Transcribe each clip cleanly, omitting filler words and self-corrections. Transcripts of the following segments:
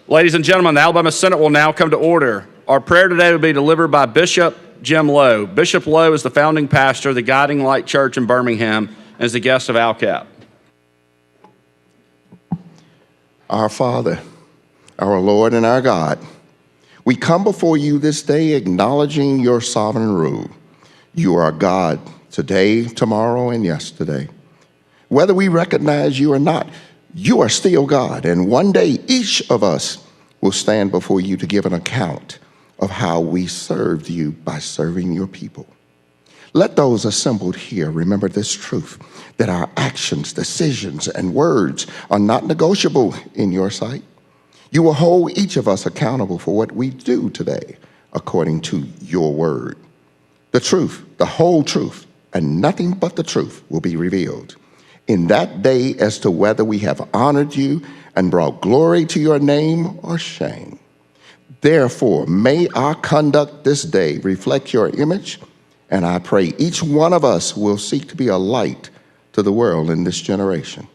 Ladies and gentlemen, the Alabama Senate will now come to order. Our prayer today will be delivered by Bishop Jim Lowe. Bishop Lowe is the founding pastor of the Guiding Light Church in Birmingham and is the guest of ALCAP. Our Father, our Lord and our God, we come before you this day acknowledging your sovereign rule. You are God today, tomorrow, and yesterday. Whether we recognize you or not, you are still God, and one day each of us will stand before you to give an account of how we served you by serving your people. Let those assembled here remember this truth, that our actions, decisions, and words are not negotiable in your sight. You will hold each of us accountable for what we do today according to your word. The truth, the whole truth, and nothing but the truth will be revealed in that day as to whether we have honored you and brought glory to your name or shame. Therefore, may our conduct this day reflect your image, and I pray each one of us will seek to be a light to the world in this generation.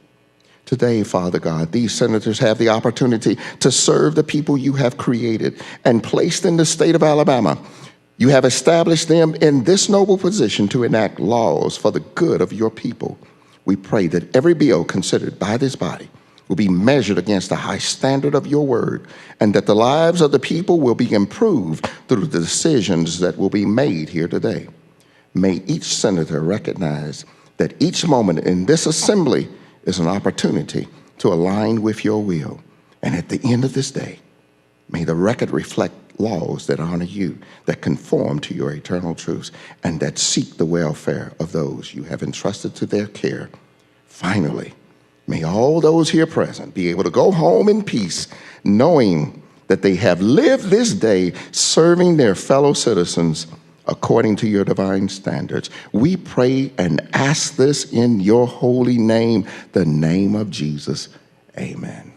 Today, Father God, these senators have the opportunity to serve the people you have created and placed in the state of Alabama. You have established them in this noble position to enact laws for the good of your people. We pray that every bill considered by this body will be measured against the high standard of your word, and that the lives of the people will be improved through the decisions that will be made here today. May each senator recognize that each moment in this assembly is an opportunity to align with your will. And at the end of this day, may the record reflect laws that honor you, that conform to your eternal truths, and that seek the welfare of those you have entrusted to their care. Finally, may all those here present be able to go home in peace, knowing that they have lived this day serving their fellow citizens according to your divine standards. We pray and ask this in your holy name, the name of Jesus. Amen.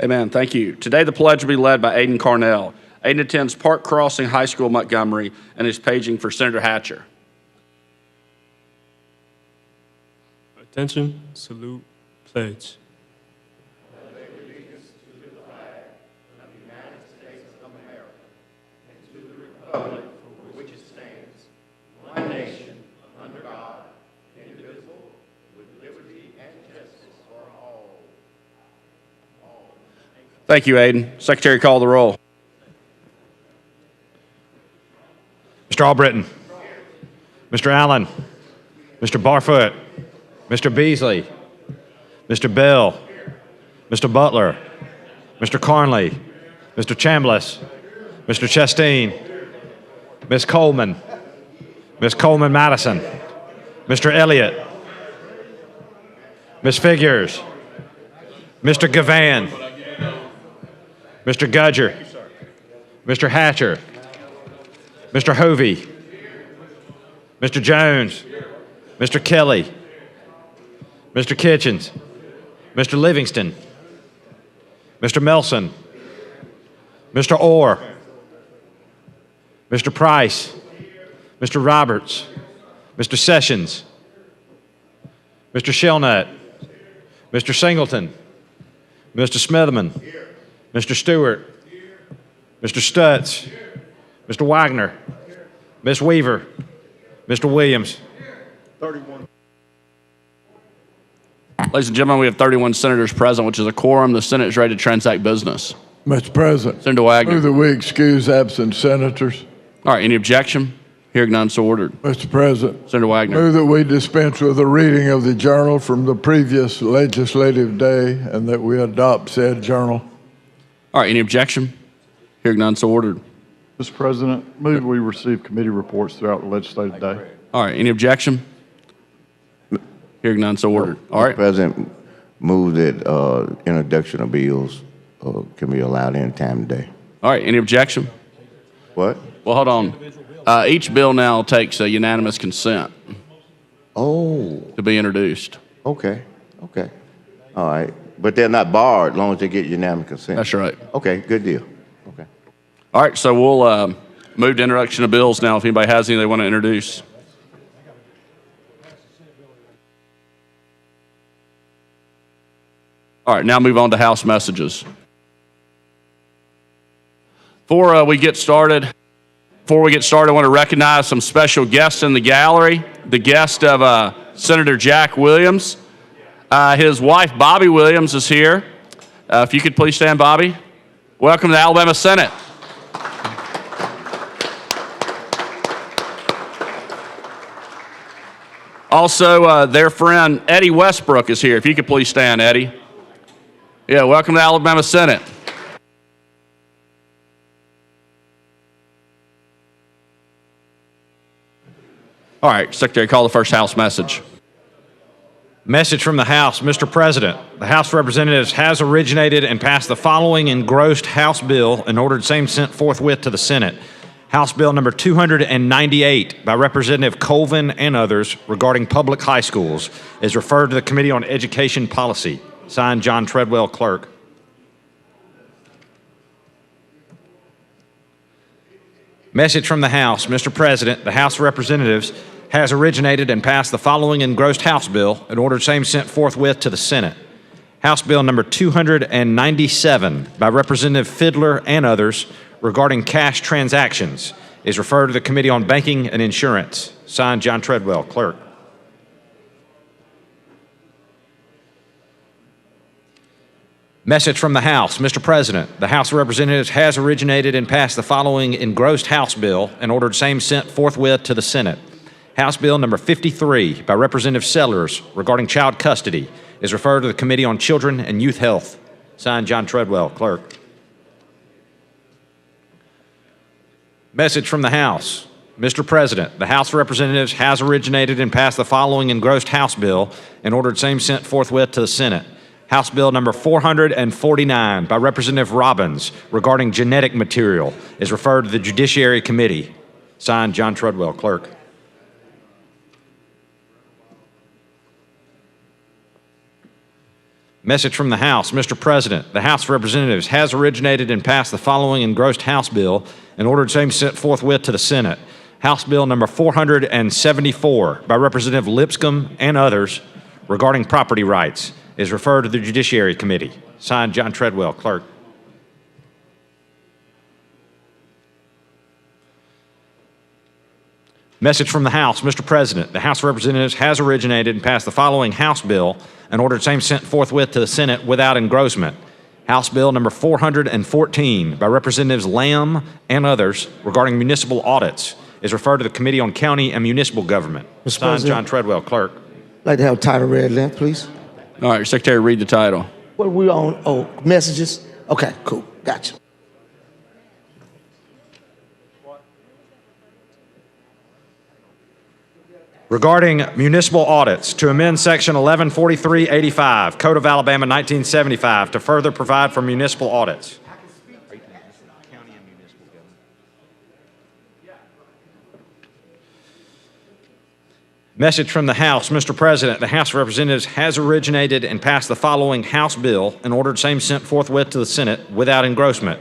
Amen. Thank you. Today, the pledge will be led by Aiden Carnell. Aiden attends Park Crossing High School, Montgomery, and is paging for Senator Hatcher. Attention, salute, pledge. Thank you, Aiden. Secretary, call the roll. Mr. Albritton, Mr. Allen, Mr. Barfoot, Mr. Beasley, Mr. Bell, Mr. Butler, Mr. Carnley, Mr. Chambliss, Mr. Chastain, Ms. Coleman, Ms. Coleman-Madison, Mr. Elliott, Ms. Figures, Mr. Gavan, Mr. Gudger, Mr. Hatcher, Mr. Hovey, Mr. Jones, Mr. Kelly, Mr. Kitchens, Mr. Livingston, Mr. Melson, Mr. Orr, Mr. Price, Mr. Roberts, Mr. Sessions, Mr. Shellnut, Mr. Singleton, Mr. Smitherman, Mr. Stewart, Mr. Stutz, Mr. Wagner, Ms. Weaver, Mr. Williams. 31. Ladies and gentlemen, we have 31 senators present, which is a quorum. The Senate is ready to transact business. Mr. President, Senator Wagner. move that we excuse absent senators. All right, any objection? Hearing none, so ordered. Mr. President, Senator Wagner. move that we dispense with the reading of the journal from the previous legislative day and that we adopt said journal. All right, any objection? Hearing none, so ordered. Mr. President, move we receive committee reports throughout the legislative day. All right, any objection? Hearing none, so ordered. All right. Mr. President, move that introduction of bills can be allowed any time today. All right, any objection? What? Well, hold on. Each bill now takes a unanimous consent Oh, to be introduced. okay, okay. All right, but they're not barred as long as they get unanimous consent. That's right. Okay, good deal. Okay. All right, so we'll move to introduction of bills now if anybody has any they want to introduce. All right, now move on to House messages. Before we get started, I want to recognize some special guests in the gallery. The guest of Senator Jack Williams. His wife, Bobby Williams, is here. If you could please stand, Bobby. Welcome to the Alabama Senate. Also, their friend Eddie Westbrook is here. If you could please stand, Eddie. Yeah, welcome to the Alabama Senate. All right, Secretary, call the first House message. Message from the House. Mr. President, the House of Representatives has originated and passed the following engrossed House bill and ordered same sent forthwith to the Senate. House Bill number 298 by Representative Colvin and others regarding public high schools is referred to the Committee on Education Policy. Signed, John Treadwell, Clerk. Message from the House. Mr. President, the House of Representatives has originated and passed the following engrossed House bill and ordered same sent forthwith to the Senate. House Bill number 297 by Representative Fidler and others regarding cash transactions is referred to the Committee on Banking and Insurance. Signed, John Treadwell, Clerk. Message from the House. Mr. President, the House of Representatives has originated and passed the following engrossed House bill and ordered same sent forthwith to the Senate. House Bill number 53 by Representative Sellers regarding child custody is referred to the Committee on Children and Youth Health. Signed, John Treadwell, Clerk. Message from the House. Mr. President, the House of Representatives has originated and passed the following engrossed House bill and ordered same sent forthwith to the Senate. House Bill number 449 by Representative Robbins regarding genetic material is referred to the Judiciary Committee. Signed, John Treadwell, Clerk. Message from the House. Mr. President, the House of Representatives has originated and passed the following engrossed House bill and ordered same sent forthwith to the Senate. House Bill number 474 by Representative Lipscomb and others regarding property rights is referred to the Judiciary Committee. Signed, John Treadwell, Clerk. Message from the House. Mr. President, the House of Representatives has originated and passed the following House bill and ordered same sent forthwith to the Senate without engrossment. House Bill number 414 by Representatives Lamb and others regarding municipal audits is referred to the Committee on County and Municipal Government. Signed, John Treadwell, Clerk. I'd like to have title read then, please. All right, Secretary, read the title. What are we on? Oh, messages? Okay, cool. Gotcha. Regarding municipal audits, to amend Section 114385, Code of Alabama 1975, to further provide for municipal audits. Message from the House. Mr. President, the House of Representatives has originated and passed the following House bill and ordered same sent forthwith to the Senate without engrossment.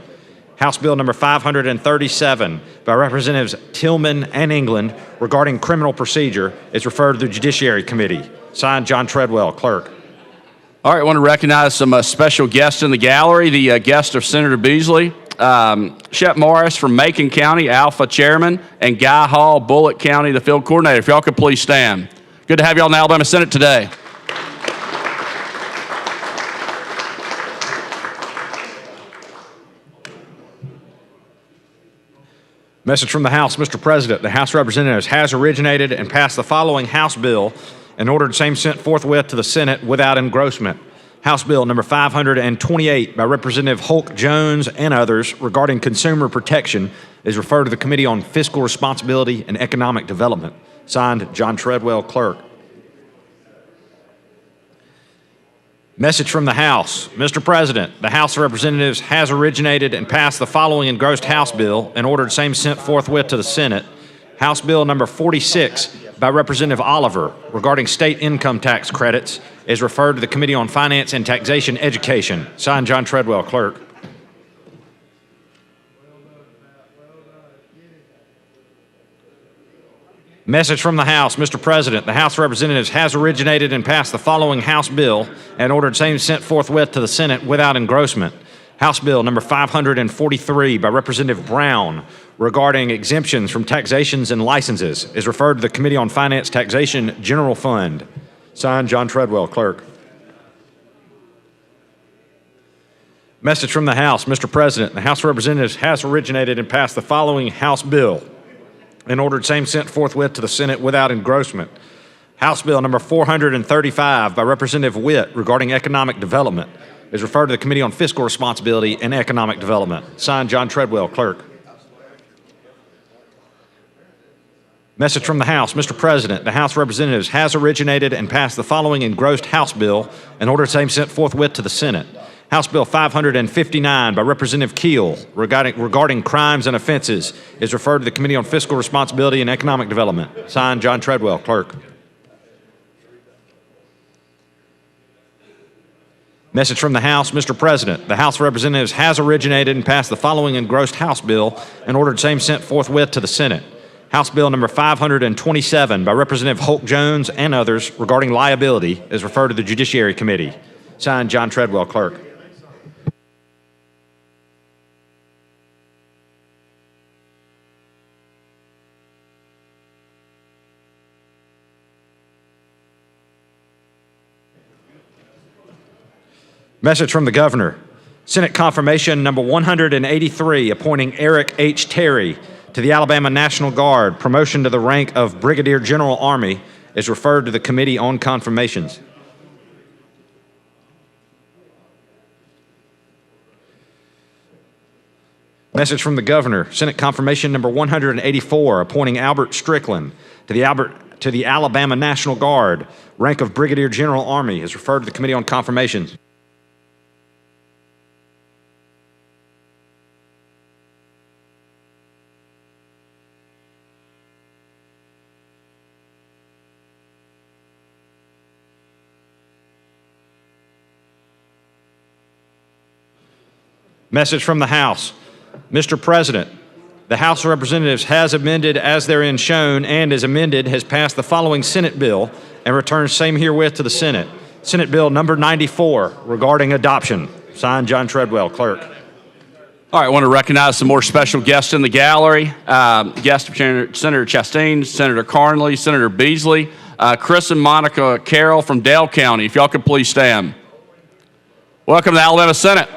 House Bill number 537 by Representatives Tillman and England regarding criminal procedure is referred to the Judiciary Committee. Signed, John Treadwell, Clerk. All right, I want to recognize some special guests in the gallery. The guest of Senator Beasley, Shep Morris from Macon County, Alpha Chairman, and Guy Hall, Bullock County, the Field Coordinator. If y'all could please stand. Good to have y'all in the Alabama Senate today. Message from the House. Mr. President, the House of Representatives has originated and passed the following House bill and ordered same sent forthwith to the Senate without engrossment. House Bill number 528 by Representative Hulk Jones and others regarding consumer protection is referred to the Committee on Fiscal Responsibility and Economic Development. Signed, John Treadwell, Clerk. Message from the House. Mr. President, the House of Representatives has originated and passed the following engrossed House bill and ordered same sent forthwith to the Senate. House Bill number 46 by Representative Oliver regarding state income tax credits is referred to the Committee on Finance and Taxation Education. Signed, John Treadwell, Clerk. Message from the House. Mr. President, the House of Representatives has originated and passed the following House bill and ordered same sent forthwith to the Senate without engrossment. House Bill number 543 by Representative Brown regarding exemptions from taxations and licenses is referred to the Committee on Finance, Taxation, General Fund. Signed, John Treadwell, Clerk. Message from the House. Mr. President, the House of Representatives has originated and passed the following House bill and ordered same sent forthwith to the Senate without engrossment. House Bill number 435 by Representative Witt regarding economic development is referred to the Committee on Fiscal Responsibility and Economic Development. Signed, John Treadwell, Clerk. Message from the House. Mr. President, the House of Representatives has originated and passed the following engrossed House bill and ordered same sent forthwith to the Senate. House Bill 559 by Representative Keel regarding crimes and offenses is referred to the Committee on Fiscal Responsibility and Economic Development. Signed, John Treadwell, Clerk. Message from the House. Mr. President, the House of Representatives has originated and passed the following engrossed House bill and ordered same sent forthwith to the Senate. House Bill number 527 by Representative Holt Jones and others regarding liability is referred to the Judiciary Committee. Signed, John Treadwell, Clerk. Message from the Governor. Senate confirmation number 183, appointing Eric H. Terry to the Alabama National Guard, promotion to the rank of Brigadier General Army, is referred to the Committee on Confirmations. Message from the Governor. Senate confirmation number 184, appointing Albert Strickland to the Alabama National Guard, rank of Brigadier General Army, is referred to the Committee on Confirmations. Message from the House. Mr. President, the House of Representatives has amended as therein shown and as amended has passed the following Senate bill and returns same herewith to the Senate. Senate Bill number 94 regarding adoption. Signed, John Treadwell, Clerk. All right, I want to recognize some more special guests in the gallery. Guests Senator Chastain, Senator Carnley, Senator Beasley, Chris and Monica Carroll from Dale County. If y'all could please stand. Welcome to the Alabama Senate.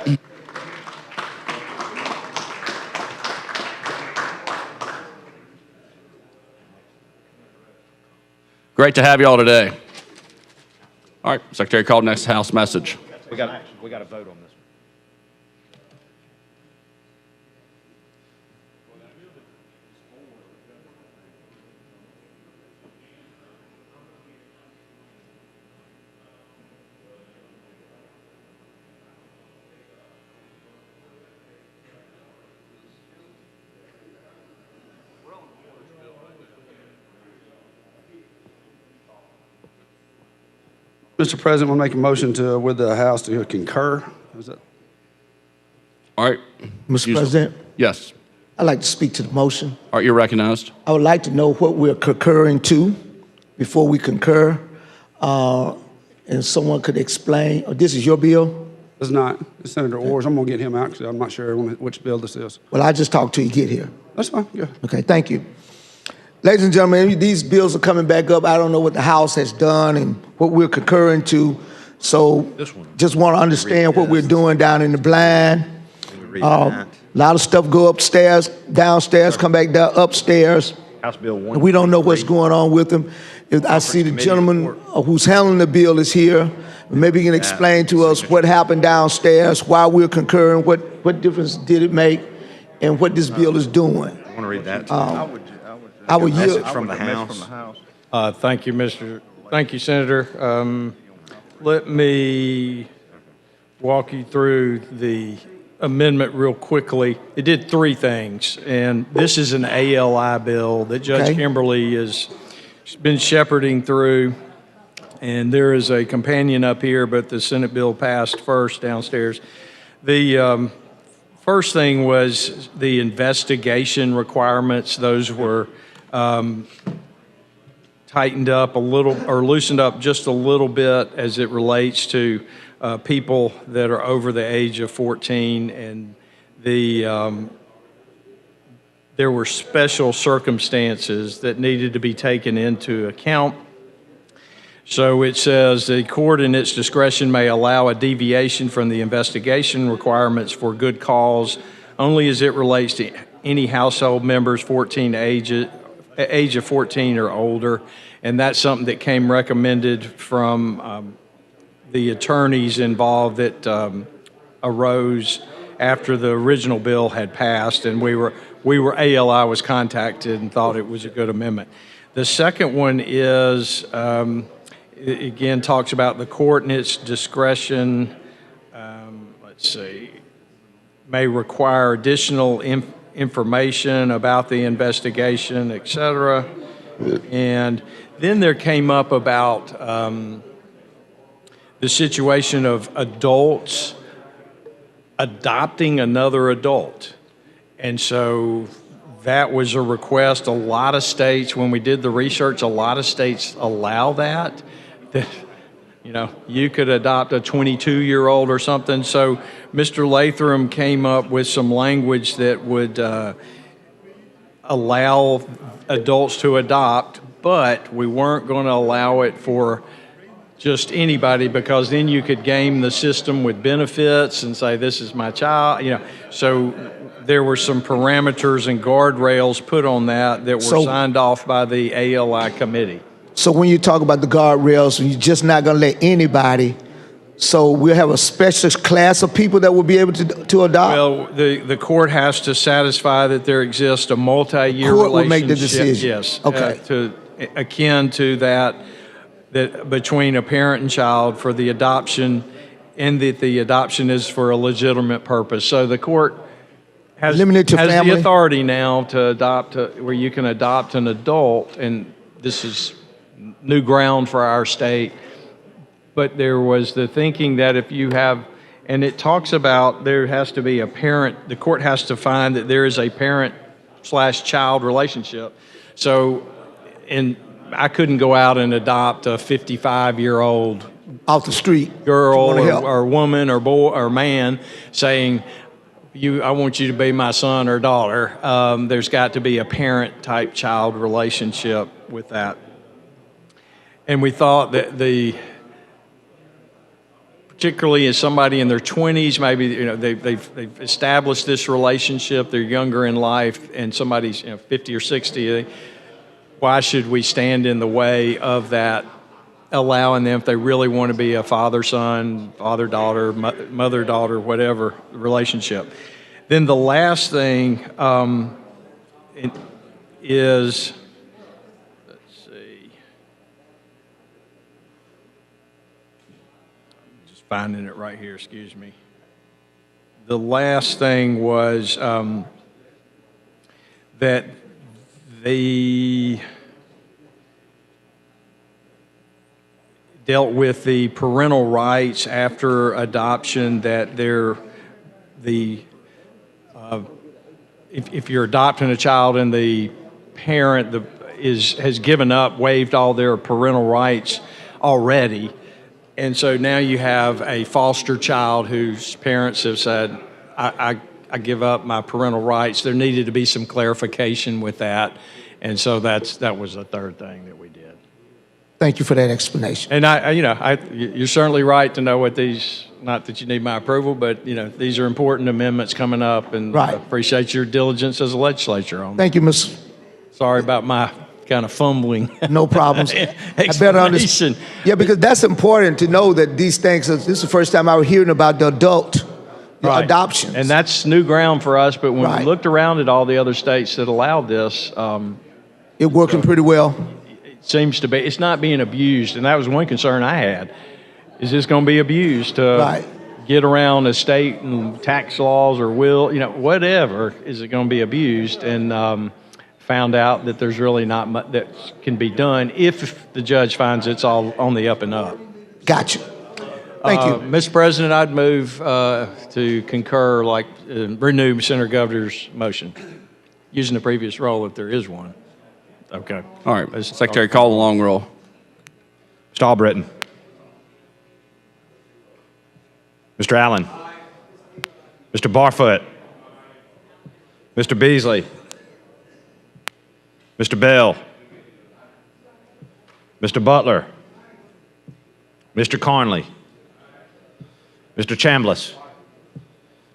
Great to have you all today. All right, Secretary called next House message. We got to vote on this. Mr. President, we'll make a motion with the House to concur. Is that? All right. Mr. President, Yes. I'd like to speak to the motion. All right, you're recognized. I would like to know what we're concurring to before we concur. And someone could explain, this is your bill? It's not. It's Senator Orr's. I'm going to get him out because I'm not sure which bill this is. Well, I just talked till you get here. That's fine. Yeah. Okay, thank you. Ladies and gentlemen, these bills are coming back up. I don't know what the House has done and what we're concurring to. So just want to understand what we're doing down in the blind. A lot of stuff go upstairs, downstairs, come back down upstairs. House Bill 1. And we don't know what's going on with them. If I see the gentleman who's handling the bill is here. Maybe he can explain to us what happened downstairs, why we're concurring, what difference did it make, and what this bill is doing. I want to read that. I would yield. Message from the House. Thank you, Senator. Let me walk you through the amendment real quickly. It did three things, and this is an ALI bill that Judge Kimberly has been shepherding through, and there is a companion up here, but the Senate bill passed first downstairs. The first thing was the investigation requirements. Those were tightened up a little, or loosened up just a little bit as it relates to people that are over the age of 14, and there were special circumstances that needed to be taken into account. So it says the court in its discretion may allow a deviation from the investigation requirements for good cause only as it relates to any household members age of 14 or older. And that's something that came recommended from the attorneys involved that arose after the original bill had passed, and ALI was contacted and thought it was a good amendment. The second one is, it again talks about the court in its discretion, may require additional information about the investigation, et cetera. And then there came up about the situation of adults adopting another adult. And so that was a request. A lot of states, when we did the research, a lot of states allow that you know, you could adopt a 22-year-old or something. So Mr. Latham came up with some language that would allow adults to adopt, but we weren't going to allow it for just anybody, because then you could game the system with benefits and say, this is my child, you know. So there were some parameters and guardrails put on that were signed off by the ALI committee. So when you talk about the guardrails, you're just not going to let anybody. So we'll have a special class of people that will be able to adopt? Well, the court has to satisfy that there exists a multi-year relationship. Court will make the decision. Yes. Okay. Akin to that between a parent and child for the adoption, and that the adoption is for a legitimate purpose. So the court has the authority now to adopt, where you can adopt an adult, and this is new ground for our state. But there was the thinking that if you have, and it talks about there has to be a parent, the court has to find that there is a parent/child relationship. So, and I couldn't go out and adopt a 55-year-old off the street girl or woman or boy or man saying, I want you to be my son or daughter. There's got to be a parent-type child relationship with that. And we thought that particularly as somebody in their 20s, maybe, you know, they've established this relationship, they're younger in life, and somebody's 50 or 60, why should we stand in the way of that, allowing them, if they really want to be a father-son, father-daughter, mother-daughter, whatever relationship. Then the last thing is, let's see, I'm just finding it right here, excuse me. The last thing was that they dealt with the parental rights after adoption, that if you're adopting a child and the parent has given up, waived all their parental rights already, and so now you have a foster child whose parents have said, I give up my parental rights. There needed to be some clarification with that, and so that was the third thing that we did. Thank you for that explanation. And you're certainly right to know what these. Not that you need my approval, but these are important amendments coming up, and right. I appreciate your diligence as a legislature on. Thank you, Ms. Sorry about my kind of fumbling. No problems. I better understand. Yeah, because that's important to know that these things. This is the first time I was hearing about the adult adoptions, and that's new ground for us. But when we looked around at all the other states that allowed this, it working pretty well. It seems to be. It's not being abused, and that was one concern I had. Is this going to be abused to get around estate and tax laws or will, whatever? Is it going to be abused? And found out that there's really not much that can be done if the judge finds it's all on the up and up. Gotcha. Thank you. Mr. President, I'd move to concur, renew Senator Governor's motion, using the previous roll if there is one. Okay. All right. Secretary, call the long roll. Mr. Albritton. Mr. Allen. Mr. Barfoot. Mr. Beasley. Mr. Bell. Mr. Butler. Mr. Carnley. Mr. Chambliss.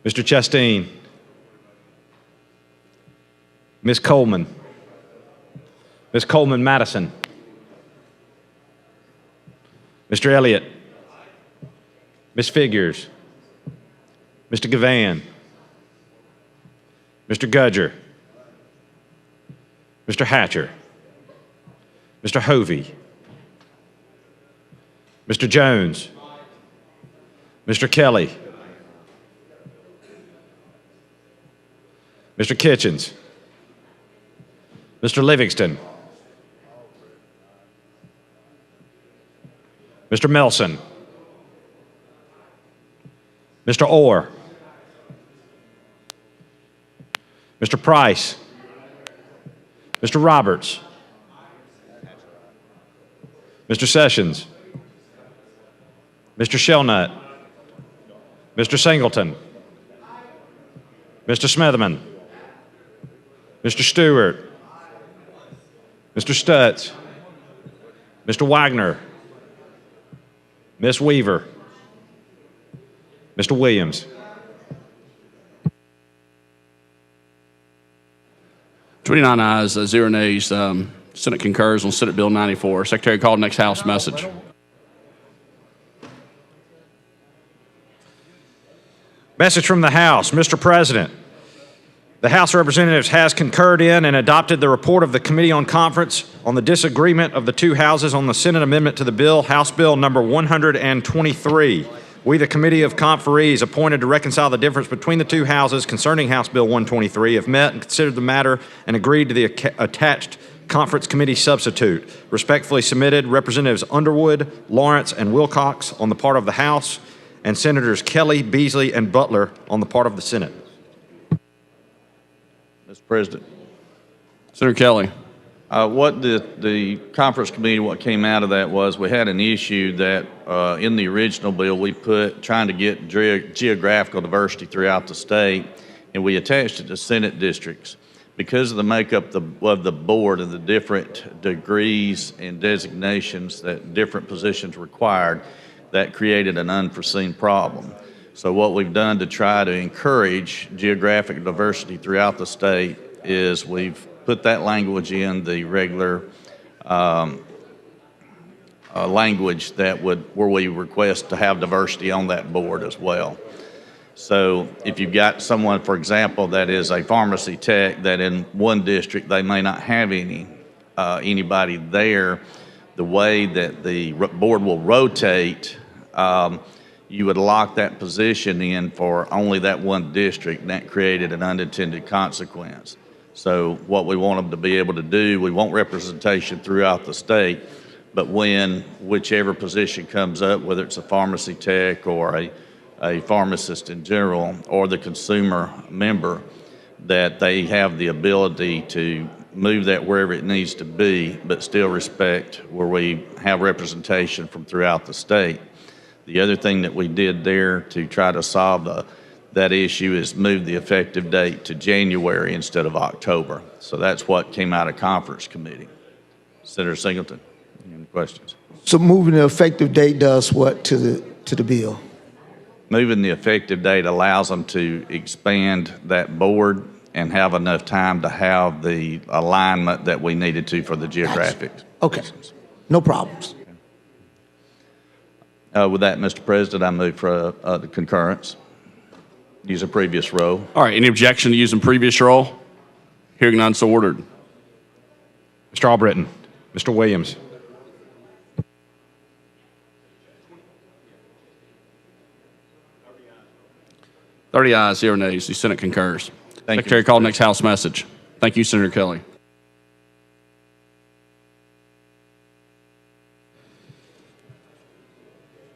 Mr. Chasteen. Ms. Coleman. Ms. Coleman Madison. Mr. Elliott. Ms. Figures. Mr. Gavan. Mr. Gudger. Mr. Hatcher. Mr. Hovey. Mr. Jones. Mr. Kelly. Mr. Kitchens. Mr. Livingston. Mr. Melson. Mr. Orr. Mr. Price. Mr. Roberts. Mr. Sessions. Mr. Shelnut. Mr. Singleton. Mr. Smitherman. Mr. Stewart. Mr. Stutz. Mr. Wagner. Ms. Weaver. Mr. Williams. 29 ayes, 0 nays. Senate concurs on Senate Bill 94. Secretary, call the next House message. Message from the House. Mr. President, the House of Representatives has concurred in and adopted the report of the Committee on Conference on the disagreement of the two houses on the Senate amendment to the bill, House Bill number 123. We, the Committee of Conferees, appointed to reconcile the difference between the two houses concerning House Bill 123, have met and considered the matter and agreed to the attached Conference Committee substitute. Respectfully submitted, Representatives Underwood, Lawrence, and Wilcox on the part of the House, and Senators Kelly, Beasley, and Butler on the part of the Senate. Mr. President. Senator Kelly. What the conference committee, what came out of that was we had an issue that in the original bill we put trying to get geographical diversity throughout the state, and we attached it to Senate districts. Because of the makeup of the board and the different degrees and designations that different positions required, that created an unforeseen problem. So what we've done to try to encourage geographic diversity throughout the state is we've put that language in the regular language that where we request to have diversity on that board as well. So if you've got someone, for example, that is a pharmacy tech that in one district they may not have anybody there, the way that the board will rotate, you would lock that position in for only that one district, and that created an unintended consequence. So what we want them to be able to do, we want representation throughout the state, but when whichever position comes up, whether it's a pharmacy tech or a pharmacist in general or the consumer member, that they have the ability to move that wherever it needs to be, but still respect where we have representation from throughout the state. The other thing that we did there to try to solve that issue is move the effective date to January instead of October. So that's what came out of conference committee. Senator Singleton, any questions? So moving the effective date does what to the bill? Moving the effective date allows them to expand that board and have enough time to have the alignment that we needed to for the geographic. Okay, no problems. With that, Mr. President, I move for the concurrence. Use a previous row. All right, any objection to using previous roll? Hearing none, so ordered. Mr. Albritton. Mr. Williams. Thirty ayes, 0 nays. The Senate concurs. Thank Secretary, you. call next House message. Thank you, Senator Kelly.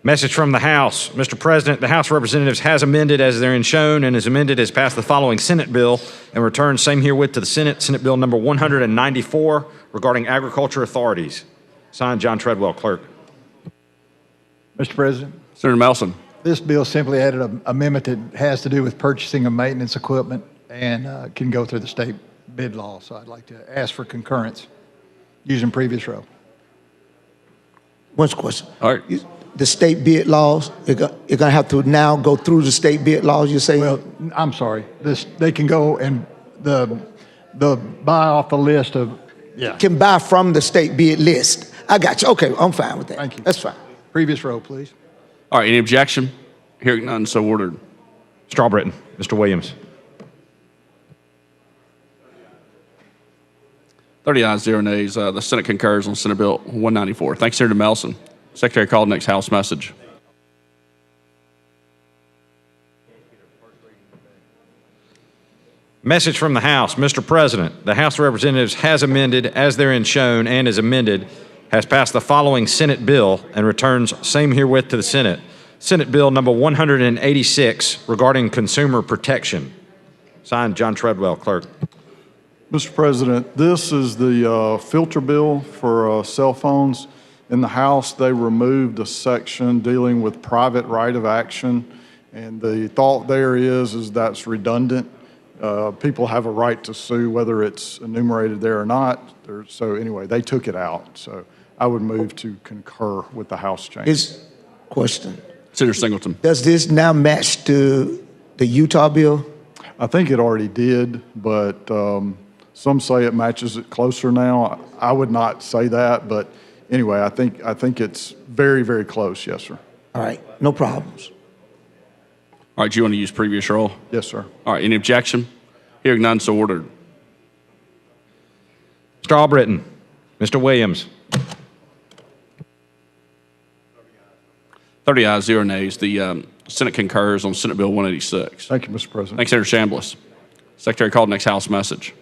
Message from the House. Mr. President, the House of Representatives has amended as therein shown and is amended as passed the following Senate bill and returned same herewith to the Senate. Senate Bill number 194 regarding agriculture authorities. Signed, John Treadwell, Clerk. Mr. President, Senator Melson. This bill simply added an amendment that has to do with purchasing of maintenance equipment and can go through the state bid law. So I'd like to ask for concurrence using previous row. One question. All right. The state bid laws, you're going to have to now go through the state bid laws, you say? Well, I'm sorry. They can go and the buy off the list of, yeah. Can buy from the state bid list. I got you. Okay, I'm fine with that. Thank you. That's fine. Previous row, please. All right, any objection? Hearing none, so ordered. Strawbritton, Mr. Williams. 30 ayes, 0 nays. The Senate concurs on Senate Bill 194. Thanks, Senator Melson. Secretary called next House message. Message from the House. Mr. President, the House of Representatives has amended, as therein shown, and is amended, has passed the following Senate bill and returns same herewith to the Senate. Senate Bill number 186 regarding consumer protection. Signed, John Treadwell, Clerk. Mr. President, this is the filter bill for cell phones. In the House, they removed a section dealing with private right of action, and the thought there is that's redundant. People have a right to sue whether it's enumerated there or not. So anyway, they took it out. So I would move to concur with the House change. Question. Senator Singleton. Does this now match the Utah bill? I think it already did, but some say it matches it closer now. I would not say that, but anyway, I think it's very, very close. Yes, sir. All right, no problems. All right, do you want to use previous roll? Yes, sir. All right, any objection? Hearing none, so ordered. Strawbritton, Mr. Williams. 30 ayes, 0 nays. The Senate concurs on Senate Bill 186. Thank you, Mr. President. Thanks, Senator Chambliss. Secretary called next House message.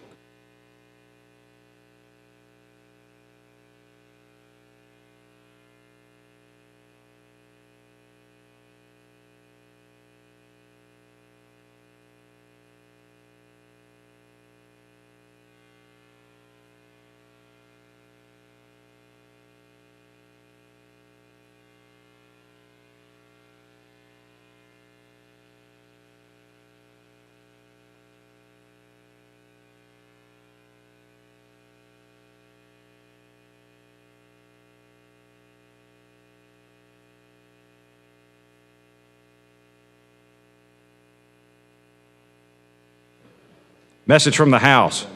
Message from the House.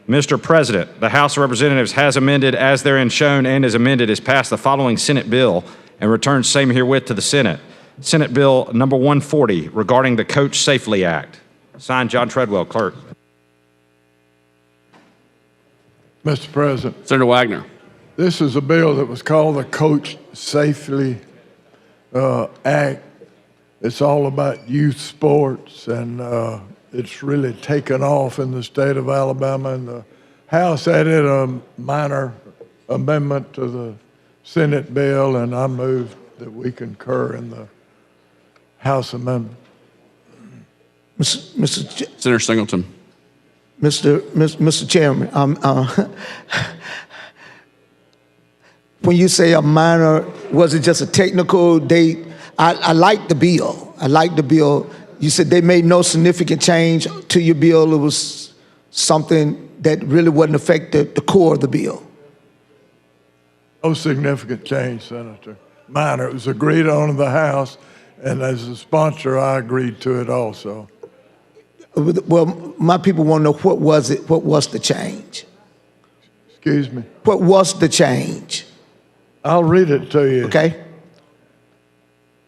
Mr. President, the House of Representatives has amended, as therein shown, and is amended, has passed the following Senate bill and returns same herewith to the Senate. Senate Bill number 140 regarding the Coach Safely Act. Signed, John Treadwell, Clerk. Mr. President, Senator Wagner. this is a bill that was called the Coach Safely Act. It's all about youth sports, and it's really taken off in the state of Alabama. And the House added a minor amendment to the Senate bill, and I move that we concur in the House amendment. Senator Singleton. Mr. Chairman, when you say a minor, was it just a technical date? I like the bill. I like the bill. You said they made no significant change to your bill. It was something that really wouldn't affect the core of the bill. No significant change, Senator. Minor. It was agreed on in the House, and as a sponsor, I agreed to it also. Well, my people want to know, what was it? What was the change? Excuse me? What was the change? I'll read it to you. Okay.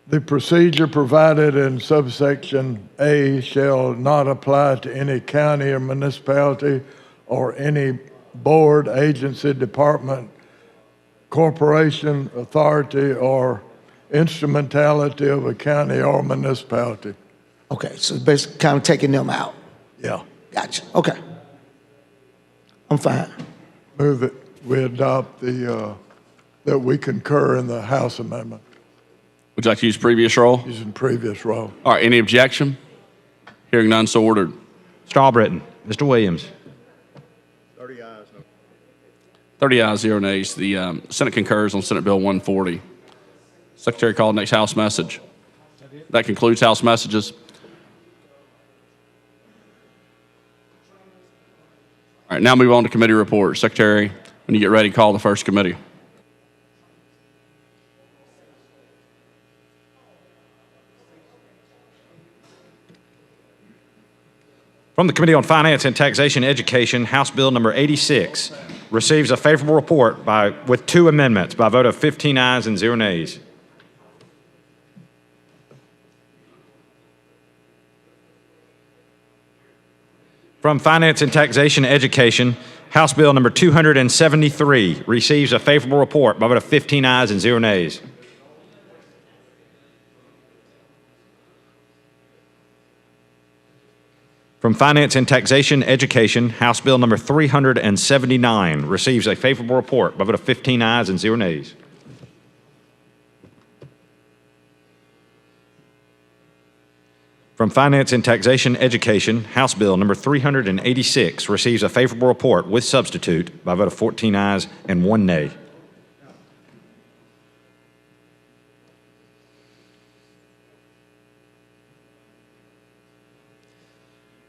The procedure provided in subsection A shall not apply to any county or municipality or any board, agency, department, corporation, authority, or instrumentality of a county or municipality. Okay, so basically kind of taking them out. Yeah. Gotcha. Okay. I'm fine. Move that we adopt that we concur in the House amendment. Would you like to use previous roll? Using previous roll. All right, any objection? Hearing none, so ordered. Strawbritton, Mr. Williams. 30 ayes, 0 nays. The Senate concurs on Senate Bill 140. Secretary called next House message. That concludes House messages. All right, now move on to committee reports. Secretary, when you get ready, call the first committee. From the Committee on Finance and Taxation Education, House Bill number 86 receives a favorable report with 2 amendments by a vote of 15 ayes and 0 nays. From Finance and Taxation Education, House Bill number 273 receives a favorable report by a vote of 15 ayes and 0 nays. From Finance and Taxation Education, House Bill number 379 receives a favorable report by a vote of 15 ayes and 0 nays. From Finance and Taxation Education, House Bill number 386 receives a favorable report with substitute by a vote of 14 ayes and 1 nay.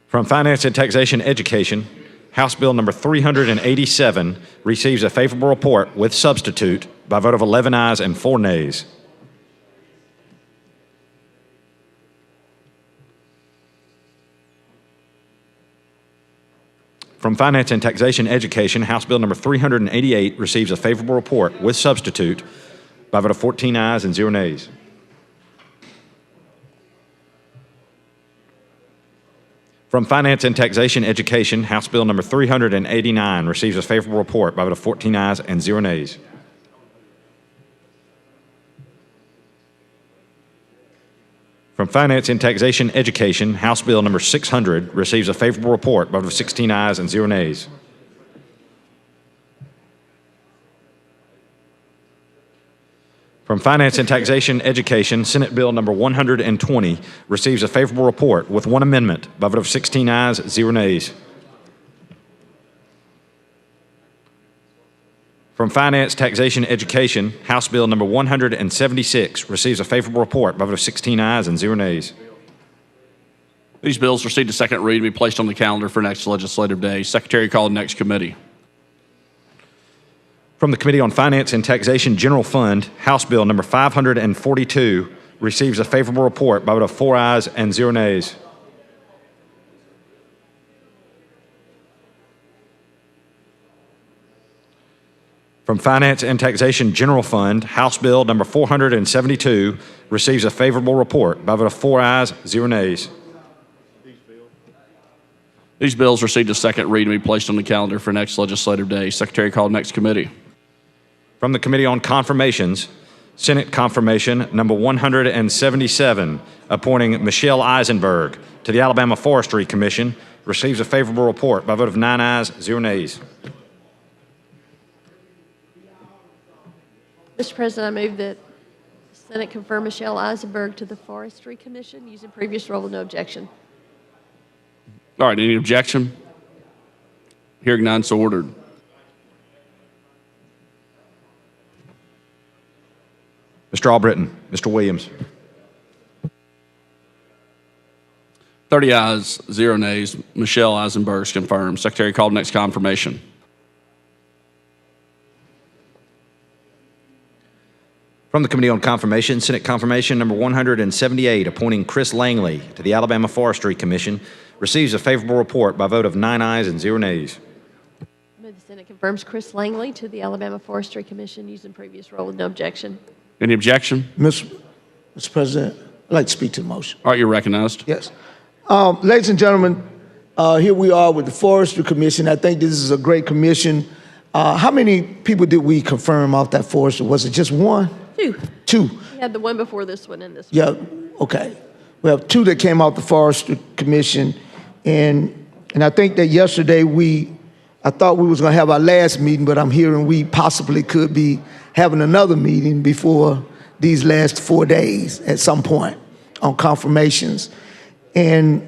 From Finance and Taxation Education, House Bill number 387 receives a favorable report with substitute by a vote of 11 ayes and 4 nays. From Finance and Taxation Education, House Bill number 388 receives a favorable report with substitute by a vote of 14 ayes and 0 nays. From Finance and Taxation Education, House Bill number 389 receives a favorable report by a vote of 14 ayes and 0 nays. From Finance and Taxation Education, House Bill number 600 receives a favorable report by a vote of 16 ayes and 0 nays. From Finance and Taxation Education, Senate Bill number 120 receives a favorable report with 1 amendment by a vote of 16 ayes, 0 nays. From Finance, Taxation, Education, House Bill number 176 receives a favorable report by a vote of 16 ayes and 0 nays. These bills received a second read and be placed on the calendar for next legislative day. Secretary, call the next committee. From the Committee on Finance and Taxation General Fund, House Bill number 542 receives a favorable report by a vote of 4 ayes and 0 nays. From Finance and Taxation General Fund, House Bill number 472 receives a favorable report by a vote of 4 ayes, 0 nays. These bills received a second read and be placed on the calendar for next legislative day. Secretary, call the next committee. From the Committee on Confirmations, Senate Confirmation number 177, appointing Michelle Eisenberg to the Alabama Forestry Commission, receives a favorable report by a vote of 9 ayes, 0 nays. Mr. President, I move that the Senate confirm Michelle Eisenberg to the Forestry Commission using previous rule with no objection. All right, any objection? Hearing none, so ordered. Mr. Albritton, Mr. Williams. 30 ayes, 0 nays. Michelle Eisenberg is confirmed. Secretary, call the next confirmation. From the Committee on Confirmation, Senate Confirmation number 178, appointing Chris Langley to the Alabama Forestry Commission, receives a favorable report by a vote of 9 ayes and 0 nays. I move the Senate confirms Chris Langley to the Alabama Forestry Commission using previous rule with no objection. Any objection? Mr. President, I'd like to speak to the motion. All right, you're recognized. Yes. Ladies and gentlemen, here we are with the Forestry Commission. I think this is a great commission. How many people did we confirm off that forestry? Was it just 1? 2. 2. We had the one before this one and this one. Yeah, okay. We have 2 that came out the Forestry Commission, and I think that yesterday I thought we was gonna have our last meeting, but I'm hearing we possibly could be having another meeting before these last 4 days at some point on confirmations. And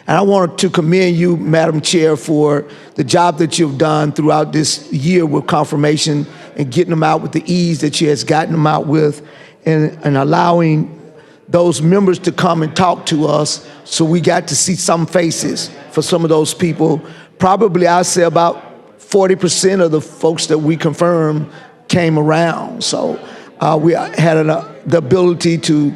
I wanted to commend you, Madam Chair, for the job that you've done throughout this year with confirmation and getting them out with the ease that you has gotten them out with, and allowing those members to come and talk to us. So we got to see some faces for some of those people. Probably I'd say about 40% of the folks that we confirmed came around. So we had the ability to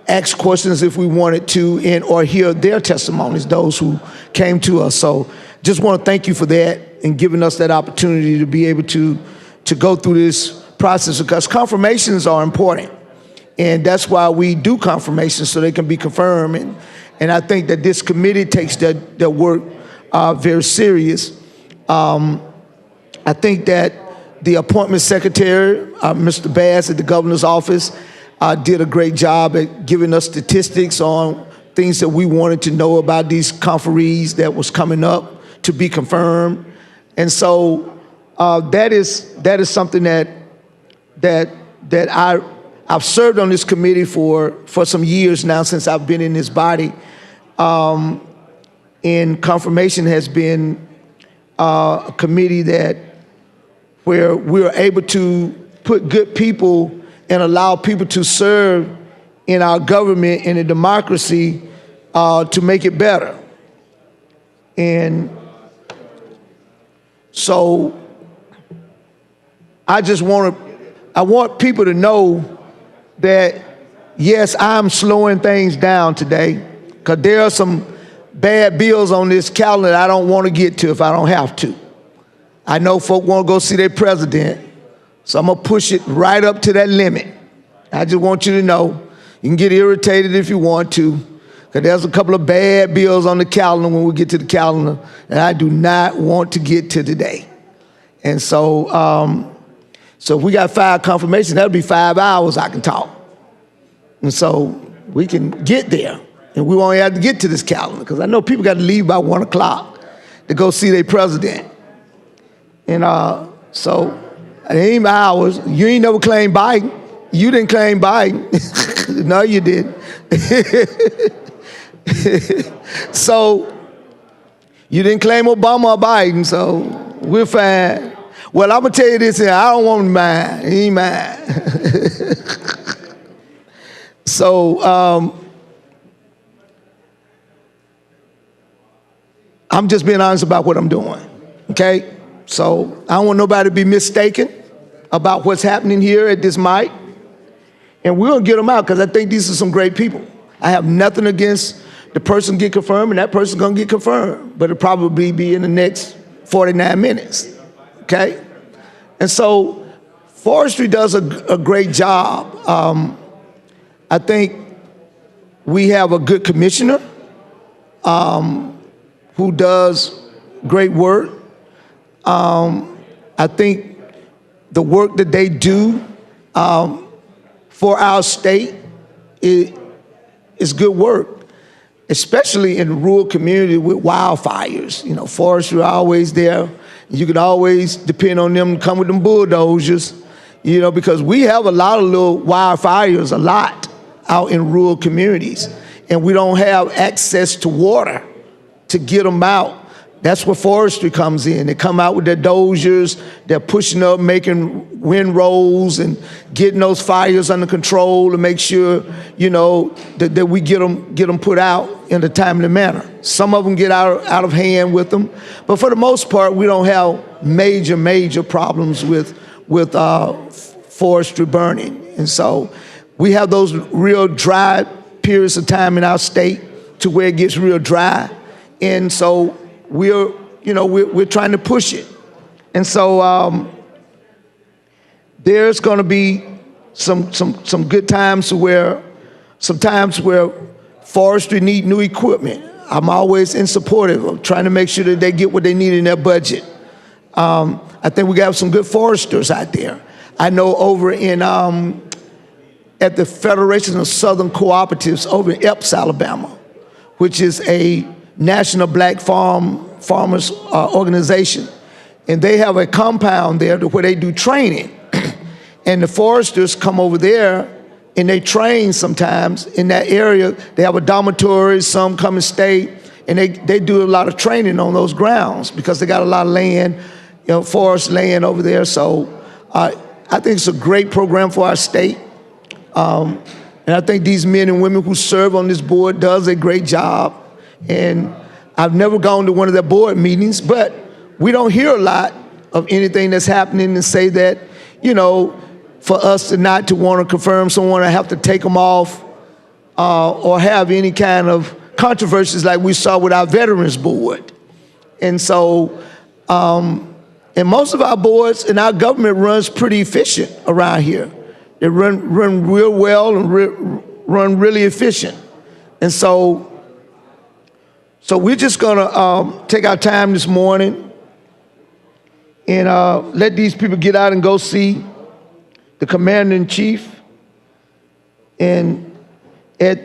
ask questions if we wanted to, and or hear their testimonies, those who came to us. So just want to thank you for that and giving us that opportunity to be able to go through this process, because confirmations are important. And that's why we do confirmations, so they can be confirmed. And I think that this committee takes their work very serious. I think that the appointment secretary, Mr. Bass at the governor's office, did a great job at giving us statistics on things that we wanted to know about these conferees that was coming up to be confirmed. And so that is something that I've served on this committee for some years now, since I've been in this body. And confirmation has been a committee where we're able to put good people and allow people to serve in our government and in democracy to make it better. And so I want people to know that, yes, I'm slowing things down today, because there are some bad bills on this calendar that I don't want to get to if I don't have to. I know folk want to go see their president, so I'm going to push it right up to that limit. I just want you to know, you can get irritated if you want to, because there's a couple of bad bills on the calendar when we get to the calendar that I do not want to get to today. And so, so if we got 5 confirmations, that'll be 5 hours I can talk. And so we can get there, and we won't have to get to this calendar, because I know people got to leave by 1 o'clock to go see their president. And so it ain't hours. You ain't never claimed Biden. You didn't claim Biden. No, you didn't. So you didn't claim Obama or Biden, so we're fine. Well, I'm going to tell you this here. I don't want mine. He ain't mine. So I'm just being honest about what I'm doing, okay? So I don't want nobody to be mistaken about what's happening here at this mic. And we're going to get them out, because I think these are some great people. I have nothing against the person get confirmed, and that person's going to get confirmed. But it'll probably be in the next 49 minutes, okay? And so forestry does a great job. I think we have a good commissioner who does great work. I think the work that they do for our state is good work, especially in rural community with wildfires. You know, forestry are always there. You can always depend on them to come with them bulldozers, you know, because we have a lot of little wildfires, a lot out in rural communities, and we don't have access to water to get them out. That's where forestry comes in. They come out with their dozers, they're pushing up, making windrows and getting those fires under control to make sure, you know, that we get them put out in a timely manner. Some of them get out of hand with them, but for the most part, we don't have major problems with forestry burning. And so we have those real dry periods of time in our state to where it gets real dry. And so we're trying to push it. And so there's going to be some good times where forestry need new equipment. I'm always in support of trying to make sure that they get what they need in their budget. I think we got some good foresters out there. I know over in at the Federation of Southern Cooperatives over in Epps, Alabama, which is a national black farmers organization, and they have a compound there where they do training. And the foresters come over there and they train sometimes in that area. They have a dormitory, some come and stay, and they do a lot of training on those grounds because they got a lot of land, you know, forest land over there. So I think it's a great program for our state. And I think these men and women who serve on this board does a great job. And I've never gone to one of their board meetings, but we don't hear a lot of anything that's happening and say that, you know, for us to not to want to confirm someone, I have to take them off or have any kind of controversies like we saw with our Veterans Board. And so, and most of our boards and our government runs pretty efficient around here. They run real well and run really efficient. And so we're just gonna take our time this morning and let these people get out and go see the Commander-in-Chief and at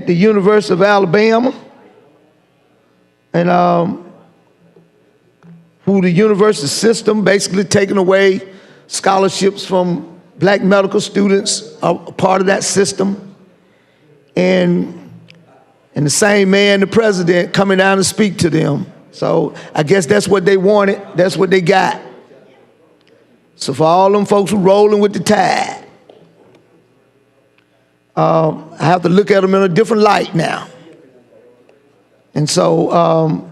the University of Alabama, and who the university system basically taking away scholarships from black medical students are part of that system. And the same man, the president, coming down to speak to them. So I guess that's what they wanted. That's what they got. So for all them folks who rolling with the tide, I have to look at them in a different light now. And so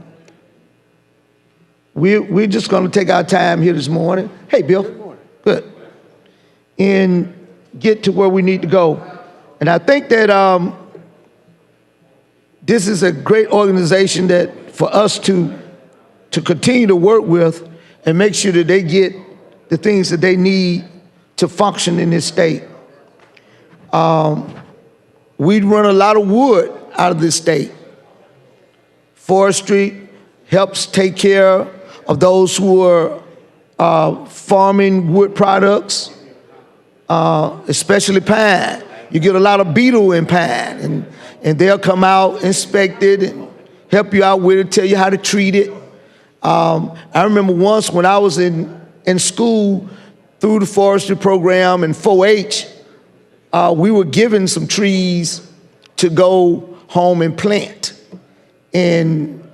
we're just going to take our time here this morning. Hey, Bill. Good morning. Good. And get to where we need to go. And I think that this is a great organization that for us to continue to work with and make sure that they get the things that they need to function in this state. We run a lot of wood out of this state. Forestry helps take care of those who are farming wood products, especially pine. You get a lot of beetle in pine, and they'll come out, inspect it, and help you out with it, tell you how to treat it. I remember once when I was in school through the forestry program in 4-H, we were given some trees to go home and plant. And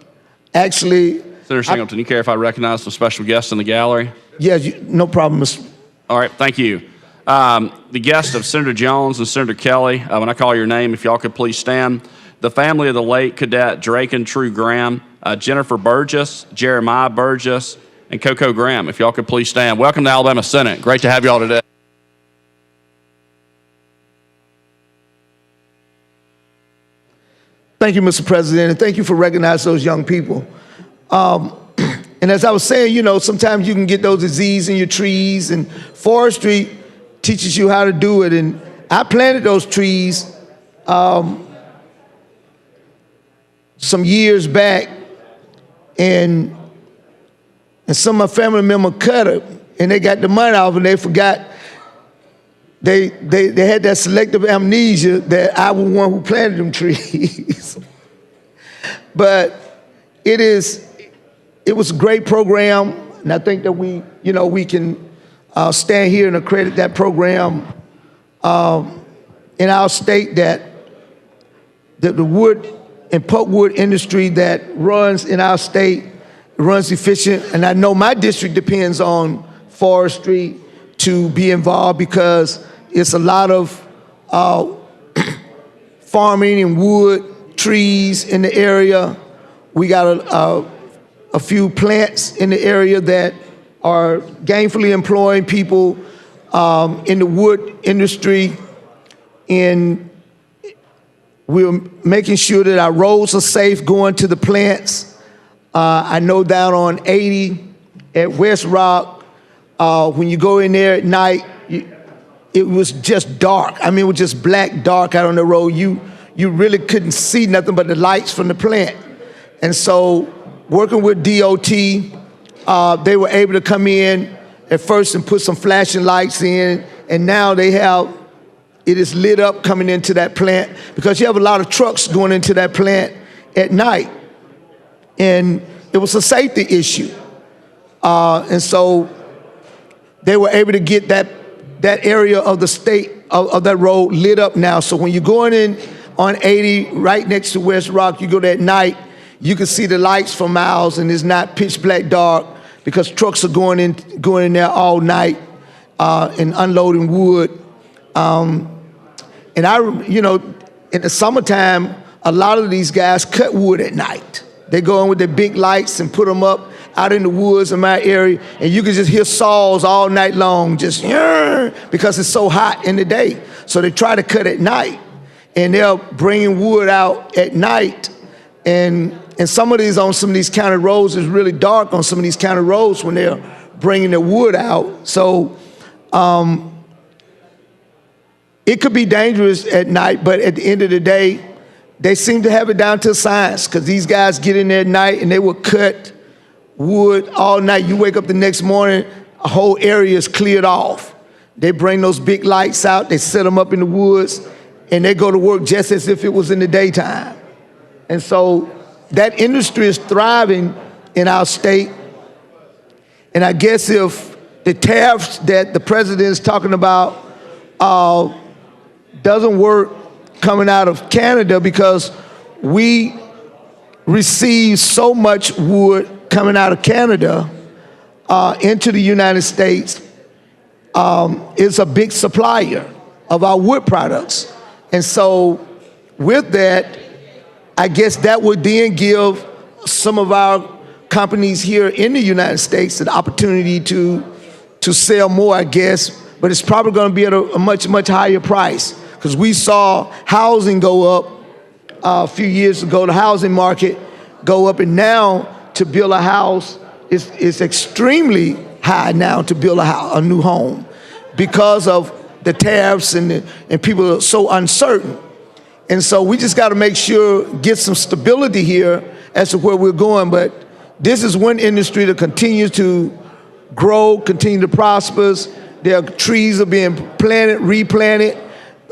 actually— Senator Singleton, you care if I recognize some special guests in the gallery? Yeah, no problem, Mr. All right, thank you. The guests of Senator Jones and Senator Kelly, when I call your name, if y'all could please stand. The family of the late Cadet Drake and True Graham, Jennifer Burgess, Jeremiah Burgess, and Coco Graham, if y'all could please stand. Welcome to Alabama Senate. Great to have y'all today. Thank you, Mr. President, and thank you for recognizing those young people. And as I was saying, you know, sometimes you can get those diseases in your trees, and forestry teaches you how to do it. And I planted those trees some years back, and some of my family members cut it, and they got the money off, and they forgot. They had that selective amnesia that I was one who planted them trees. But it was a great program, and I think that we can stand here and accredit that program in our state, that the wood and pulpwood industry that runs in our state runs efficient. And I know my district depends on forestry to be involved because it's a lot of farming and wood trees in the area. We got a few plants in the area that are gainfully employing people in the wood industry, and we're making sure that our roads are safe going to the plants. I know down on 80 at West Rock, when you go in there at night, it was just dark. I mean, it was just black dark out on the road. You really couldn't see nothing but the lights from the plant. And so working with DOT, they were able to come in at first and put some flashing lights in, and now it is lit up coming into that plant because you have a lot of trucks going into that plant at night. And it was a safety issue. And so they were able to get that area of the state, of that road lit up now. So when you're going in on 80 right next to West Rock, you go there at night, you can see the lights for miles, and it's not pitch black dark because trucks are going in there all night and unloading wood. And in the summertime, a lot of these guys cut wood at night. They go in with their big lights and put them up out in the woods in my area, and you can just hear saws all night long, just because it's so hot in the day. So they try to cut at night, and they're bringing wood out at night. And some of these county roads is really dark on some of these county roads when they're bringing the wood out. So it could be dangerous at night, but at the end of the day, they seem to have it down to a science, because these guys get in there at night and they will cut wood all night. You wake up the next morning, a whole area is cleared off. They bring those big lights out, they set them up in the woods, and they go to work just as if it was in the daytime. And so that industry is thriving in our state. And I guess if the tariffs that the president is talking about doesn't work coming out of Canada, because we receive so much wood coming out of Canada into the United States, is a big supplier of our wood products. And so with that, I guess that would then give some of our companies here in the United States an opportunity to sell more, I guess, but it's probably going to be at a much, much higher price, because we saw housing go up a few years ago, the housing market go up, and now to build a house is extremely high now to build a new home, because of the tariffs and people are so uncertain. And so we just got to make sure, get some stability here as to where we're going. But this is one industry that continues to grow, continue to prosper. There are trees are being planted, replanted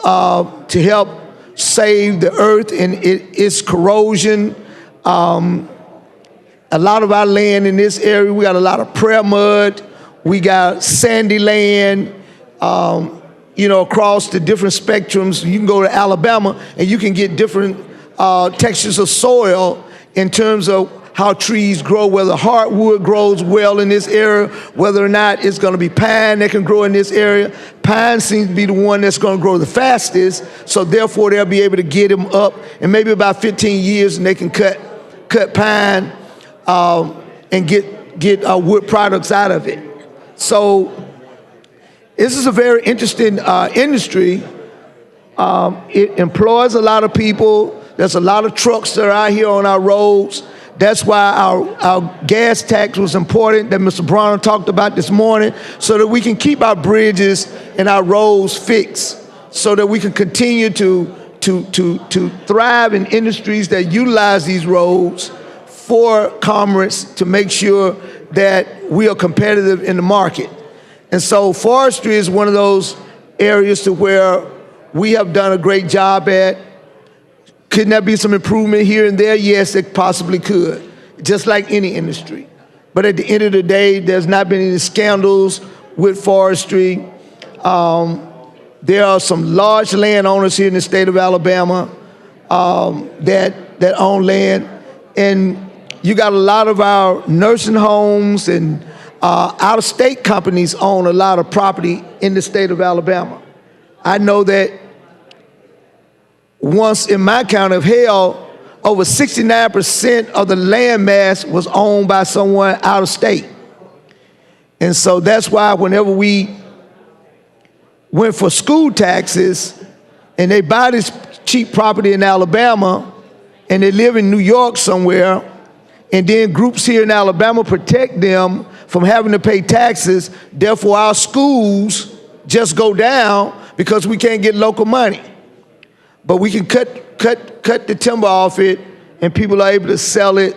to help save the earth and its corrosion. A lot of our land in this area, we got a lot of prayer mud, we got sandy land, across the different spectrums. You can go to Alabama and you can get different textures of soil in terms of how trees grow, whether hardwood grows well in this area, whether or not it's going to be pine that can grow in this area. Pine seems to be the one that's going to grow the fastest, so therefore they'll be able to get them up in maybe about 15 years, and they can cut pine and get wood products out of it. So this is a very interesting industry. It employs a lot of people. There's a lot of trucks that are out here on our roads. That's why our gas tax was important, that Mr. Bronner talked about this morning, so that we can keep our bridges and our roads fixed, so that we can continue to thrive in industries that utilize these roads for commerce, to make sure that we are competitive in the market. And so forestry is one of those areas to where we have done a great job at. Could there be some improvement here and there? Yes, it possibly could, just like any industry. But at the end of the day, there's not been any scandals with forestry. There are some large landowners here in the state of Alabama that own land. And you got a lot of our nursing homes and out-of-state companies own a lot of property in the state of Alabama. I know that once in my county of Hale, over 69% of the land mass was owned by someone out of state. And so that's why whenever we went for school taxes and they buy this cheap property in Alabama and they live in New York somewhere, and then groups here in Alabama protect them from having to pay taxes, therefore our schools just go down because we can't get local money. But we can cut the timber off it, and people are able to sell it,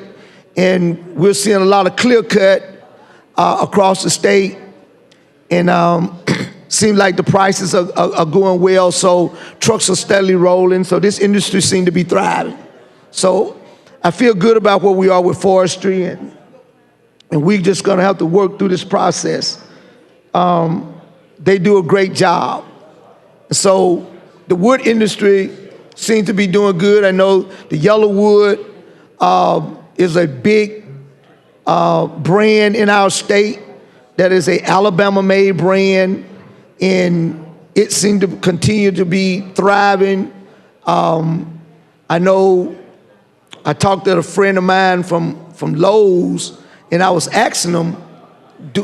and we're seeing a lot of clear cut across the state, and seems like the prices are going well, so trucks are steadily rolling, so this industry seems to be thriving. So I feel good about where we are with forestry, and we're just gonna have to work through this process. They do a great job. So the wood industry seems to be doing good. I know the yellow wood is a big brand in our state that is a Alabama-made brand, and it seemed to continue to be thriving. I know I talked to a friend of mine from Lowe's, and I was asking them,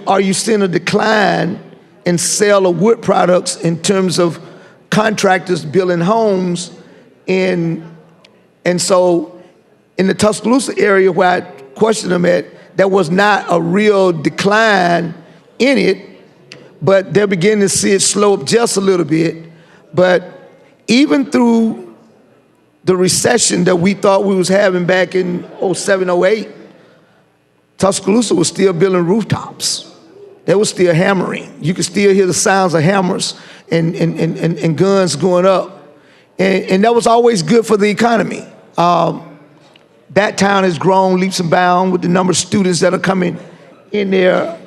are you seeing a decline in sale of wood products in terms of contractors building homes? And so in the Tuscaloosa area where I questioned them at, there was not a real decline in it, but they're beginning to see it slow up just a little bit. But even through the recession that we thought we was having back in 07, 08, Tuscaloosa was still building rooftops. They were still hammering. You could still hear the sounds of hammers and guns going up. And that was always good for the economy. That town has grown leaps and bounds with the number of students that are coming in there.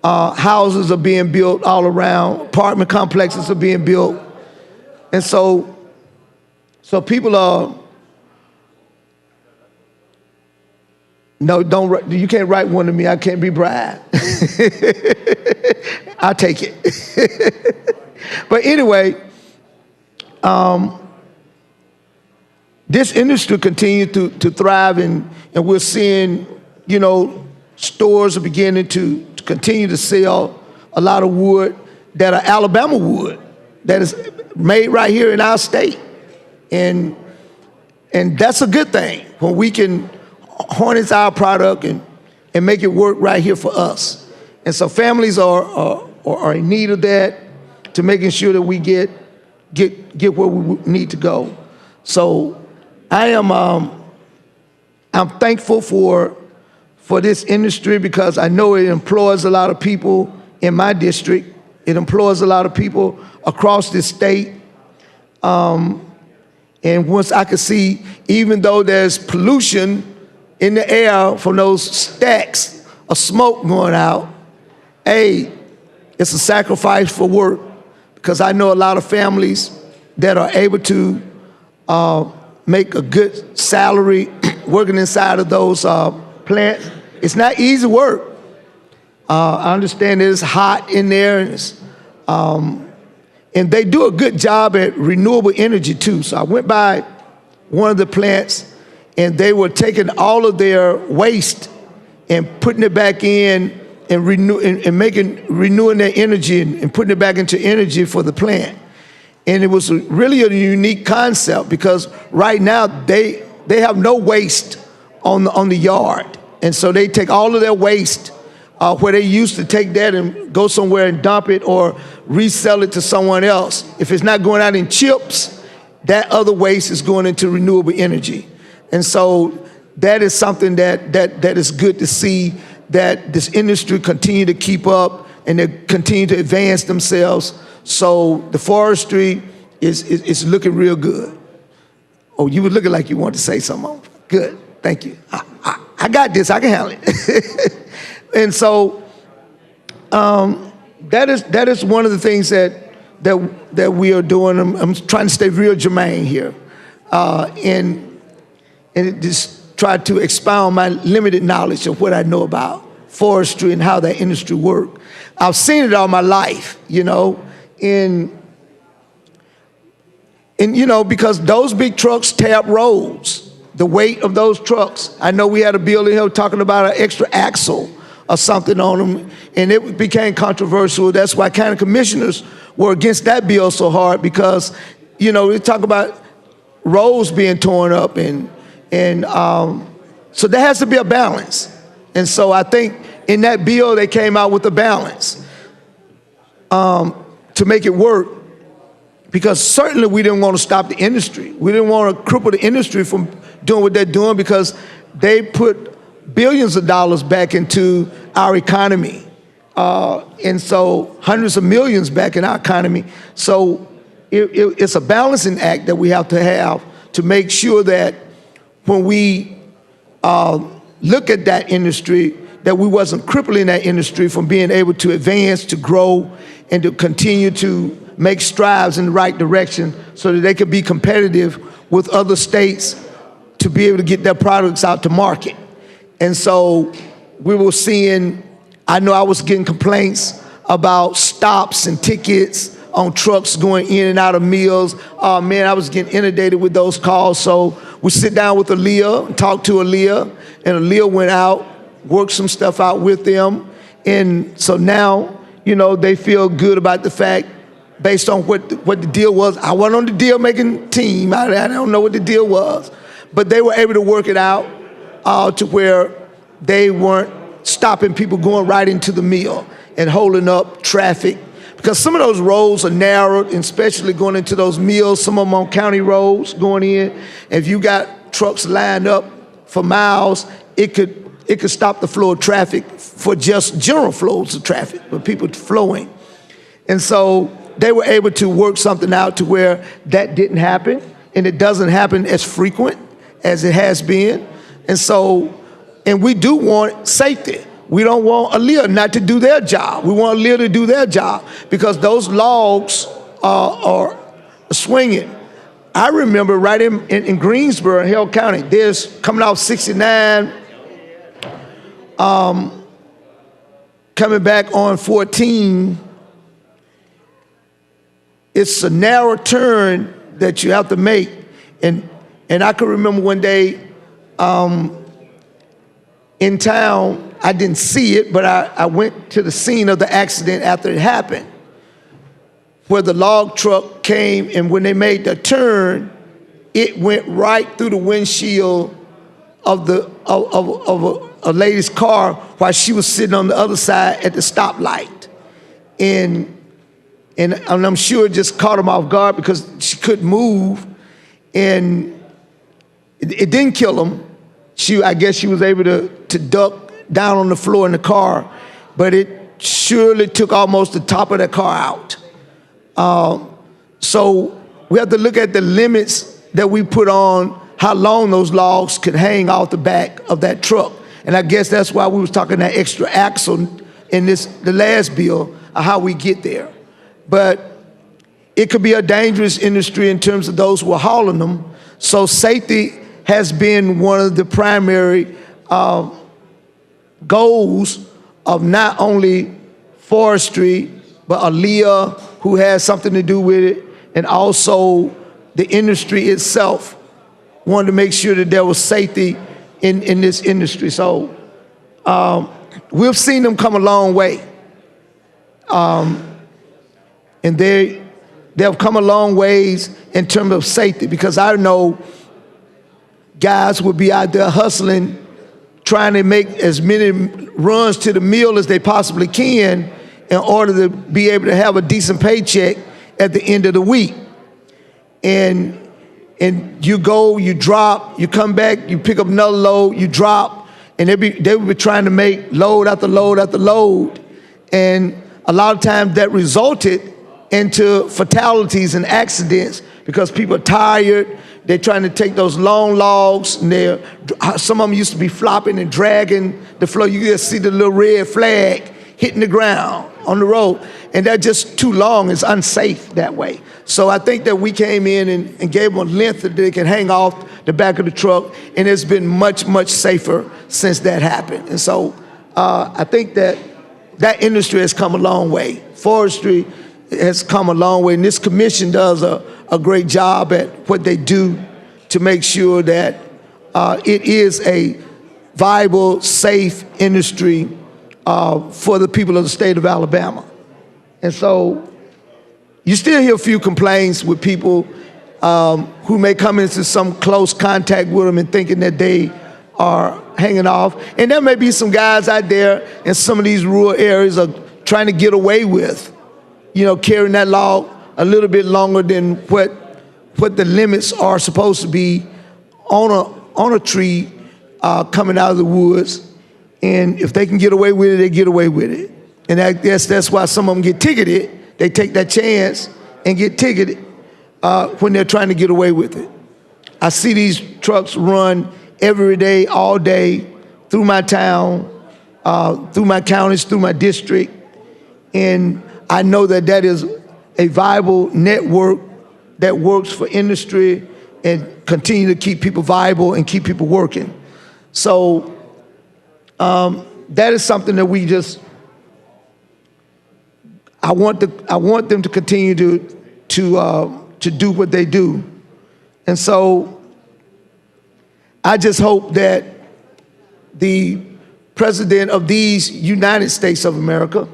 Houses are being built all around. Apartment complexes are being built. And so people are, no, don't, you can't write one to me. I can't be bribed. I'll take it. But anyway, this industry continues to thrive, and we're seeing, stores are beginning to continue to sell a lot of wood that are Alabama wood that is made right here in our state. And that's a good thing when we can harness our product and make it work right here for us. And so families are in need of that, to making sure that we get where we need to go. So I'm thankful for this industry, because I know it employs a lot of people in my district. It employs a lot of people across this state. And once I could see, even though there's pollution in the air from those stacks of smoke going out, hey, it's a sacrifice for work, because I know a lot of families that are able to make a good salary working inside of those plants. It's not easy work. I understand it's hot in there, and they do a good job at renewable energy too. So I went by one of the plants, and they were taking all of their waste and putting it back in and renewing their energy and putting it back into energy for the plant. And it was really a unique concept, because right now they have no waste on the yard. And so they take all of their waste where they used to take that and go somewhere and dump it or resell it to someone else. If it's not going out in chips, that other waste is going into renewable energy. And so that is something that is good to see, that this industry continue to keep up and they continue to advance themselves. So the forestry is looking real good. Oh, you were looking like you wanted to say something. Good, thank you. I got this, I can handle it. And so that is one of the things that we are doing. I'm trying to stay real germane here, and just try to expound my limited knowledge of what I know about forestry and how that industry works. I've seen it all my life, and because those big trucks tear up roads. The weight of those trucks. I know we had a bill in here talking about an extra axle or something on them, and it became controversial. That's why county commissioners were against that bill so hard, because, we talk about roads being torn up, and so there has to be a balance. And so I think in that bill they came out with a balance to make it work, because certainly we didn't want to stop the industry. We didn't want to cripple the industry from doing what they're doing, because they put billions of dollars back into our economy. And so hundreds of millions back in our economy. So it's a balancing act that we have to make sure that when we look at that industry, that we wasn't crippling that industry from being able to advance, to grow, and to continue to make strides in the right direction, so that they could be competitive with other states to be able to get their products out to market. And so we were seeing, I know I was getting complaints about stops and tickets on trucks going in and out of mills. Oh man, I was getting inundated with those calls. So we sit down with Aaliyah and talk to Aaliyah, and Aaliyah went out, worked some stuff out with them. And so now, you know, they feel good about the fact, based on what the deal was. I wasn't on the deal-making team. I don't know what the deal was. But they were able to work it out to where they weren't stopping people going right into the mill and holding up traffic. Because some of those roads are narrowed, and especially going into those mills, some of them on county roads going in. If you got trucks lined up for miles, it could stop the flow of traffic for just general flows of traffic, with people flowing. And so they were able to work something out to where that didn't happen, and it doesn't happen as frequent as it has been. And so, and we do want safety. We don't want Aaliyah not to do their job. We want Aaliyah to do their job, because those logs are swinging. I remember right in Greensboro, Hill County, there's coming off 69, coming back on 14. It's a narrow turn that you have to make. And I can remember one day in town, I didn't see it, but I went to the scene of the accident after it happened, where the log truck came, and when they made the turn, it went right through the windshield of a lady's car while she was sitting on the other side at the stoplight. And I'm sure it just caught him off guard because she couldn't move, and it didn't kill him. I guess she was able to duck down on the floor in the car, but it surely took almost the top of that car out. So we have to look at the limits that we put on how long those logs could hang off the back of that truck. And I guess that's why we was talking that extra axle in the last bill, of how we get there. But it could be a dangerous industry in terms of those who are hauling them. So safety has been one of the primary goals of not only forestry, but Aaliyah, who has something to do with it, and also the industry itself wanted to make sure that there was safety in this industry. So we've seen them come a long way. And they've come a long ways in terms of safety, because I know guys will be out there hustling, trying to make as many runs to the mill as they possibly can in order to be able to have a decent paycheck at the end of the week. And you go, you drop, you come back, you pick up another load, you drop, and they will be trying to make load after load after load. And a lot of times that resulted into fatalities and accidents because people are tired. They're trying to take those long logs, and some of them used to be flopping and dragging the floor. You just see the little red flag hitting the ground on the road, and they're just too long. It's unsafe that way. So I think that we came in and gave them a length that they can hang off the back of the truck, and it's been much, much safer since that happened. And so I think that industry has come a long way. Forestry has come a long way, and this commission does a great job at what they do to make sure that it is a viable, safe industry for the people of the state of Alabama. And so you still hear a few complaints with people who may come into some close contact with them and thinking that they are hanging off. And there may be some guys out there in some of these rural areas are trying to get away with, carrying that log a little bit longer than what the limits are supposed to be on a tree coming out of the woods. And if they can get away with it, they get away with it. And I guess that's why some of them get ticketed. They take that chance and get ticketed when they're trying to get away with it. I see these trucks run every day, all day, through my town, through my counties, through my district. And I know that is a viable network that works for industry and continue to keep people viable and keep people working. So that is something that I want them to continue to do what they do. And so I just hope that the president of these United States of America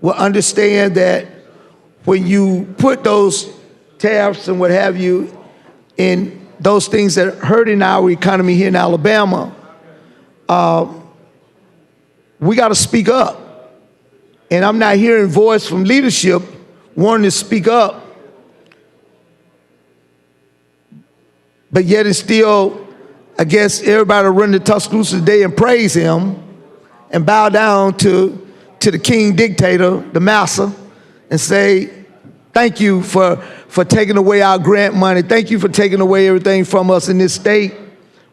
will understand that when you put those tariffs and what have you in those things that are hurting our economy here in Alabama, we got to speak up. And I'm not hearing voice from leadership wanting to speak up. But yet it's still, I guess, everybody run to Tuscaloosa today and praise him and bow down to the king dictator, the massa, and say, thank you for taking away our grant money. Thank you for taking away everything from us in this state.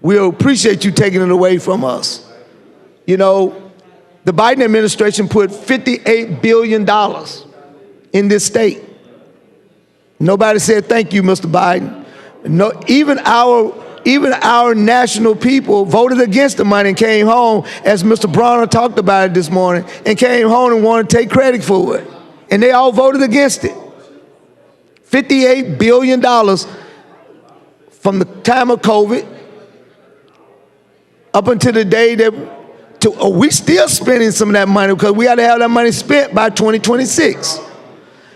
We'll appreciate you taking it away from us. You know, the Biden administration put $58 billion in this state. Nobody said thank you, Mr. Biden. No, even our national people voted against the money and came home, as Mr. Bronner talked about it this morning, and came home and wanted to take credit for it. And they all voted against it. $58 billion from the time of COVID up until the day that we still spending some of that money because we got to have that money spent by 2026.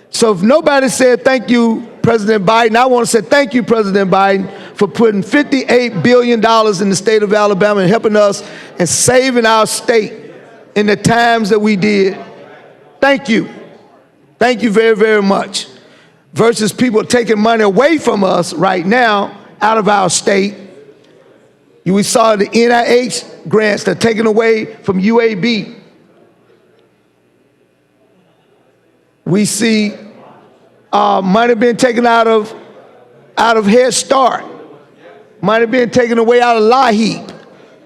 So if nobody said thank you, President Biden, I want to say thank you, President Biden, for putting $58 billion in the state of Alabama and helping us and saving our state in the times that we did. Thank you. Thank you very, very much. Versus people taking money away from us right now out of our state. We saw the NIH grants that are taken away from UAB. We see money being taken out of Head Start. Money being taken away out of LIHEAP.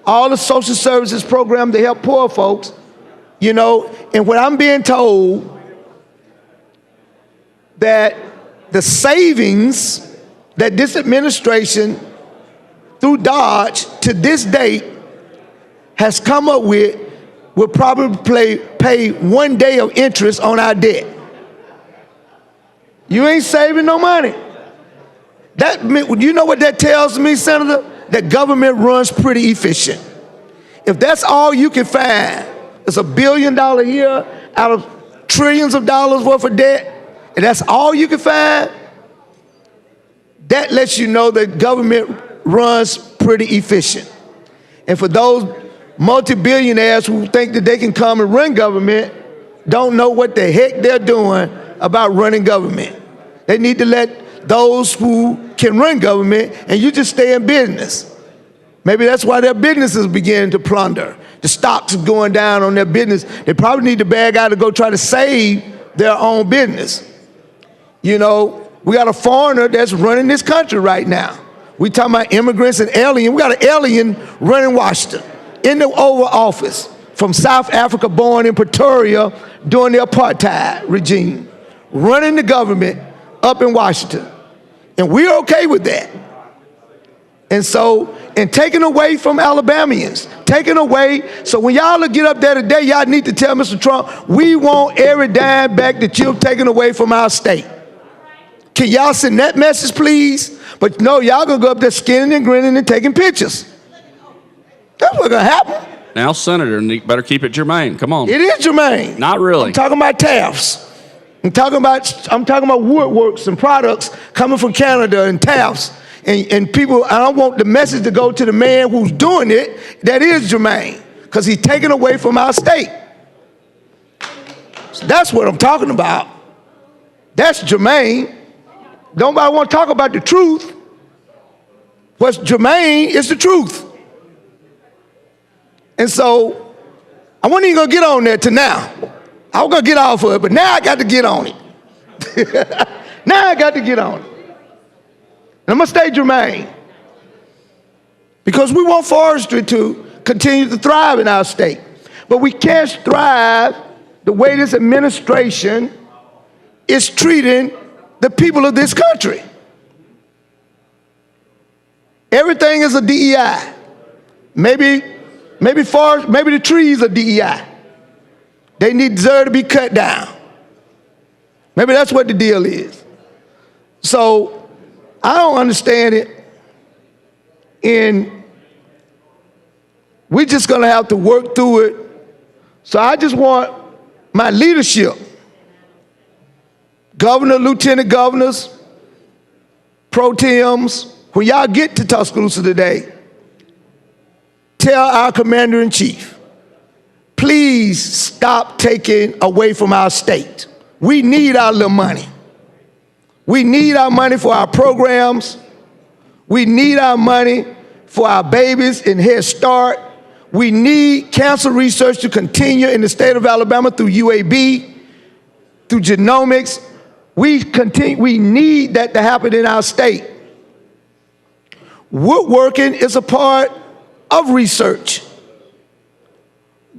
All the social services programs to help poor folks, you know. And what I'm being told that the savings that this administration through Dodge to this date has come up with will probably pay 1 day of interest on our debt. You ain't saving no money. You know what that tells me, Senator? That government runs pretty efficient. If that's all you can find, it's $1 billion here out of trillions of dollars worth of debt, and that's all you can find, that lets you know that government runs pretty efficient. And for those multi-billionaires who think that they can come and run government, don't know what the heck they're doing about running government. They need to let those who can run government, and you just stay in business. Maybe that's why their businesses beginning to plunder. The stocks are going down on their business. They probably need to bag out to go try to save their own business. You know, we got a foreigner that's running this country right now. We talking about immigrants and aliens. We got an alien running Washington in the Oval Office from South Africa, born in Pretoria during the apartheid regime, running the government up in Washington. And we're okay with that. And so, and taken away from Alabamians, taken away. So when y'all get up there today, y'all need to tell Mr. Trump, we want every dime back that you've taken away from our state. Can y'all send that message, please? But no, y'all gonna go up there skinning and grinning and taking pictures. That's what's gonna happen. Now, Senator, you better keep it germane. Come on. It is germane. Not really. I'm talking about tariffs. I'm talking about woodworks and products coming from Canada and tariffs. And people, I don't want the message to go to the man who's doing it. That is germane, because he's taken away from our state. So that's what I'm talking about. That's germane. Nobody want to talk about the truth. What's germane is the truth. And so I wasn't even going to get on there to now. I was going to get off of it, but now I got to get on it. Now I got to get on it. And I'm going to stay germane. Because we want forestry to continue to thrive in our state. But we can't thrive the way this administration is treating the people of this country. Everything is a DEI. Maybe the trees are DEI. They deserve to be cut down. Maybe that's what the deal is. So I don't understand it. And we're just going to have to work through it. So I just want my leadership, governor, lieutenant governors, pro tems, when y'all get to Tuscaloosa today, tell our commander-in-chief, please stop taking away from our state. We need our little money. We need our money for our programs. We need our money for our babies in Head Start. We need cancer research to continue in the state of Alabama through UAB, through genomics. We need that to happen in our state. Woodworking is a part of research.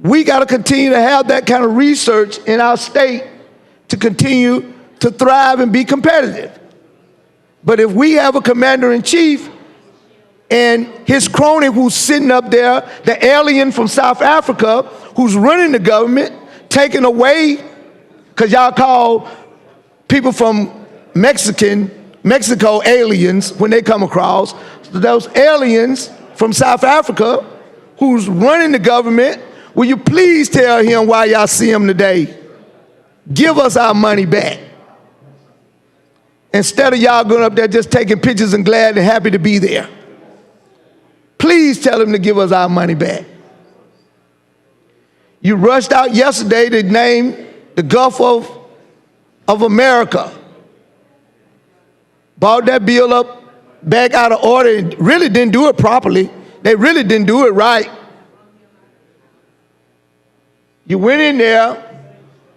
We got to continue to have that kind of research in our state to continue to thrive and be competitive. But if we have a commander-in-chief and his crony who's sitting up there, the alien from South Africa who's running the government, taking away, because y'all call people from Mexico aliens when they come across, those aliens from South Africa who's running the government, will you please tell him why y'all see him today? Give us our money back. Instead of y'all going up there just taking pictures and glad and happy to be there. Please tell him to give us our money back. You rushed out yesterday to name the Gulf of America. Brought that bill up back out of order and really didn't do it properly. They really didn't do it right. You went in there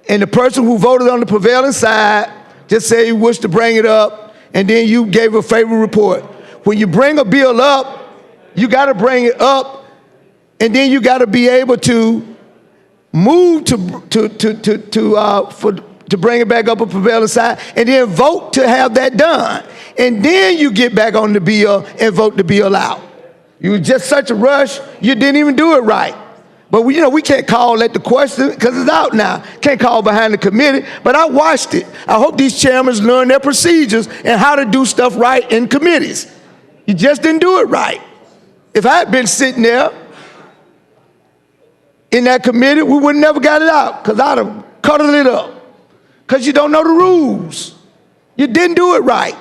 and the person who voted on the prevailing side just said he wished to bring it up, and then you gave a favorable report. When you bring a bill up, you got to bring it up, and then you got to be able to move to bring it back up a prevailing side, and then vote to have that done. And then you get back on the bill and vote the bill out. You were just such a rush, you didn't even do it right. But we can't call at the question because it's out now. Can't call behind the committee, but I watched it. I hope these chairmen learn their procedures and how to do stuff right in committees. You just didn't do it right. If I had been sitting there in that committee, we would never got it out because I'd have cuddled it up. Because you don't know the rules. You didn't do it right.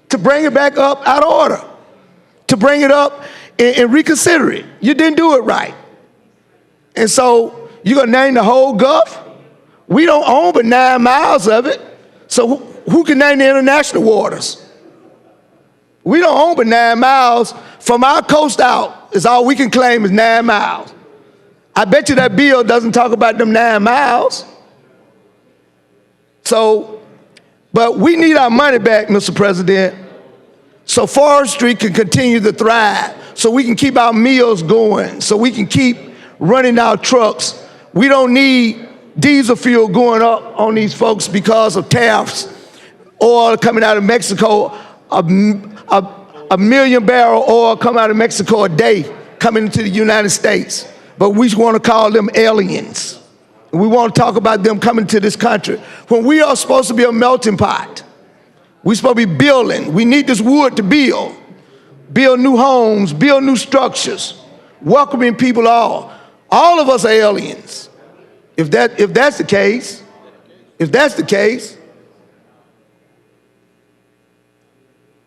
To bring it back up out of order. To bring it up and reconsider it. You didn't do it right. And so you're going to name the whole Gulf? We don't own but 9 miles of it. So who can name the international waters? We don't own but 9 miles. From our coast out, is all we can claim is 9 miles. I bet you that bill doesn't talk about them 9 miles. So, but we need our money back, Mr. President, so forestry can continue to thrive, so we can keep our mills going, so we can keep running our trucks. We don't need diesel fuel going up on these folks because of tariffs. Oil coming out of Mexico, a million barrel oil come out of Mexico a day coming into the United States. But we want to call them aliens. We want to talk about them coming to this country when we are supposed to be a melting pot. We're supposed to be building. We need this wood to build. Build new homes, build new structures, welcoming people all. All of us are aliens. If that's the case,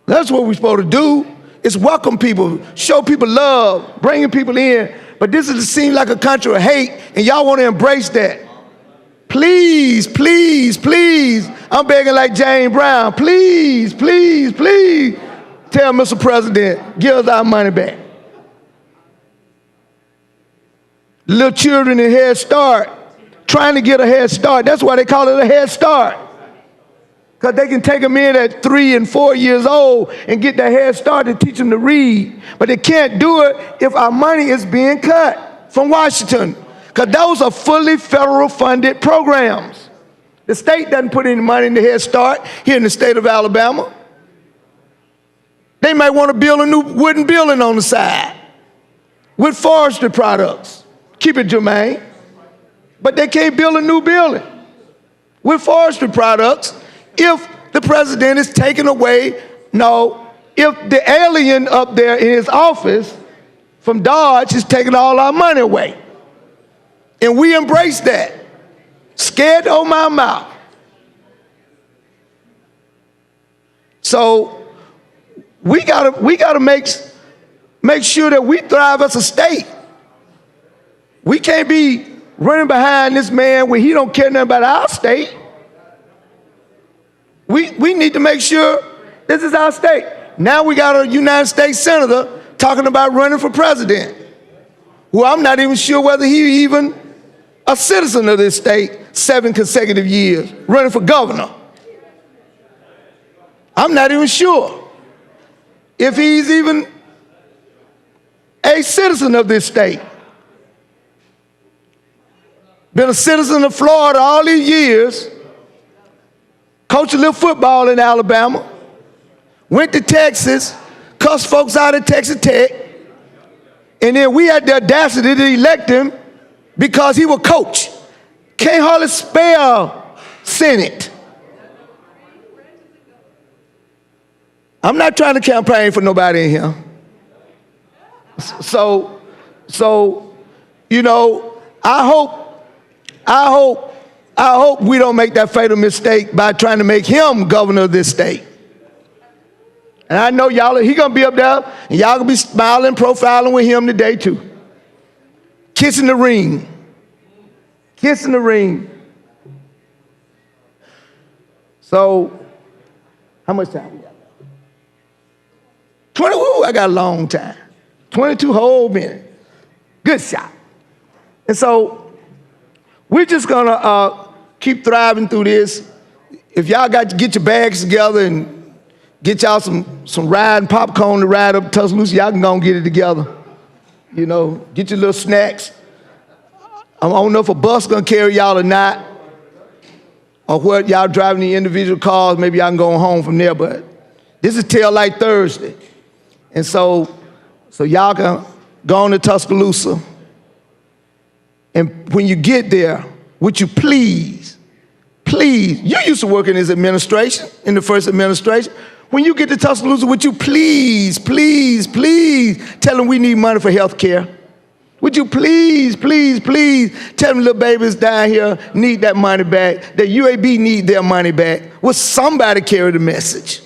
that's what we're supposed to do, is welcome people, show people love, bringing people in. But this seems like a country of hate, and y'all want to embrace that. Please, please, please, I'm begging like Jane Brown, please, please, please, tell Mr. President, give us our money back. Little children in Head Start, trying to get a Head Start. That's why they call it a Head Start. Because they can take them in at 3 and 4 years old and get their Head Start and teach them to read. But they can't do it if our money is being cut from Washington. Because those are fully federal funded programs. The state doesn't put any money in the Head Start here in the state of Alabama. They might want to build a new wooden building on the side with forestry products. Keep it germane. But they can't build a new building with forestry products if the president is taken away, no, if the alien up there in his office from Dodge is taking all our money away. And we embrace that. Scared to open my mouth. So we gotta make sure that we thrive as a state. We can't be running behind this man when he don't care nothing about our state. We need to make sure this is our state. Now we got a United States Senator talking about running for president, who I'm not even sure whether he even a citizen of this state 7 consecutive years, running for governor. I'm not even sure if he's even a citizen of this state. Been a citizen of Florida all these years, coached a little football in Alabama, went to Texas, cussed folks out at Texas Tech, and then we had the audacity to elect him because he was coach. Can't hardly spell Senate. I'm not trying to campaign for nobody in here. So, you know, I hope we don't make that fatal mistake by trying to make him governor of this state. And I know y'all, he gonna be up there, and y'all gonna be smiling, profiling with him today too. Kissing the ring. Kissing the ring. So, how much time we got? 20, ooh, I got a long time. 22 whole minutes. Good shot. And so, we're just gonna keep thriving through this. If y'all got to get your bags together and get y'all some riding popcorn to ride up Tuscaloosa, y'all can go and get it together. You know, get your little snacks. I don't know if a bus gonna carry y'all or not, or what, y'all driving the individual cars, maybe y'all can go home from there, but this is Tail Light Thursday. And so y'all can go on to Tuscaloosa, and when you get there, would you please, you used to work in this administration, in the first administration. When you get to Tuscaloosa, would you please tell them we need money for health care? Would you please tell them little babies down here need that money back, that UAB need their money back? Will somebody carry the message?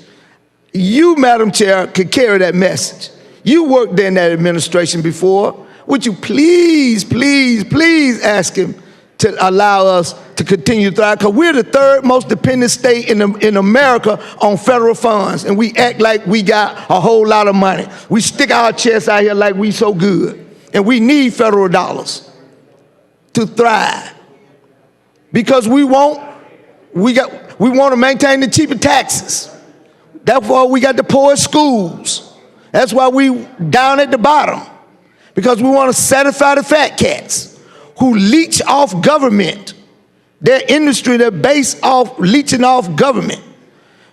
You, Madam Chair, could carry that message. You worked in that administration before. Would you please ask him to allow us to continue to thrive? Because we're the third most dependent state in America on federal funds, and we act like we got a whole lot of money. We stick our chests out here like we so good, and we need federal dollars to thrive. Because we want to maintain the cheaper taxes. That's why we got the poorest schools. That's why we down at the bottom. Because we want to satisfy the fat cats who leech off government. Their industry, they're based off leeching off government.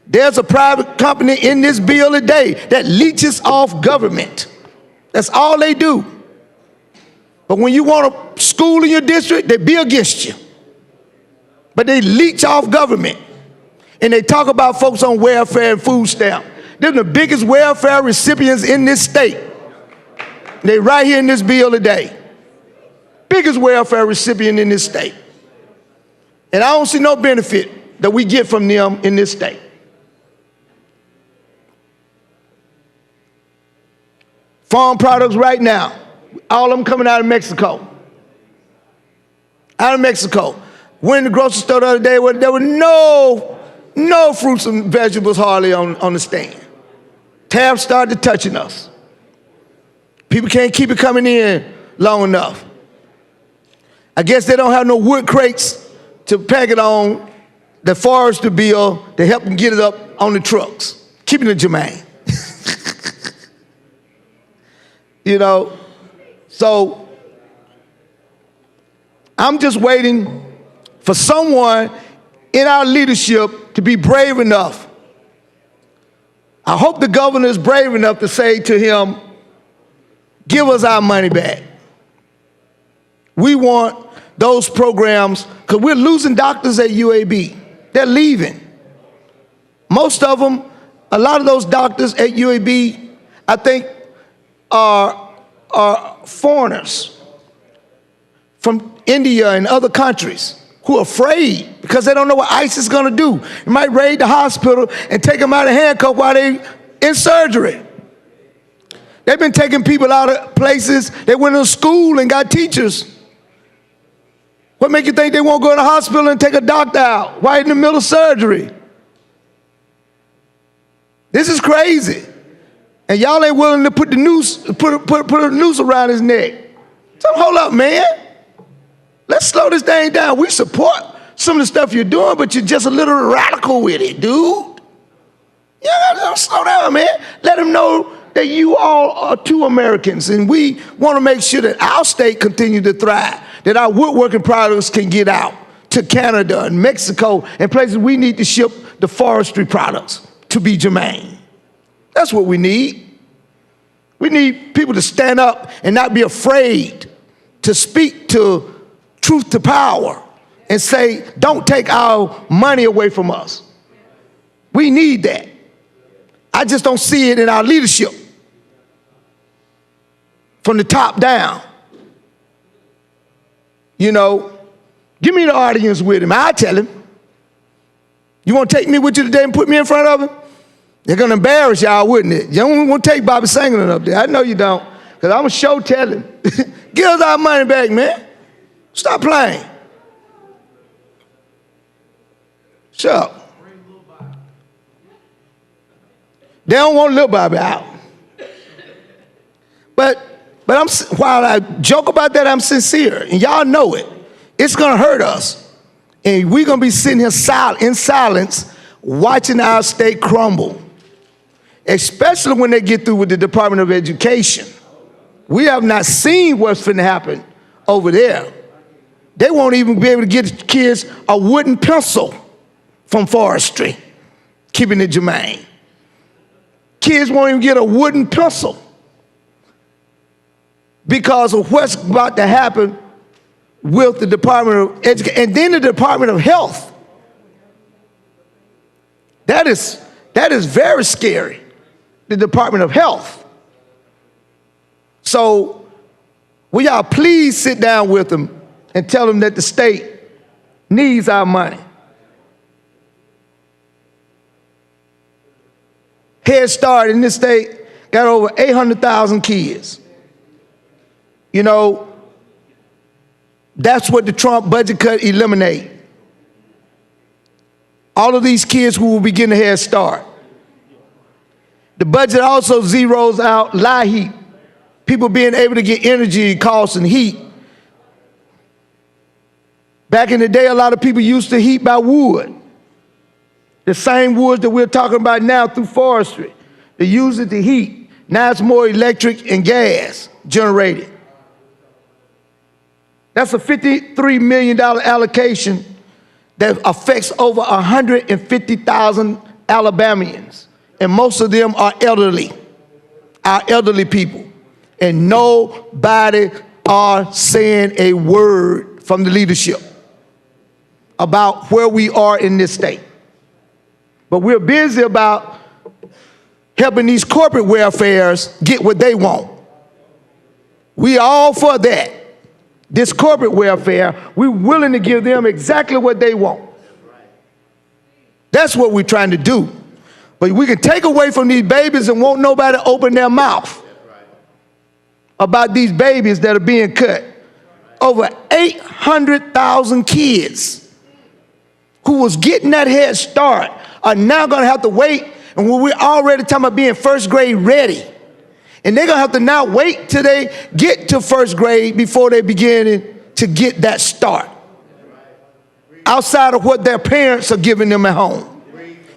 There's a private company in this bill today that leeches off government. That's all they do. But when you want a school in your district, they be against you. But they leech off government. And they talk about folks on welfare and food stamp. They're the biggest welfare recipients in this state. They right here in this bill today. Biggest welfare recipient in this state. And I don't see no benefit that we get from them in this state. Farm products right now, all of them coming out of Mexico. Out of Mexico. Went in the grocery store the other day, where there were no fruits and vegetables hardly on the stand. Tabs started touching us. People can't keep it coming in long enough. I guess they don't have no wood crates to pack it on the forestry bill to help them get it up on the trucks. Keeping it Jermaine. You know, so I'm just waiting for someone in our leadership to be brave enough. I hope the governor is brave enough to say to him, give us our money back. We want those programs, because we're losing doctors at UAB. They're leaving. Most of them, a lot of those doctors at UAB, I think, are foreigners from India and other countries who are afraid because they don't know what ICE is going to do. It might raid the hospital and take them out of handcuffs while they in surgery. They've been taking people out of places. They went to school and got teachers. What make you think they won't go to the hospital and take a doctor out right in the middle of surgery? This is crazy. And y'all ain't willing to put the noose, put a noose around his neck. So hold up, man. Let's slow this thing down. We support some of the stuff you're doing, but you're just a little radical with it, dude. Yeah, slow down, man. Let them know that you all are two Americans, and we want to make sure that our state continue to thrive, that our woodworking products can get out to Canada and Mexico and places we need to ship the forestry products to be germane. That's what we need. We need people to stand up and not be afraid to speak to truth to power and say, don't take our money away from us. We need that. I just don't see it in our leadership from the top down. You know, give me the audience with him. I'll tell him. You want to take me with you today and put me in front of him? They're going to embarrass y'all, wouldn't it? You don't want to take Bobby Singleton up there. I know you don't, because I'm going to show tell him. Give us our money back, man. Stop playing. Shut up. They don't want Lil Bobby out. But while I joke about that, I'm sincere, and y'all know it. It's going to hurt us, and we're going to be sitting here in silence watching our state crumble, especially when they get through with the Department of Education. We have not seen what's finna happen over there. They won't even be able to get kids a wooden pencil from forestry, keeping it germane. Kids won't even get a wooden pencil because of what's about to happen with the Department of Education and then the Department of Health. That is very scary, the Department of Health. So will y'all please sit down with them and tell them that the state needs our money. Head Start in this state got over 800,000 kids. You know, that's what the Trump budget cut eliminate. All of these kids who will be getting a Head Start. The budget also zeroes out lie heat, people being able to get energy costs and heat. Back in the day, a lot of people used to heat by wood. The same woods that we're talking about now through forestry. They use it to heat. Now it's more electric and gas generated. That's a $53 million allocation that affects over 150,000 Alabamians. And most of them are elderly, our elderly people. And nobody are saying a word from the leadership about where we are in this state. But we're busy about helping these corporate welfares get what they want. We all for that. This corporate welfare, we're willing to give them exactly what they want. That's what we're trying to do. But we can take away from these babies and won't nobody open their mouth about these babies that are being cut. Over 800,000 kids who was getting that Head Start are now going to have to wait, and we're already talking about being first grade ready. And they're going to have to now wait till they get to first grade before they begin to get that start, outside of what their parents are giving them at home.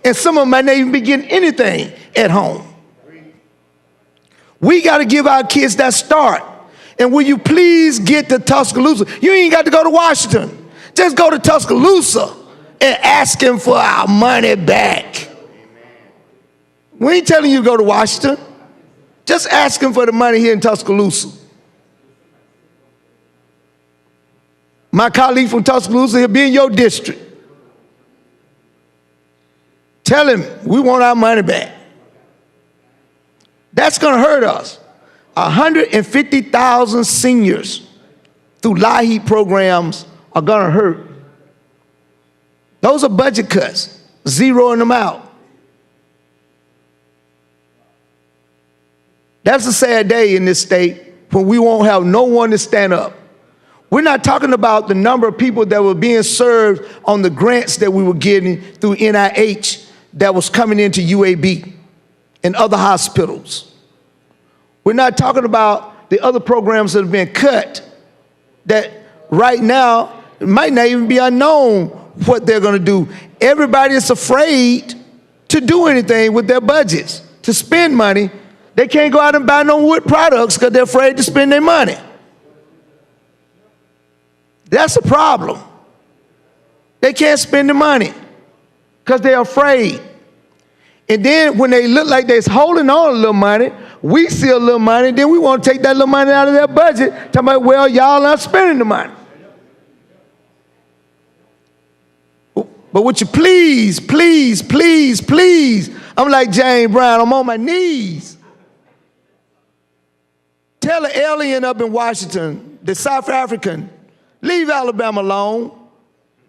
And some of them might not even be getting anything at home. We got to give our kids that start. And will you please get to Tuscaloosa? You ain't got to go to Washington. Just go to Tuscaloosa and ask him for our money back. We ain't telling you to go to Washington. Just ask him for the money here in Tuscaloosa. My colleague from Tuscaloosa, he'll be in your district. Tell him we want our money back. That's going to hurt us. 150,000 seniors through LIHEAP programs are going to hurt. Those are budget cuts, zeroing them out. That's a sad day in this state when we won't have no one to stand up. We're not talking about the number of people that were being served on the grants that we were getting through NIH that was coming into UAB and other hospitals. We're not talking about the other programs that have been cut that right now it might not even be unknown what they're going to do. Everybody is afraid to do anything with their budgets, to spend money. They can't go out and buy no wood products because they're afraid to spend their money. That's a problem. They can't spend the money because they're afraid. And then when they look like they're holding on a little money, we see a little money, then we want to take that little money out of their budget, talking about, well, y'all not spending the money. But would you please, please, please, please, I'm like James Brown, I'm on my knees. Tell the alien up in Washington, the South African, leave Alabama alone.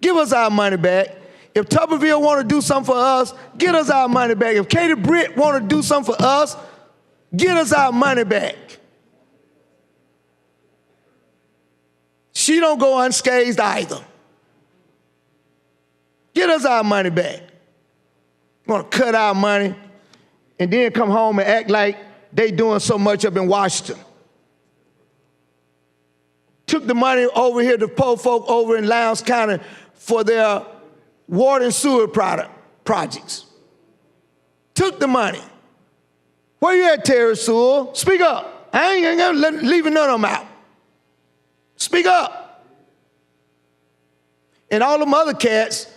Give us our money back. If Tuberville want to do something for us, get us our money back. If Katie Britt want to do something for us, get us our money back. She don't go unscathed either. Get us our money back. Want to cut our money and then come home and act like they doing so much up in Washington. Took the money over here to poor folk over in Lowndes County for their water and sewer projects. Took the money. Where you at, Terry Sewell? Speak up. I ain't gonna leaving none of them out. Speak up. And all them other cats,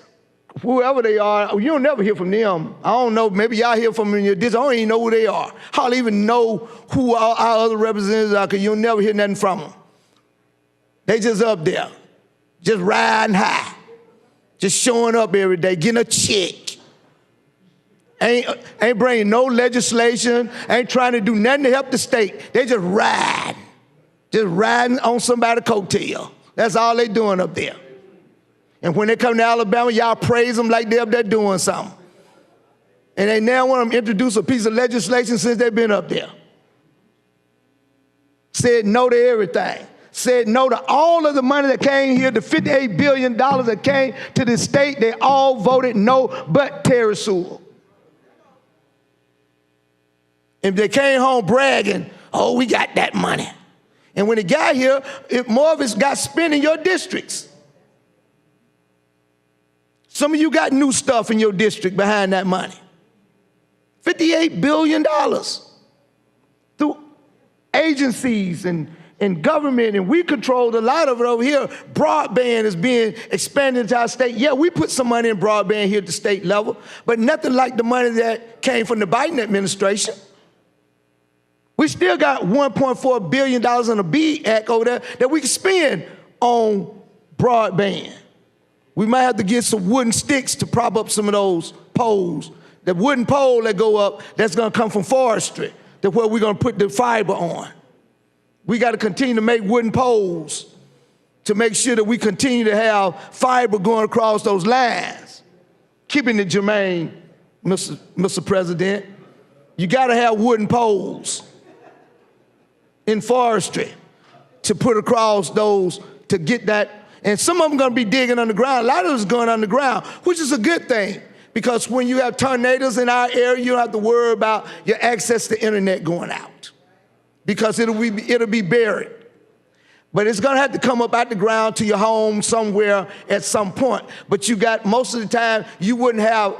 whoever they are, you don't never hear from them. I don't know, maybe y'all hear from them in your district. I don't even know who they are. Hardly even know who our other representatives are because you'll never hear nothing from them. They just up there, just riding high, just showing up every day, getting a check. Ain't bringing no legislation, ain't trying to do nothing to help the state. They just riding on somebody's coattail. That's all they doing up there. And when they come to Alabama, y'all praise them like they're up there doing something. And they now want them to introduce a piece of legislation since they've been up there. Said no to everything. Said no to all of the money that came here, the $58 billion that came to the state. They all voted no but Terry Sewell. And they came home bragging, oh, we got that money. And when it got here, more of it got spent in your districts. Some of you got new stuff in your district behind that money. $58 billion through agencies and government, and we controlled a lot of it over here. Broadband is being expanded to our state. Yeah, we put some money in broadband here at the state level, but nothing like the money that came from the Biden administration. We still got $1.4 billion in the BEAD Act over there that we can spend on broadband. We might have to get some wooden sticks to prop up some of those poles. The wooden pole that go up, that's gonna come from forestry, that's where we're gonna put the fiber on. We gotta continue to make wooden poles to make sure that we continue to have fiber going across those lines. Keeping it germane, Mr. President, you gotta have wooden poles in forestry to put across those to get that. And some of them gonna be digging underground. A lot of it's going underground, which is a good thing because when you have tornadoes in our area, you don't have to worry about your access to internet going out because it'll be buried. But it's gonna have to come up out the ground to your home somewhere at some point. But you got, most of the time, you wouldn't have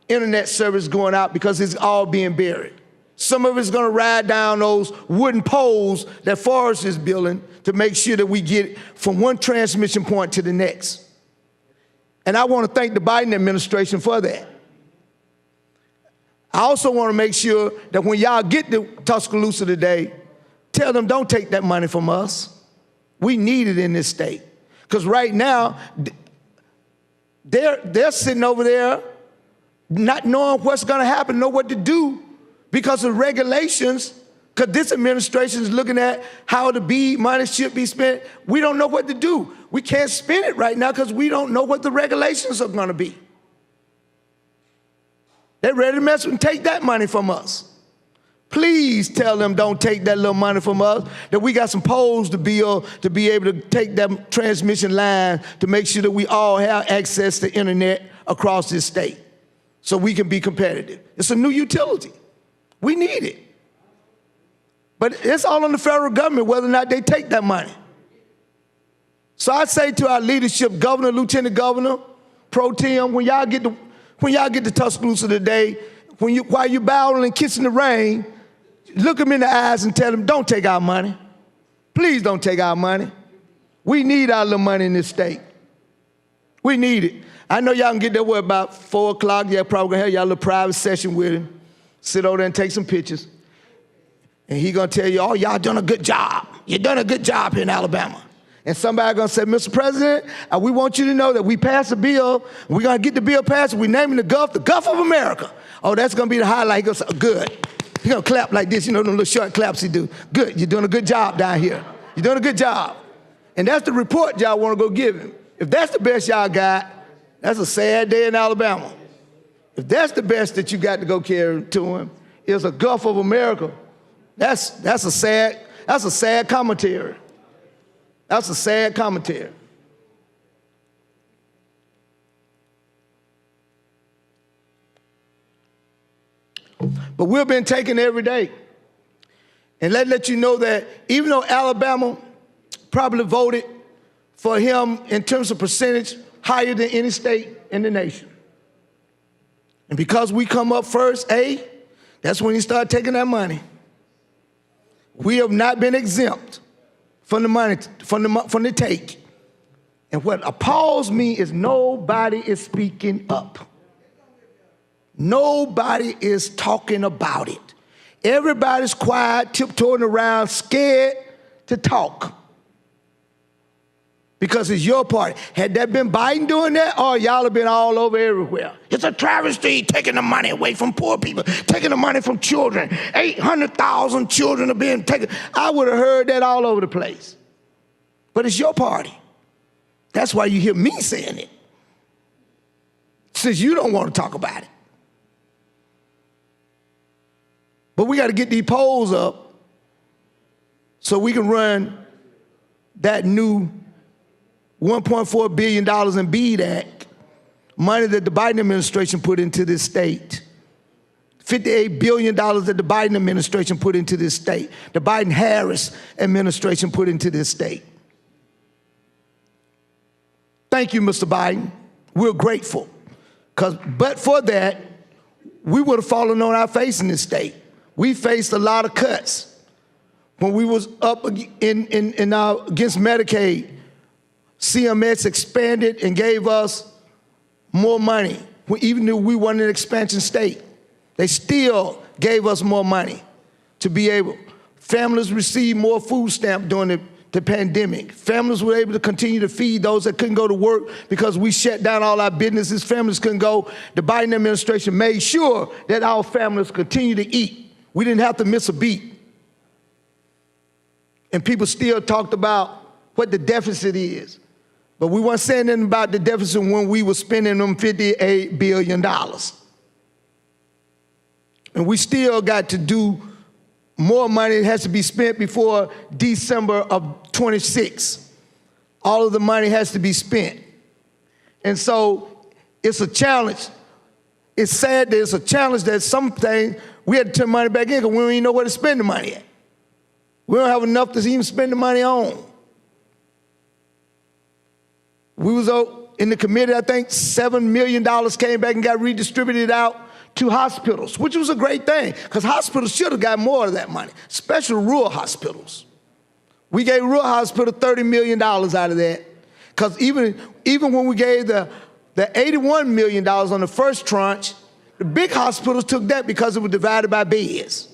internet service going out because it's all being buried. Some of it's gonna ride down those wooden poles that Forrest is building to make sure that we get from one transmission point to the next. And I wanna thank the Biden administration for that. I also wanna make sure that when y'all get to Tuscaloosa today, tell them don't take that money from us. We need it in this state. Because right now, they're sitting over there not knowing what's going to happen, know what to do because of regulations, because this administration is looking at how the BEAD money should be spent. We don't know what to do. We can't spend it right now because we don't know what the regulations are going to be. They're ready to mess and take that money from us. Please tell them don't take that little money from us, that we got some poles to build to be able to take that transmission line to make sure that we all have access to internet across this state so we can be competitive. It's a new utility. We need it. But it's all on the federal government whether or not they take that money. So I say to our leadership, governor, lieutenant governor, pro tem, when y'all get to Tuscaloosa today, while you bowing and kissing the rain, look them in the eyes and tell them, don't take our money. Please don't take our money. We need our little money in this state. We need it. I know y'all can get there about 4 o'clock. Y'all probably gonna have y'all little private session with him. Sit over there and take some pictures. And he gonna tell you, oh, y'all done a good job. You done a good job here in Alabama. And somebody gonna say, Mr. President, we want you to know that we passed a bill. We're gonna get the bill passed. We're naming the Gulf of America. Oh, that's gonna be the highlight. He goes, oh, good. He gonna clap like this, you know, them little short claps he do. Good, you're doing a good job down here. You're doing a good job. And that's the report y'all wanna go give him. If that's the best y'all got, that's a sad day in Alabama. If that's the best that you got to go carry to him, is a Gulf of America. That's a sad commentary. That's a sad commentary. But we've been taken every day. And let you know that even though Alabama probably voted for him in terms of percentage higher than any state in the nation. And because we come up first, that's when you start taking that money. We have not been exempt from the money, from the take. And what appalls me is nobody is speaking up. Nobody is talking about it. Everybody's quiet, tiptoeing around, scared to talk. Because it's your party. Had that been Biden doing that, oh, y'all have been all over everywhere. It's a travesty taking the money away from poor people, taking the money from children. 800,000 children are being taken. I would have heard that all over the place. But it's your party. That's why you hear me saying it. Since you don't want to talk about it. But we got to get these polls up so we can run that new $1.4 billion in BEAD Act, money that the Biden administration put into this state. $58 billion that the Biden administration put into this state. The Biden-Harris administration put into this state. Thank you, Mr. Biden. We're grateful. But for that, we would have fallen on our face in this state. We faced a lot of cuts. When we was up against Medicaid, CMS expanded and gave us more money. Even though we weren't an expansion state, they still gave us more money to be able. Families received more food stamps during the pandemic. Families were able to continue to feed those that couldn't go to work because we shut down all our businesses. Families couldn't go. The Biden administration made sure that our families continue to eat. We didn't have to miss a beat. And people still talked about what the deficit is. But we weren't saying anything about the deficit when we were spending them $58 billion. And we still got to do more money. It has to be spent before December of 26. All of the money has to be spent. And so it's a challenge. It's sad that it's a challenge that some things we had to turn money back in because we don't even know where to spend the money at. We don't have enough to even spend the money on. We was in the committee, I think $7 million came back and got redistributed out to hospitals, which was a great thing because hospitals should have got more of that money, especially rural hospitals. We gave rural hospital $30 million out of that because even when we gave the $81 million on the first tranche, the big hospitals took that because it was divided by beds.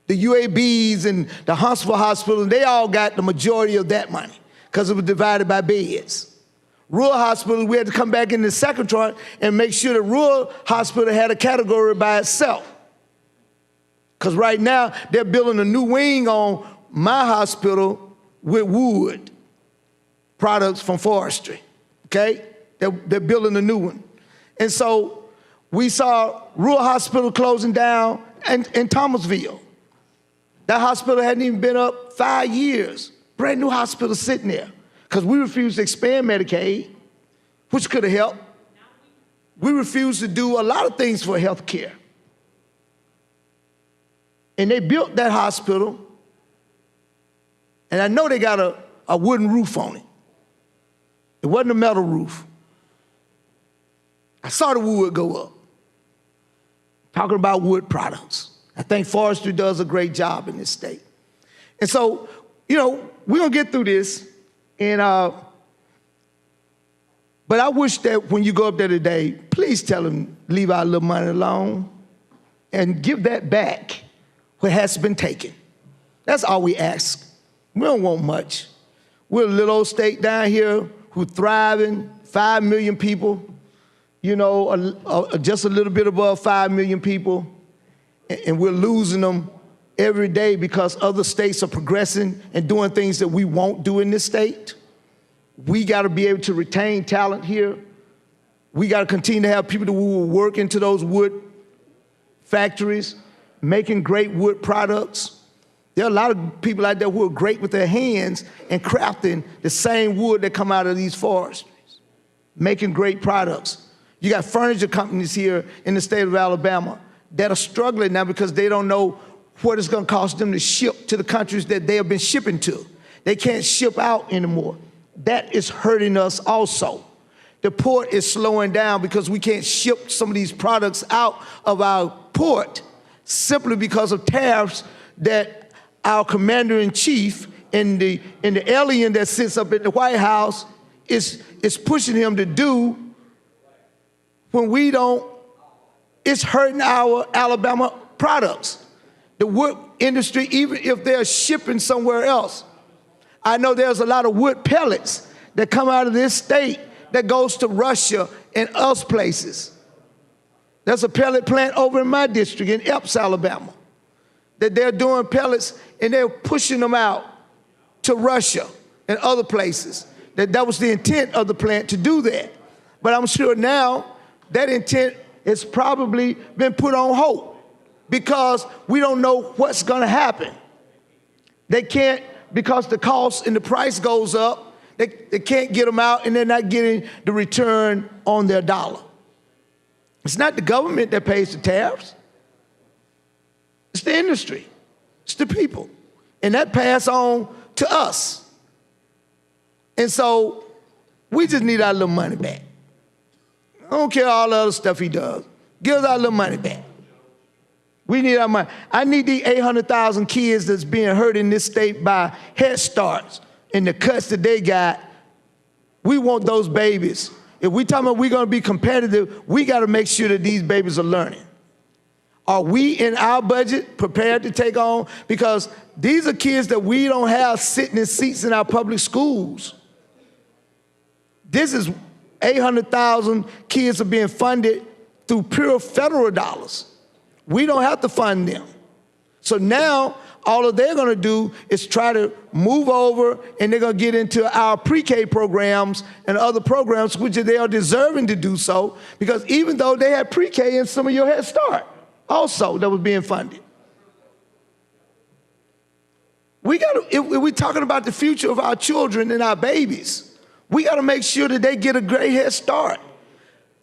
The UABs and the Huntsville hospitals, they all got the majority of that money because it was divided by beds. Rural hospital, we had to come back in the second tranche and make sure the rural hospital had a category by itself. Because right now, they're building a new wing on my hospital with wood products from forestry, okay? They're building a new one. And so we saw rural hospital closing down in Thomasville. That hospital hadn't even been up 5 years. Brand new hospital sitting there because we refused to expand Medicaid, which could have helped. We refused to do a lot of things for health care. And they built that hospital, and I know they got a wooden roof on it. It wasn't a metal roof. I saw the wood go up. Talking about wood products. I think forestry does a great job in this state. And so, you know, we're gonna get through this, and but I wish that when you go up there today, please tell them, leave our little money alone and give that back what has been taken. That's all we ask. We don't want much. We're a little old state down here who's thriving, 5 million people, you know, just a little bit above 5 million people, and we're losing them every day because other states are progressing and doing things that we won't do in this state. We got to be able to retain talent here. We got to continue to have people who will work into those wood factories, making great wood products. There are a lot of people out there who are great with their hands and crafting the same wood that come out of these forestries, making great products. You got furniture companies here in the state of Alabama that are struggling now because they don't know what it's going to cost them to ship to the countries that they have been shipping to. They can't ship out anymore. That is hurting us also. The port is slowing down because we can't ship some of these products out of our port simply because of tariffs that our commander-in-chief and the alien that sits up in the White House is pushing him to do when we don't. It's hurting our Alabama products. The wood industry, even if they're shipping somewhere else. I know there's a lot of wood pellets that come out of this state that goes to Russia and other places. There's a pellet plant over in my district in Epps, Alabama, that they're doing pellets and they're pushing them out to Russia and other places. That was the intent of the plant to do that. But I'm sure now that intent has probably been put on hold because we don't know what's going to happen. They can't, because the cost and the price goes up, they can't get them out and they're not getting the return on their dollar. It's not the government that pays the tariffs. It's the industry. It's the people. And that pass on to us. And so we just need our little money back. I don't care all the other stuff he does. Give us our little money back. We need our money. I need the 800,000 kids that's being hurt in this state by Head Starts and the cuts that they got. We want those babies. If we talking about we're going to be competitive, we got to make sure that these babies are learning. Are we in our budget prepared to take on? Because these are kids that we don't have sitting in seats in our public schools. This is 800,000 kids are being funded through pure federal dollars. We don't have to fund them. So now all that they're going to do is try to move over and they're going to get into our pre-K programs and other programs, which they are deserving to do so, because even though they had pre-K in some of your Head Start also that was being funded. We got to, if we're talking about the future of our children and our babies, we got to make sure that they get a great Head Start.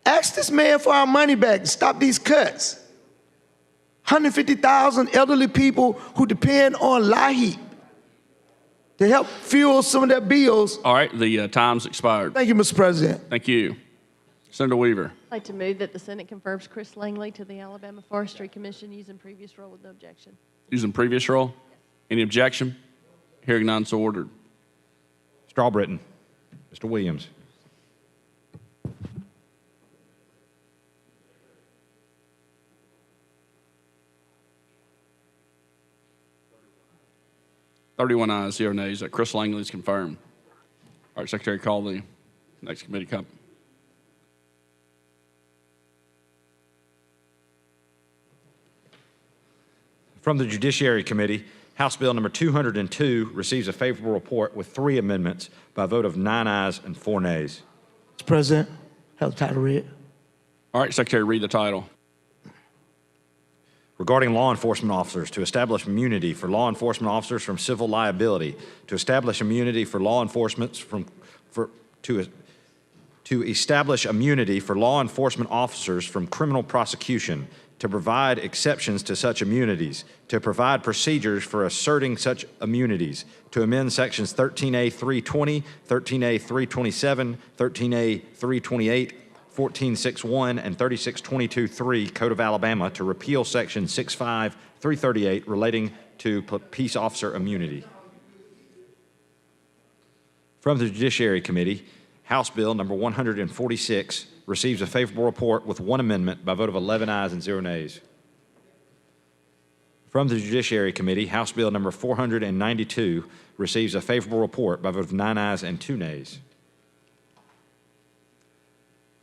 Ask this man for our money back and stop these cuts. 150,000 elderly people who depend on LIHEAP to help fuel some of their bills. All right, the time's expired. Thank you, Mr. President. Thank you. Senator Weaver. I'd like to move that the Senate confirms Chris Langley to the Alabama Forestry Commission using previous role with no objection. Using previous role? Any objection? Hearing none, so ordered. Strawbritton. Mr. Williams. (31 ayes, 0 nays). Chris Langley is confirmed. All right, Secretary, call the Next committee come. From the Judiciary Committee, House Bill number 202 receives a favorable report with 3 amendments by a vote of 9 ayes and 4 nays. Mr. President, have the title read. All right, Secretary, read the title. Regarding law enforcement officers, to establish immunity for law enforcement officers from civil liability, to establish immunity for law enforcement to establish immunity for law enforcement officers from criminal prosecution, to provide exceptions to such immunities, to provide procedures for asserting such immunities, to amend sections 13A 320, 13A 327, 13A 328, 1461 and 3622-3 Code of Alabama to repeal section 65338 relating to peace officer immunity. From the Judiciary Committee, House Bill number 146 receives a favorable report with 1 amendment by a vote of 11 ayes and 0 nays. From the Judiciary Committee, House Bill number 492 receives a favorable report by a vote of 9 ayes and 2 nays.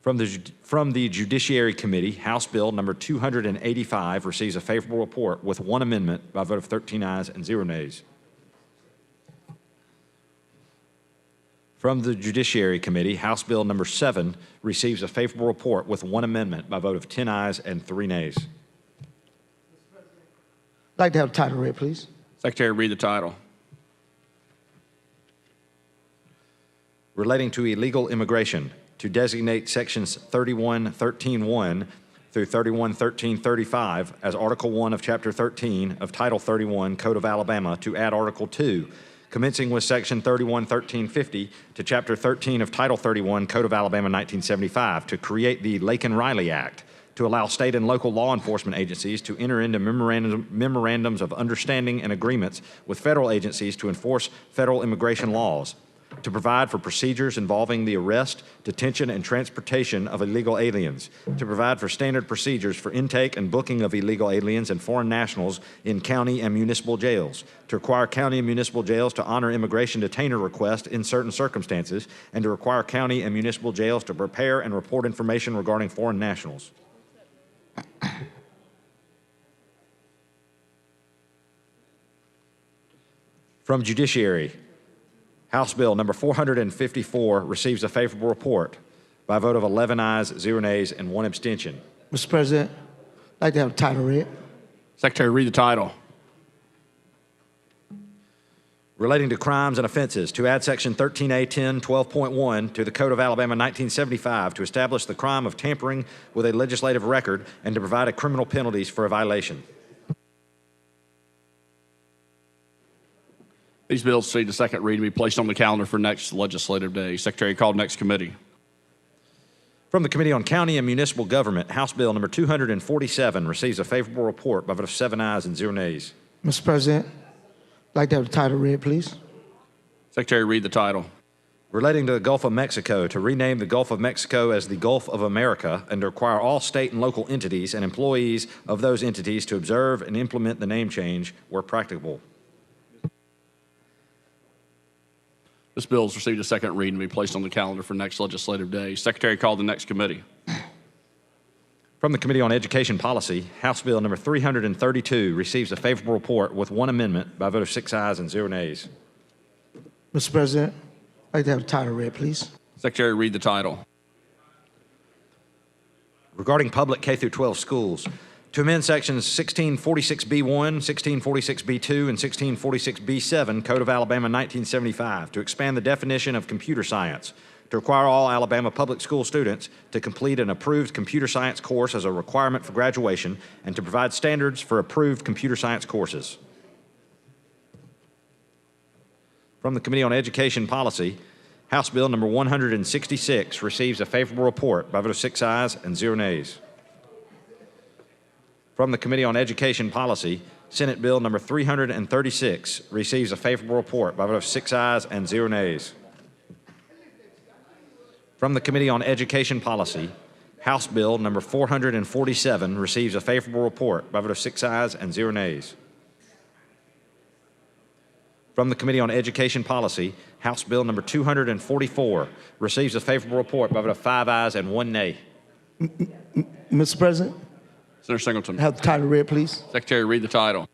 From the Judiciary Committee, House Bill number 285 receives a favorable report with 1 amendment by a vote of 13 ayes and 0 nays. From the Judiciary Committee, House Bill number 7 receives a favorable report with 1 amendment by a vote of 10 ayes and 3 nays. I'd like to have the title read, please. Secretary, read the title. Relating to illegal immigration, to designate sections 3113.1 through 3113.35 as Article 1 of Chapter 13 of Title 31 Code of Alabama, to add Article 2, commencing with Section 3113.50 to Chapter 13 of Title 31 Code of Alabama 1975, to create the Laken-Riley Act, to allow state and local law enforcement agencies to enter into memorandums of understanding and agreements with federal agencies to enforce federal immigration laws, to provide for procedures involving the arrest, detention, and transportation of illegal aliens, to provide for standard procedures for intake and booking of illegal aliens and foreign nationals in county and municipal jails, to require county and municipal jails to honor immigration detainer requests in certain circumstances, and to require county and municipal jails to prepare and report information regarding foreign nationals. From Judiciary, House Bill number 454 receives a favorable report by a vote of 11 ayes, 0 nays, and 1 abstention. Mr. President, I'd like to have the title read. Secretary, read the title. Relating to crimes and offenses, to add Section 13A 10-12.1 to the Code of Alabama 1975 to establish the crime of tampering with a legislative record and to provide a criminal penalties for a violation. These bills see the second reading be placed on the calendar for next legislative day. Secretary, call next committee. From the Committee on County and Municipal Government, House Bill number 247 receives a favorable report by a vote of 7 ayes and 0 nays. Mr. President, I'd like to have the title read, please. Secretary, read the title. Relating to the Gulf of Mexico, to rename the Gulf of Mexico as the Gulf of America and to require all state and local entities and employees of those entities to observe and implement the name change where practicable. This bill has received a second reading and be placed on the calendar for next legislative day. Secretary, call the next committee. From the Committee on Education Policy, House Bill number 332 receives a favorable report with 1 amendment by a vote of 6 ayes and 0 nays. Mr. President, I'd like to have the title read, please. Secretary, read the title. Regarding public K-12 schools, to amend sections 1646B1, 1646B2, and 1646B7 Code of Alabama 1975 to expand the definition of computer science, to require all Alabama public school students to complete an approved computer science course as a requirement for graduation, and to provide standards for approved computer science courses. From the Committee on Education Policy, House Bill number 166 receives a favorable report by a vote of 6 ayes and 0 nays. From the Committee on Education Policy, Senate Bill number 336 receives a favorable report by a vote of 6 ayes and 0 nays. From the Committee on Education Policy, House Bill number 447 receives a favorable report by a vote of 6 ayes and 0 nays. From the Committee on Education Policy, House Bill number 244 receives a favorable report by a vote of 5 ayes and 1 nay. Mr. President, Senator Singleton. have the title read, please. Secretary, read the title.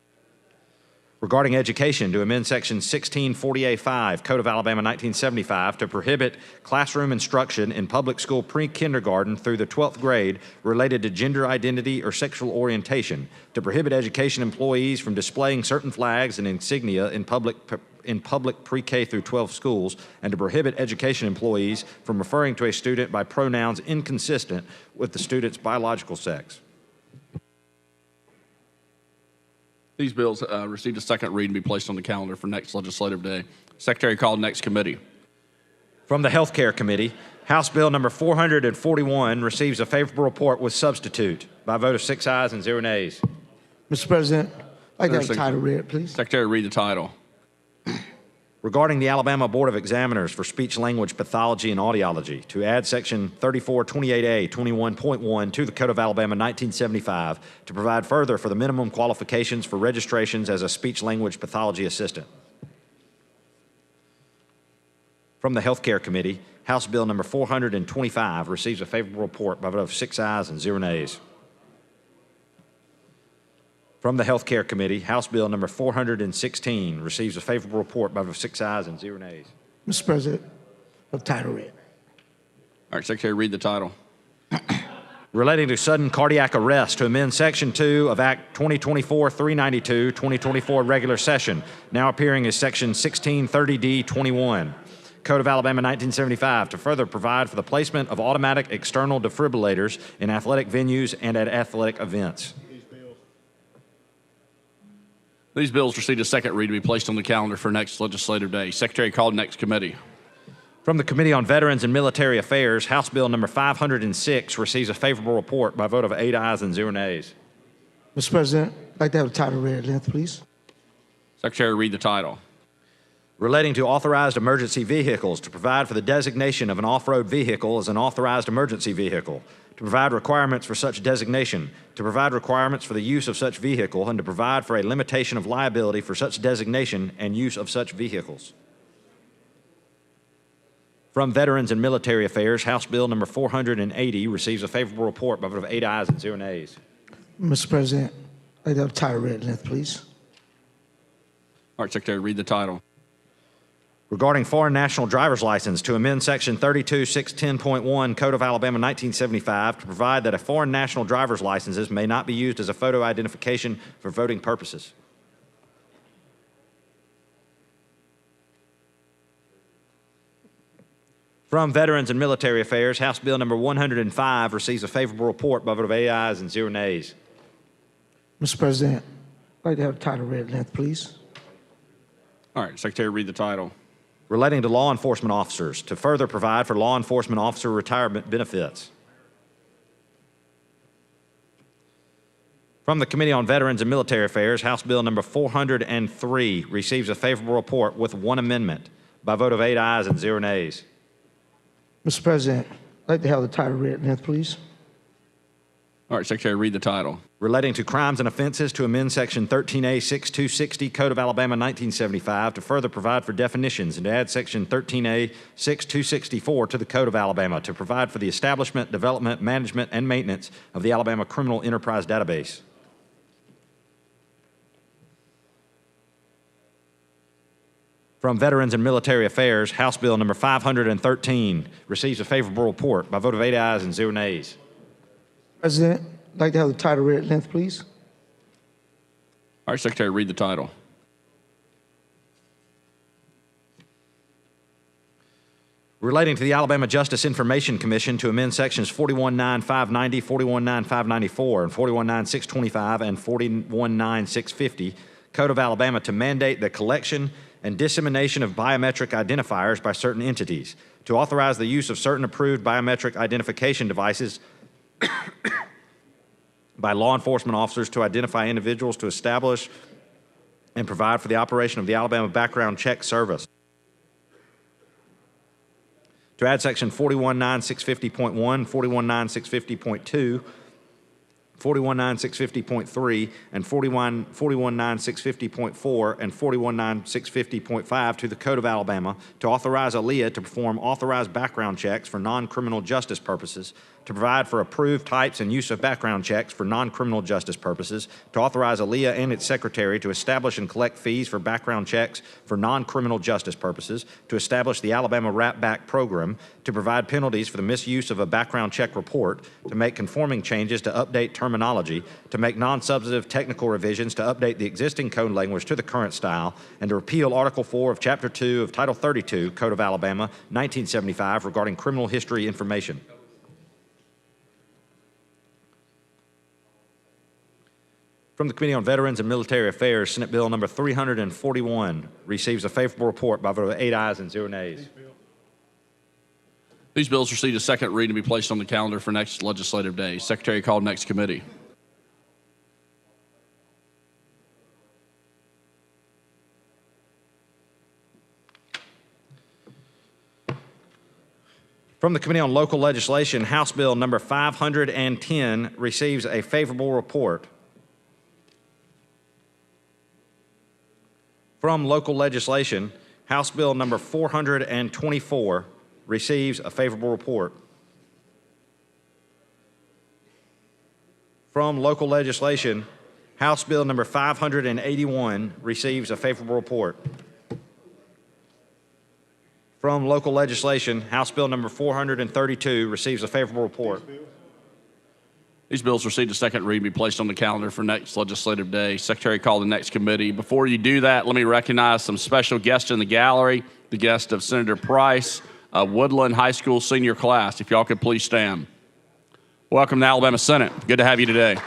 Regarding education, to amend Section 1640A5, Code of Alabama 1975, to prohibit classroom instruction in public school pre-kindergarten through the 12th grade related to gender identity or sexual orientation, to prohibit education employees from displaying certain flags and insignia in public pre-K through 12 schools, and to prohibit education employees from referring to a student by pronouns inconsistent with the student's biological sex. These bills received a second read and be placed on the calendar for next legislative day. Secretary, call the next committee. From the Healthcare Committee, House Bill number 441 receives a favorable report with substitute by a vote of 6 ayes and 0 nays. Mr. President, I'd like to have the Senator title read, please. Secretary, read the title. Regarding the Alabama Board of Examiners for Speech Language Pathology and Audiology, to add Section 3428A 21.1 to the Code of Alabama 1975 to provide further for the minimum qualifications for registrations as a speech language pathology assistant. From the Healthcare Committee, House Bill number 425 receives a favorable report by a vote of 6 ayes and 0 nays. From the Healthcare Committee, House Bill number 416 receives a favorable report by a vote of 6 ayes and 0 nays. Mr. President, have the title read. All right, Secretary, read the title. Relating to sudden cardiac arrest, to amend Section 2 of Act 2024-392, 2024 regular session, now appearing as Section 1630D21, Code of Alabama 1975, to further provide for the placement of automatic external defibrillators in athletic venues and at athletic events. These bills received a second read to be placed on the calendar for next legislative day. Secretary, call the next committee. From the Committee on Veterans and Military Affairs, House Bill number 506 receives a favorable report by a vote of 8 ayes and 0 nays. Mr. President, I'd like to have the title read, length, please. Secretary, read the title. Relating to authorized emergency vehicles, to provide for the designation of an off-road vehicle as an authorized emergency vehicle, to provide requirements for such designation, to provide requirements for the use of such vehicle, and to provide for a limitation of liability for such designation and use of such vehicles. From Veterans and Military Affairs, House Bill number 480 receives a favorable report by a vote of 8 ayes and 0 nays. Mr. President, I'd like to have the title read, length, please. All right, Secretary, read the title. Regarding foreign national driver's license, to amend Section 32610.1 Code of Alabama 1975 to provide that a foreign national driver's licenses may not be used as a photo identification for voting purposes. From Veterans and Military Affairs, House Bill number 105 receives a favorable report by a vote of 8 ayes and 0 nays. Mr. President, I'd like to have the title read, length, please. All right, Secretary, read the title. Relating to law enforcement officers, to further provide for law enforcement officer retirement benefits. From the Committee on Veterans and Military Affairs, House Bill number 403 receives a favorable report with one amendment by a vote of 8 ayes and 0 nays. Mr. President, I'd like to have the title read, length, please. All right, Secretary, read the title. Relating to crimes and offenses, to amend Section 13A 6260 Code of Alabama 1975 to further provide for definitions and to add Section 13A 6264 to the Code of Alabama to provide for the establishment, development, management, and maintenance of the Alabama Criminal Enterprise Database. From Veterans and Military Affairs, House Bill number 513 receives a favorable report by a vote of 8 ayes and 0 nays. President, I'd like to have the title read, length, please. All right, Secretary, read the title. Relating to the Alabama Justice Information Commission to amend Sections 419590, 419594, and 419625 and 419650 Code of Alabama to mandate the collection and dissemination of biometric identifiers by certain entities, to authorize the use of certain approved biometric identification devices by law enforcement officers to identify individuals, to establish and provide for the operation of the Alabama Background Check Service. To add Section 419650.1, 419650.2 419650.3, and 419650.4, and 419650.5 to the Code of Alabama to authorize ALEA to perform authorized background checks for non-criminal justice purposes, to provide for approved types and use of background checks for non-criminal justice purposes, to authorize ALEA and its secretary to establish and collect fees for background checks for non-criminal justice purposes, to establish the Alabama Rap Back program, to provide penalties for the misuse of a background check report, to make conforming changes to update terminology, to make non-substantive technical revisions to update the existing code language to the current style, and to repeal Article 4 of Chapter 2 of Title 32, Code of Alabama, 1975, regarding criminal history information. From the Committee on Veterans and Military Affairs, Senate Bill number 341 receives a favorable report by a vote of 8 ayes and 0 nays. These bills received a second reading to be placed on the calendar for next legislative day. Secretary called next committee. From the Committee on Local Legislation, House Bill number 510 receives a favorable report. From Local Legislation, House Bill number 424 receives a favorable report. From Local Legislation, House Bill number 581 receives a favorable report. From Local Legislation, House Bill number 432 receives a favorable report. These bills received a second reading to be placed on the calendar for next legislative day. Secretary called the next committee. Before you do that, let me recognize some special guests in the gallery. The guest of Senator Price, Woodland High School senior class. If y'all could please stand. Welcome to the Alabama Senate. Good to have you today.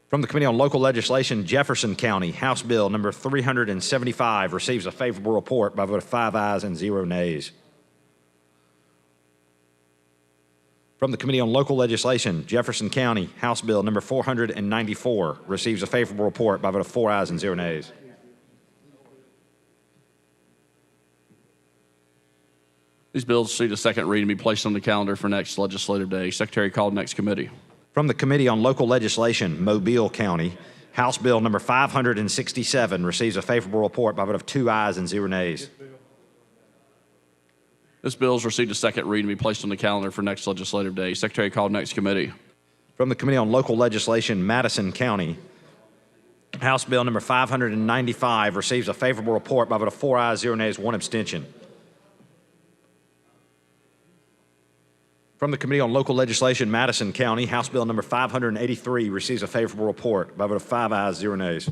From the Committee on Local Legislation, Jefferson County, House Bill number 375 receives a favorable report by a vote of 5 ayes and 0 nays. From the Committee on Local Legislation, Jefferson County, House Bill number 494 receives a favorable report by a vote of 4 ayes and 0 nays. These bills received a second reading to be placed on the calendar for next legislative day. Secretary called next committee. From the Committee on Local Legislation, Mobile County, House Bill number 567 receives a favorable report by a vote of 2 ayes and 0 nays. This bill has received a second reading to be placed on the calendar for next legislative day. Secretary called next committee. From the Committee on Local Legislation, Madison County, House Bill number 595 receives a favorable report by a vote of 4 ayes, 0 nays, 1 abstention. From the Committee on Local Legislation, Madison County, House Bill number 583 receives a favorable report by a vote of 5 ayes, 0 nays.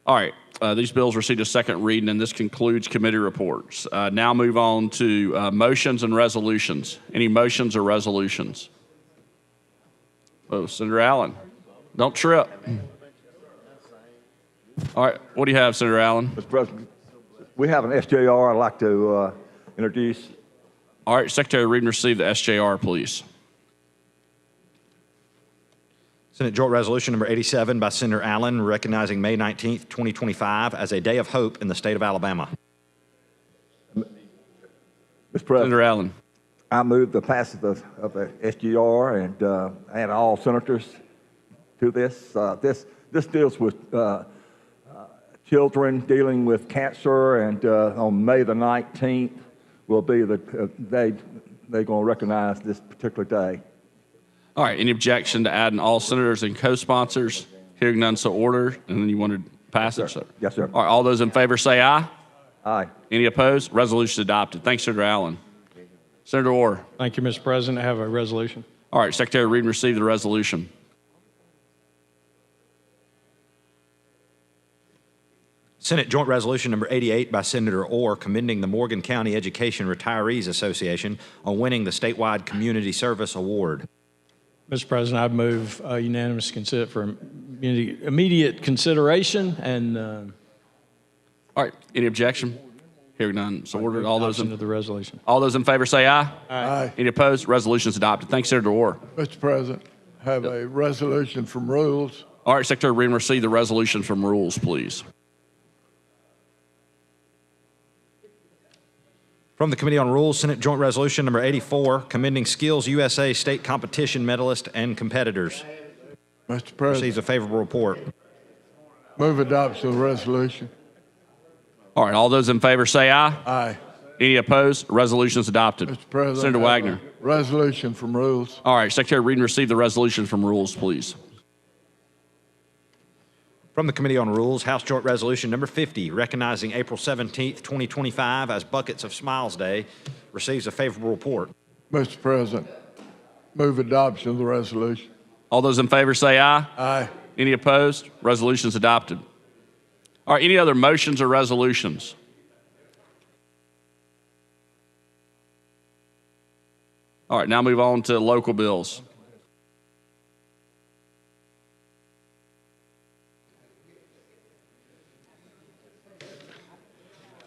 All right. These bills received a second reading, and this concludes committee reports. Now move on to motions and resolutions. Any motions or resolutions? Oh, Senator Allen, don't trip. All right, what do you have, Senator Allen? Mr. President, we have an SJR I'd like to introduce. All right, Secretary, read and receive the SJR, please. Senate Joint Resolution number 87 by Senator Allen, recognizing May 19th, 2025 as a day of hope in the state of Alabama. Mr. President, Senator Allen. I move the passage of the SGR and add all senators to this. This deals with children dealing with cancer, and on May the 19th will be the day they're going to recognize this particular day. All right, any objection to adding all senators and co-sponsors? Hearing none, so ordered. And then you wanted passage? Yes, sir. Yes, sir. All right, all those in favor say aye. Aye. Any opposed? Resolution adopted. Thanks, Senator Allen. Senator Orr. Thank you, Mr. President. I have a resolution. All right, Secretary, read and receive the resolution. Senate Joint Resolution number 88 by Senator Orr, commending the Morgan County Education Retirees Association on winning the statewide Community Service Award. Mr. President, I move unanimous consent for immediate consideration and all right, any objection? Hearing none, so ordered. All those Adoption of the resolution. all those in favor say aye. Aye. Any opposed? Resolution is adopted. Thanks, Senator Orr. Mr. President, have a resolution from Rules. All right, Secretary, read and receive the resolution from rules, please. From the Committee on Rules, Senate Joint Resolution Number 84, commending Skills USA State Competition medalists and competitors. Mr. President, Receives a favorable report. move adoption of the resolution. All right, all those in favor say aye. Aye. Any opposed? Resolution is adopted. Mr. President, Senator have Wagner. a resolution from Rules. All right, Secretary, read and receive the resolution from rules, please. From the Committee on Rules, House Joint Resolution Number 50, recognizing April 17th, 2025 as Buckets of Smiles Day, receives a favorable report. Mr. President, move adoption of the resolution. All those in favor say aye. Aye. Any opposed? Resolution is adopted. All right, any other motions or resolutions? All right, now move on to local bills.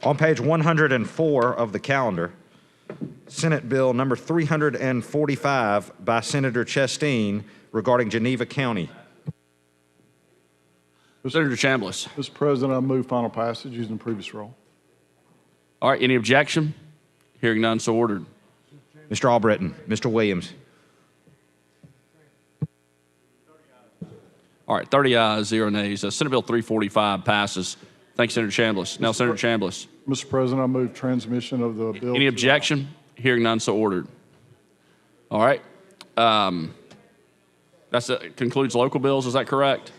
On page 104 of the calendar, Senate Bill Number 345 by Senator Chasteen regarding Geneva County. Senator Chambliss. Mr. President, I move final passage using the previous roll. All right, any objection? Hearing none, so ordered. Mr. Albritton, Mr. Williams. All right, 30 ayes, 0 nays. Senate Bill 345 passes. Thanks, Senator Chambliss. Now, Senator Chambliss. Mr. President, I move transmission of the bill. Any objection? Hearing none, so ordered. All right. That concludes local bills. Is that correct?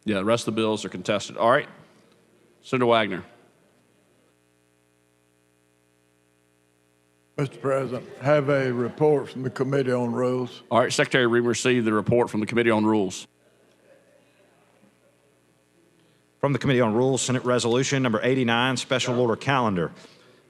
Yeah, the rest of the bills are contested. All right. Senator Wagner. Mr. President, have a report from the Committee on Rules. All right, Secretary, we received the report from the Committee on Rules. From the Committee on Rules, Senate Resolution Number 89, Special Order Calendar.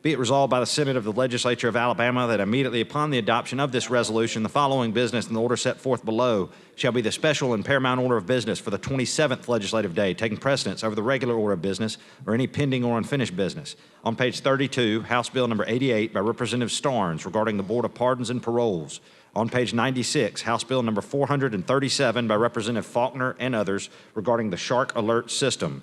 Be it resolved by the Senate of the Legislature of Alabama that immediately upon the adoption of this resolution, the following business in the order set forth below shall be the special and paramount order of business for the 27th legislative day, taking precedence over the regular order of business or any pending or unfinished business. On page 32, House Bill Number 88 by Representative Starnes regarding the Board of Pardons and Paroles. On page 96, House Bill Number 437 by Representative Faulkner and others regarding the Shark Alert System.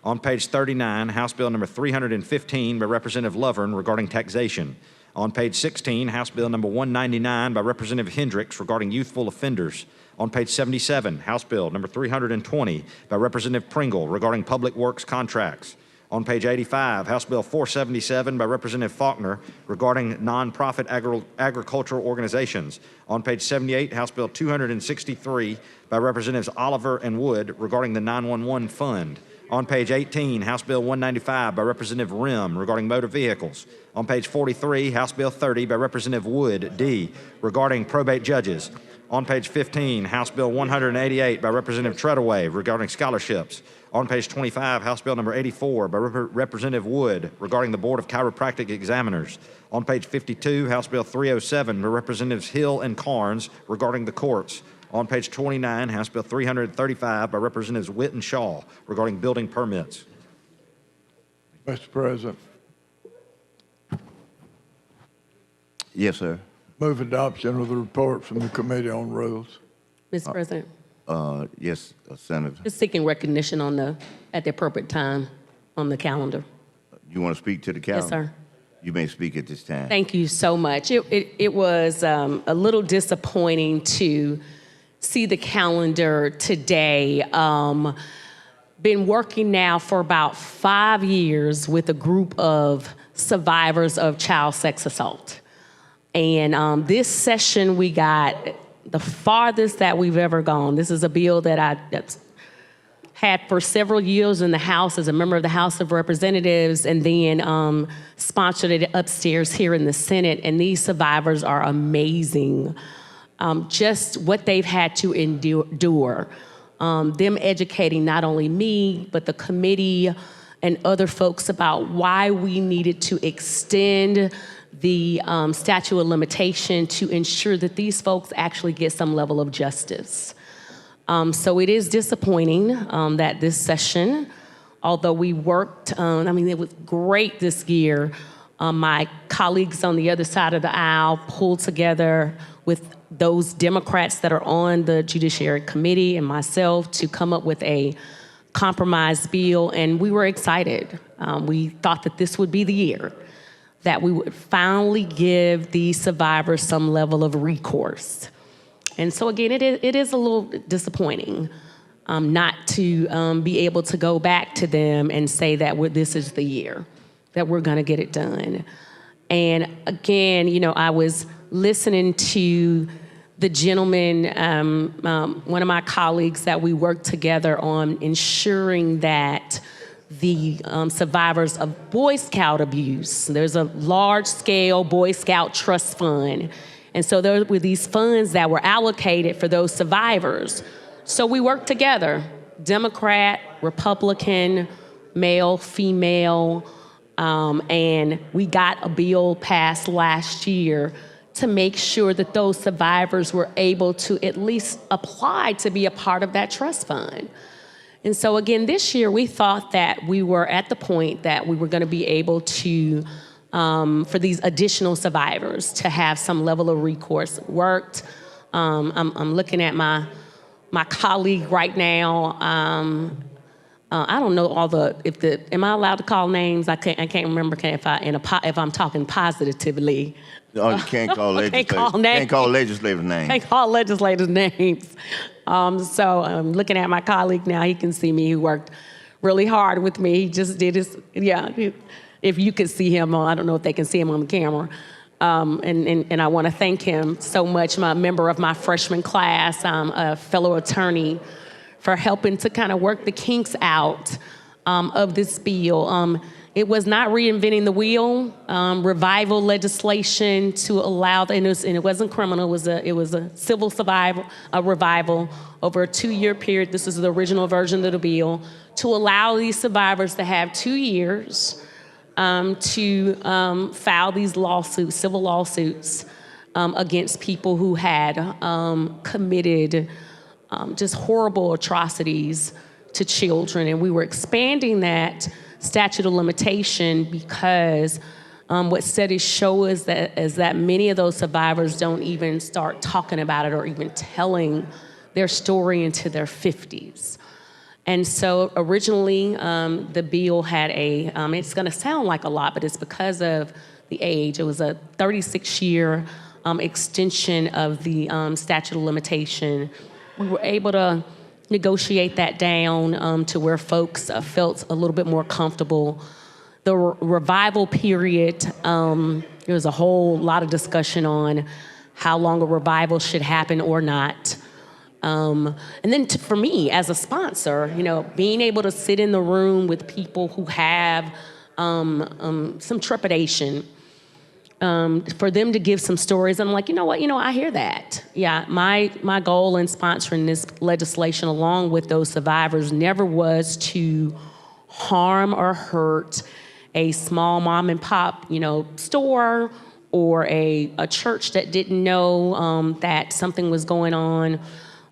On page 39, House Bill Number 315 by Representative Lovern regarding taxation. On page 16, House Bill Number 199 by Representative Hendricks regarding youthful offenders. On page 77, House Bill Number 320 by Representative Pringle regarding public works contracts. On page 85, House Bill 477 by Representative Faulkner regarding nonprofit agricultural organizations. On page 78, House Bill 263 by Representatives Oliver and Wood regarding the 911 fund. On page 18, House Bill 195 by Representative Rimm regarding motor vehicles. On page 43, House Bill 30 by Representative Wood, D, regarding probate judges. On page 15, House Bill 188 by Representative Treadaway regarding scholarships. On page 25, House Bill Number 84 by Representative Wood regarding the Board of Chiropractic Examiners. On page 52, House Bill 307 by Representatives Hill and Carnes regarding the courts. On page 29, House Bill 335 by Representatives Witt and Shaw regarding building permits. Mr. President, Yes, sir. move adoption of the report from the Committee on Rules. Mr. President, Yes, Senator. just seeking recognition at the appropriate time on the calendar. You want to speak to the calendar? Yes, sir. You may speak at this time. Thank you so much. It was a little disappointing to see the calendar today. Been working now for about 5 years with a group of survivors of child sex assault. And this session, we got the farthest that we've ever gone. This is a bill that I had for several years in the House as a member of the House of Representatives, and then sponsored it upstairs here in the Senate. And these survivors are amazing. Just what they've had to endure. Them educating not only me, but the committee and other folks about why we needed to extend the statute of limitation to ensure that these folks actually get some level of justice. So it is disappointing that this session although we worked, it was great this year. My colleagues on the other side of the aisle pulled together with those Democrats that are on the Judiciary Committee and myself to come up with a compromise bill, and we were excited. We thought that this would be the year that we would finally give these survivors some level of recourse. And so again, it is a little disappointing not to be able to go back to them and say that this is the year that we're gonna get it done. And again, I was listening to the gentleman, one of my colleagues, that we worked together on ensuring that the survivors of Boy Scout abuse, there's a large-scale Boy Scout trust fund. And so there were these funds that were allocated for those survivors. So we worked together, Democrat, Republican, male, female, and we got a bill passed last year to make sure that those survivors were able to at least apply to be a part of that trust fund. And so again, this year we thought that we were at the point that we were gonna be able to, for these additional survivors to have some level of recourse. Worked. I'm looking at my colleague right now. I don't know am I allowed to call names? I can't remember if I'm talking positively. Oh, you can't call legislators. Can't call legislators names. Can't call legislators names. So I'm looking at my colleague now. He can see me. He worked really hard with me. He just did his, if you could see him, I don't know if they can see him on the camera. And I want to thank him so much, my member of my freshman class, a fellow attorney, for helping to kind of work the kinks out of this bill. It was not reinventing the wheel. Revival legislation to allow, and it wasn't criminal. It was a civil revival over a 2-year period. This is the original version of the bill to allow these survivors to have 2 years to file these lawsuits, civil lawsuits, against people who had committed just horrible atrocities to children. And we were expanding that statute of limitation because what studies show is that many of those survivors don't even start talking about it or even telling their story into their 50s. And so originally, the bill had it's gonna sound like a lot, but it's because of the age. It was a 36-year extension of the statute of limitation. We were able to negotiate that down to where folks felt a little bit more comfortable. The revival period, there was a whole lot of discussion on how long a revival should happen or not. And then for me, as a sponsor, being able to sit in the room with people who have some trepidation, for them to give some stories, I'm like, you know what, I hear that. Yeah, my goal in sponsoring this legislation along with those survivors never was to harm or hurt a small mom and pop, store or a church that didn't know that something was going on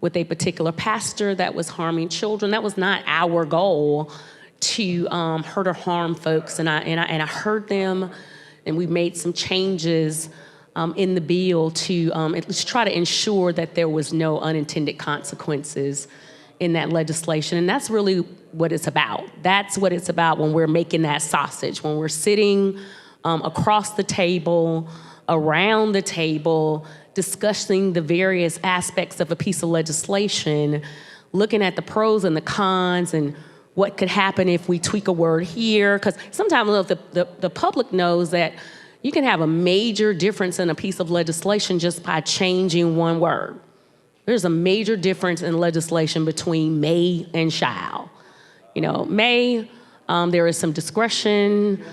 with a particular pastor that was harming children. That was not our goal, to hurt or harm folks. And I heard them, and we made some changes in the bill to at least try to ensure that there was no unintended consequences in that legislation. And that's really what it's about. That's what it's about when we're making that sausage, when we're sitting across the table, around the table, discussing the various aspects of a piece of legislation, looking at the pros and the cons and what could happen if we tweak a word here. Because sometimes the public knows that you can have a major difference in a piece of legislation just by changing one word. There's a major difference in legislation between may and shall. May, there is some discretion.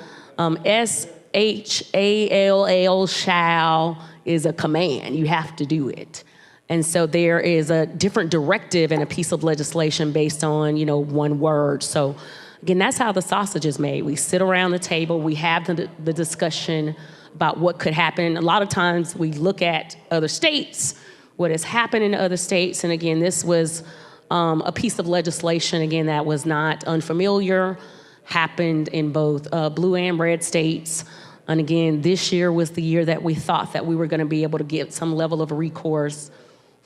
SHALL, shall, is a command. You have to do it. And so there is a different directive in a piece of legislation based on, one word. So again, that's how the sausage is made. We sit around the table, we have the discussion about what could happen. A lot of times we look at other states, what has happened in other states. And again, this was a piece of legislation, again, that was not unfamiliar, happened in both blue and red states. And again, this year was the year that we thought that we were going to be able to get some level of recourse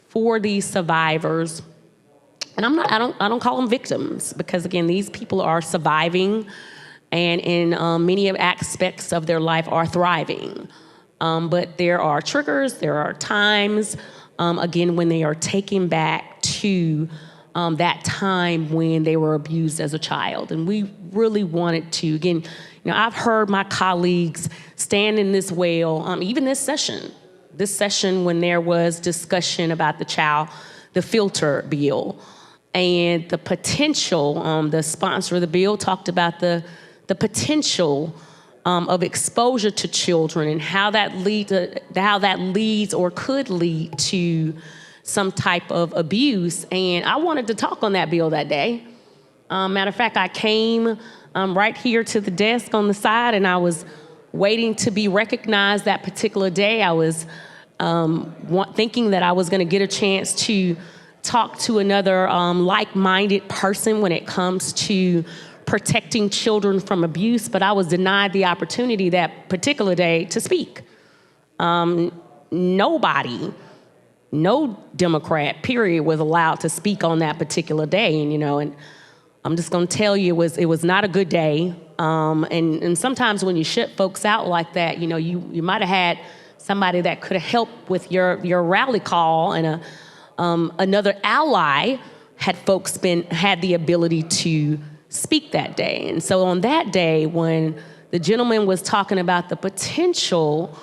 for these survivors. And I don't call them victims, because again, these people are surviving and in many aspects of their life are thriving. But there are triggers, there are times, again, when they are taken back to that time when they were abused as a child. And we really wanted to, again, I've heard my colleagues stand in this well, even this session when there was discussion about the filter bill and the potential, the sponsor of the bill talked about the potential of exposure to children and how that leads or could lead to some type of abuse. And I wanted to talk on that bill that day. Matter of fact, I came right here to the desk on the side, and I was waiting to be recognized that particular day. I was thinking that I was going to get a chance to talk to another like-minded person when it comes to protecting children from abuse, but I was denied the opportunity that particular day to speak. Nobody, no Democrat, period, was allowed to speak on that particular day. And I'm just going to tell you, it was not a good day. And sometimes when you shut folks out like that, you might have had somebody that could have helped with your rally call, and another ally had folks had the ability to speak that day. And so on that day, when the gentleman was talking about the potential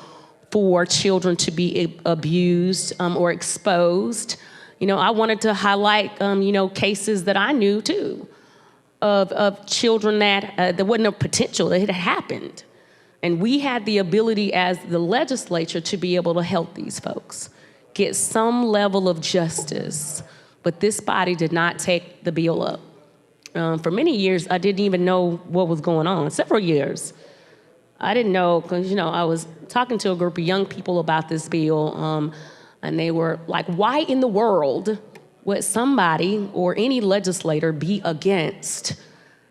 for children to be abused or exposed, I wanted to highlight, cases that I knew too of children that there wasn't a potential, that it had happened. And we had the ability as the legislature to be able to help these folks get some level of justice. But this body did not take the bill up. For many years, I didn't even know what was going on. Several years, I didn't know, because, I was talking to a group of young people about this bill, and they were like, why in the world would somebody or any legislator be against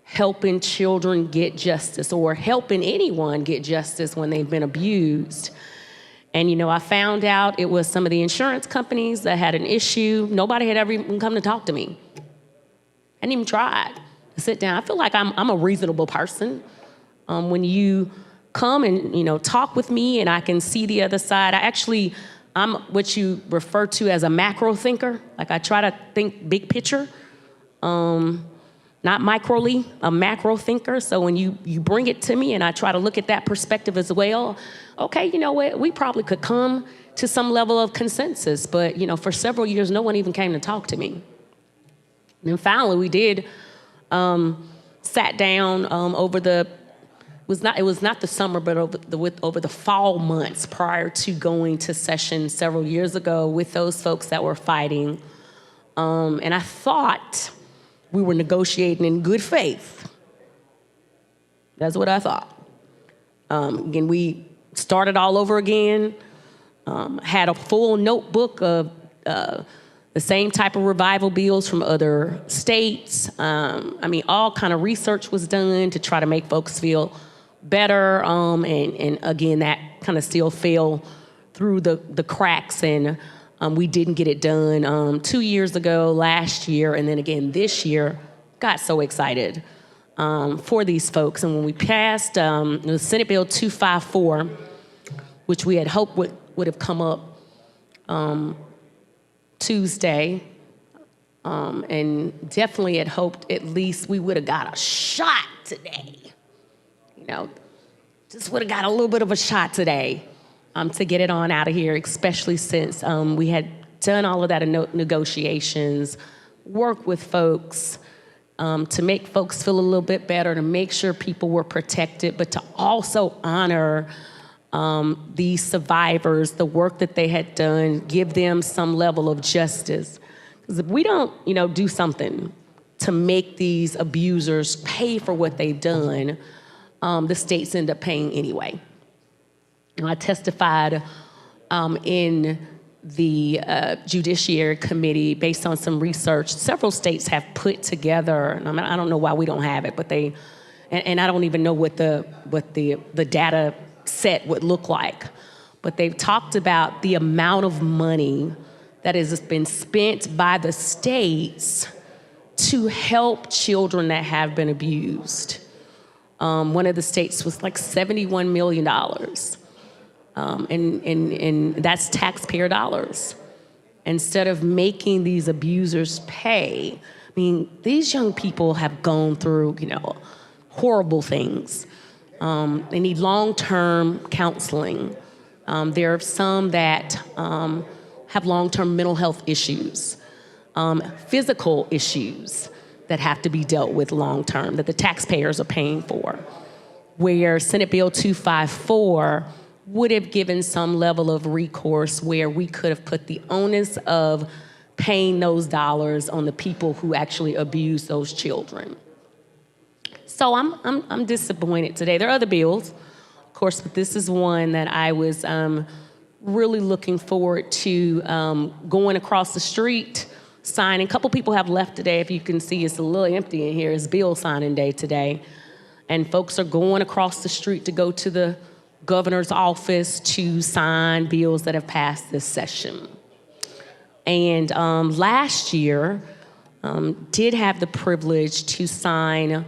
helping children get justice or helping anyone get justice when they've been abused? And, I found out it was some of the insurance companies that had an issue. Nobody had ever even come to talk to me. I didn't even try to sit down. I feel like I'm a reasonable person. When you come and, talk with me and I can see the other side, I'm what you refer to as a macro thinker. Like, I try to think big picture, not microly, a macro thinker. So when you bring it to me and I try to look at that perspective as well, okay, you know what, we probably could come to some level of consensus. But, for several years, no one even came to talk to me. And then finally, we did sat down over it was not the summer, but over the fall months prior to going to session several years ago with those folks that were fighting. And I thought we were negotiating in good faith. That's what I thought. Again, we started all over again, had a full notebook of the same type of revival bills from other states. All kind of research was done to try to make folks feel better. And again, that kind of still fell through the cracks, and we didn't get it done 2 years ago, last year, and then again this year. Got so excited for these folks. And when we passed the Senate Bill 254, which we had hoped would have come up Tuesday, and definitely had hoped at least we would have got a shot today. Just would have got a little bit of a shot today to get it on out of here, especially since we had done all of that negotiations, work with folks to make folks feel a little bit better, to make sure people were protected, but to also honor these survivors, the work that they had done, give them some level of justice. Because if we don't, do something to make these abusers pay for what they've done, the states end up paying anyway. I testified in the Judiciary Committee, based on some research, several states have put together, and I don't know why we don't have it, but they, and I don't even know what the data set would look like, but they've talked about the amount of money that has been spent by the states to help children that have been abused. One of the states was like $71 million. And that's taxpayer dollars. Instead of making these abusers pay, I mean, these young people have gone through, horrible things. They need long-term counseling. There are some that have long-term mental health issues, physical issues that have to be dealt with long-term, that the taxpayers are paying for, where Senate Bill 254 would have given some level of recourse where we could have put the onus of paying those dollars on the people who actually abuse those children. So I'm disappointed today. There are other bills, of course, but this is one that I was really looking forward to going across the street, signing. A couple people have left today. If you can see, it's a little empty in here. It's bill signing day today. And folks are going across the street to go to the governor's office to sign bills that have passed this session. And last year, did have the privilege to sign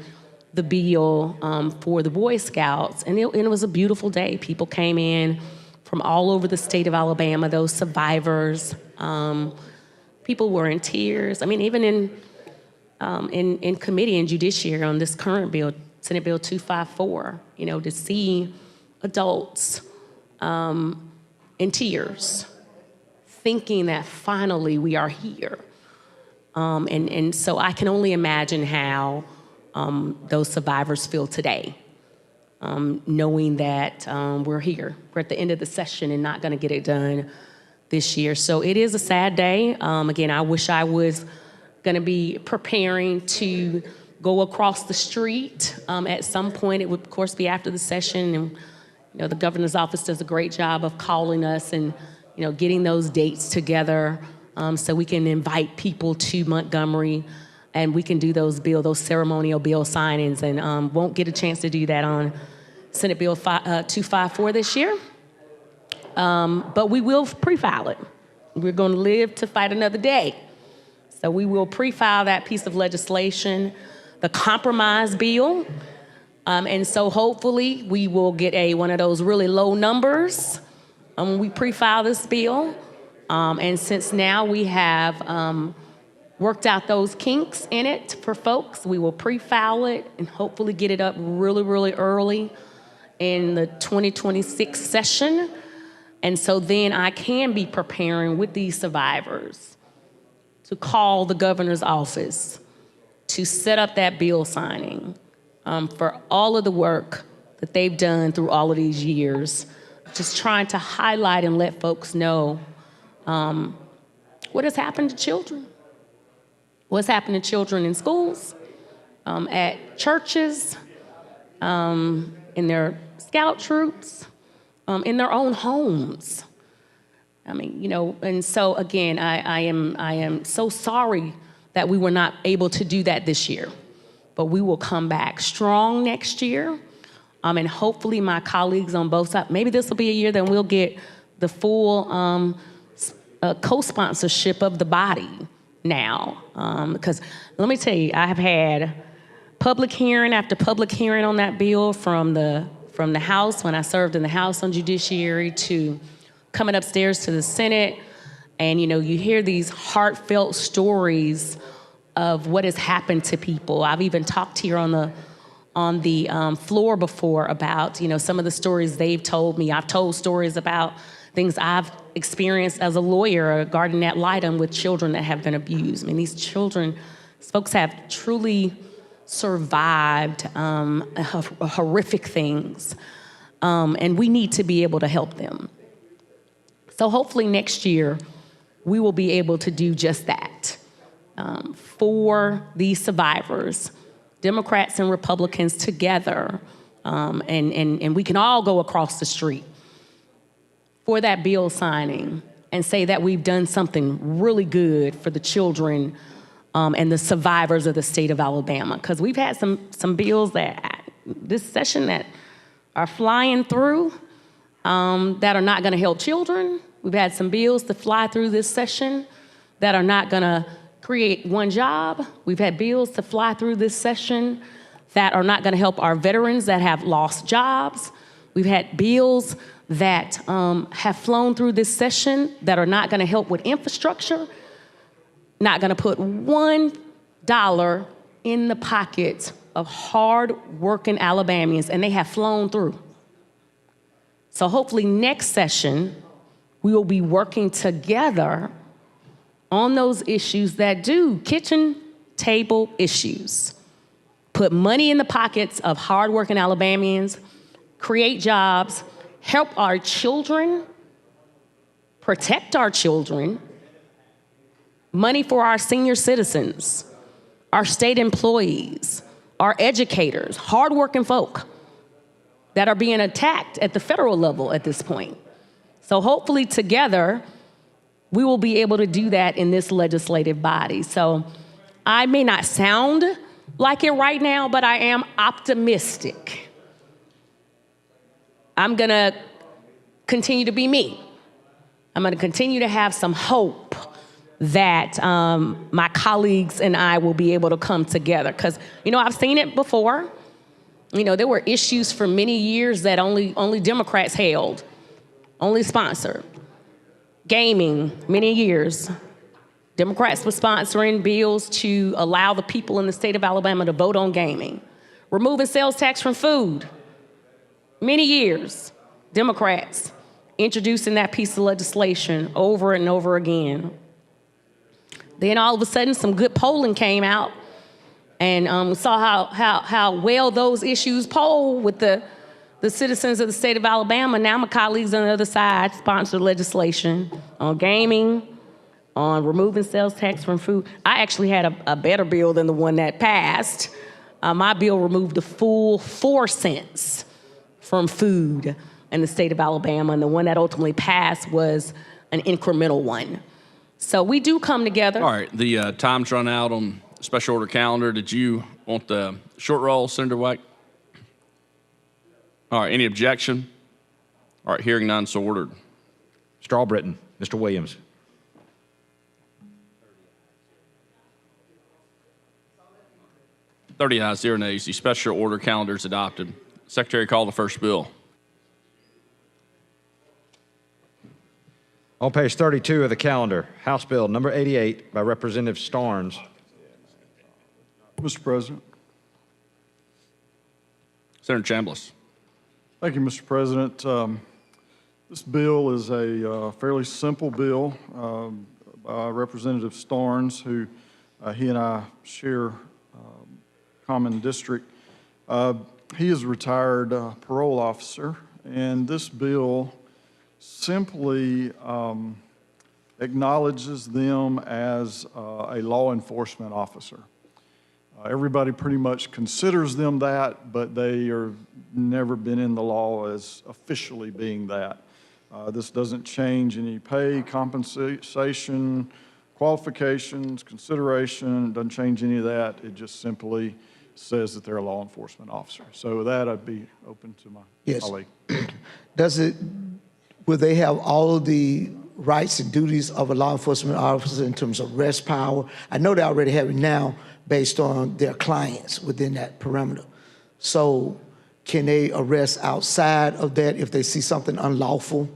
the bill for the Boy Scouts, and it was a beautiful day. People came in from all over the state of Alabama, those survivors. People were in tears. I mean, even in committee and judiciary on this current bill, Senate Bill 254, to see adults in tears, thinking that finally we are here. And so I can only imagine how those survivors feel today, knowing that we're here. We're at the end of the session and not going to get it done this year. So it is a sad day. Again, I wish I was going to be preparing to go across the street at some point. It would, of course, be after the session. And the governor's office does a great job of calling us and getting those dates together so we can invite people to Montgomery and we can do those ceremonial bill signings, and won't get a chance to do that on Senate Bill 254 this year. But we will pre-file it. We're going to live to fight another day. So we will pre-file that piece of legislation, the compromise bill. And so hopefully we will get one of those really low numbers when we pre-file this bill. And since now we have worked out those kinks in it for folks, we will pre-file it and hopefully get it up really, really early in the 2026 session. And so then I can be preparing with these survivors to call the governor's office to set up that bill signing for all of the work that they've done through all of these years, just trying to highlight and let folks know what has happened to children, what's happened to children in schools, at churches, in their scout troops, in their own homes. I mean, and so again, I am so sorry that we were not able to do that this year, but we will come back strong next year. And hopefully my colleagues on both sides, maybe this will be a year that we'll get the full co-sponsorship of the body now. Because let me tell you, I have had public hearing after public hearing on that bill from the House, when I served in the House on Judiciary, to coming upstairs to the Senate. And you hear these heartfelt stories of what has happened to people. I've even talked here on the floor before about some of the stories they've told me. I've told stories about things I've experienced as a lawyer, guarding ad litem with children that have been abused. I mean, these folks have truly survived horrific things, and we need to be able to help them. So hopefully next year, we will be able to do just that for these survivors, Democrats and Republicans together, and we can all go across the street for that bill signing and say that we've done something really good for the children and the survivors of the state of Alabama. Because we've had some bills that this session that are flying through that are not going to help children. We've had some bills to fly through this session that are not going to create one job. We've had bills to fly through this session that are not going to help our veterans that have lost jobs. We've had bills that have flown through this session that are not going to help with infrastructure, not going to put $1 in the pockets of hard-working Alabamians, and they have flown through. So hopefully next session, we will be working together on those issues that do kitchen table issues. Put money in the pockets of hardworking Alabamians, create jobs, help our children, protect our children, money for our senior citizens, our state employees, our educators, hardworking folk that are being attacked at the federal level at this point. So hopefully together, we will be able to do that in this legislative body. So I may not sound like it right now, but I am optimistic. I'm gonna continue to be me. I'm gonna continue to have some hope that my colleagues and I will be able to come together. Because, I've seen it before. There were issues for many years that only Democrats held, only sponsored. Gaming, many years. Democrats were sponsoring bills to allow the people in the state of Alabama to vote on gaming. Removing sales tax from food. Many years, Democrats introducing that piece of legislation over and over again. Then all of a sudden, some good polling came out, and we saw how well those issues poll with the citizens of the state of Alabama. Now my colleagues on the other side sponsored legislation on gaming, on removing sales tax from food. I actually had a better bill than the one that passed. My bill removed the full 4 cents from food in the state of Alabama, and the one that ultimately passed was an incremental one. So we do come together. All right, the time's run out on special order calendar. Did you want the short roll, Senator White? All right, any objection? All right, hearing none, so ordered. Mr. Albritton, Mr. Williams. $30 ayes, 0 nays. The special order calendar is adopted. Secretary, call the first bill. On page 32 of the calendar, House Bill number 88 by Representative Starnes. Mr. President. Senator Chambliss. Thank you, Mr. President. This bill is a fairly simple bill by Representative Starnes, who he and I share common district. He is a retired parole officer, and this bill simply acknowledges them as a law enforcement officer. Everybody pretty much considers them that, but they are never been in the law as officially being that. This doesn't change any pay, compensation, qualifications, consideration, doesn't change any of that. It just simply says that they're a law enforcement officer. So with that, I'd be open to my colleague. Will they have all of the rights and duties of a law enforcement officer in terms of arrest power? I know they already have it now based on their clients within that perimeter. So can they arrest outside of that if they see something unlawful?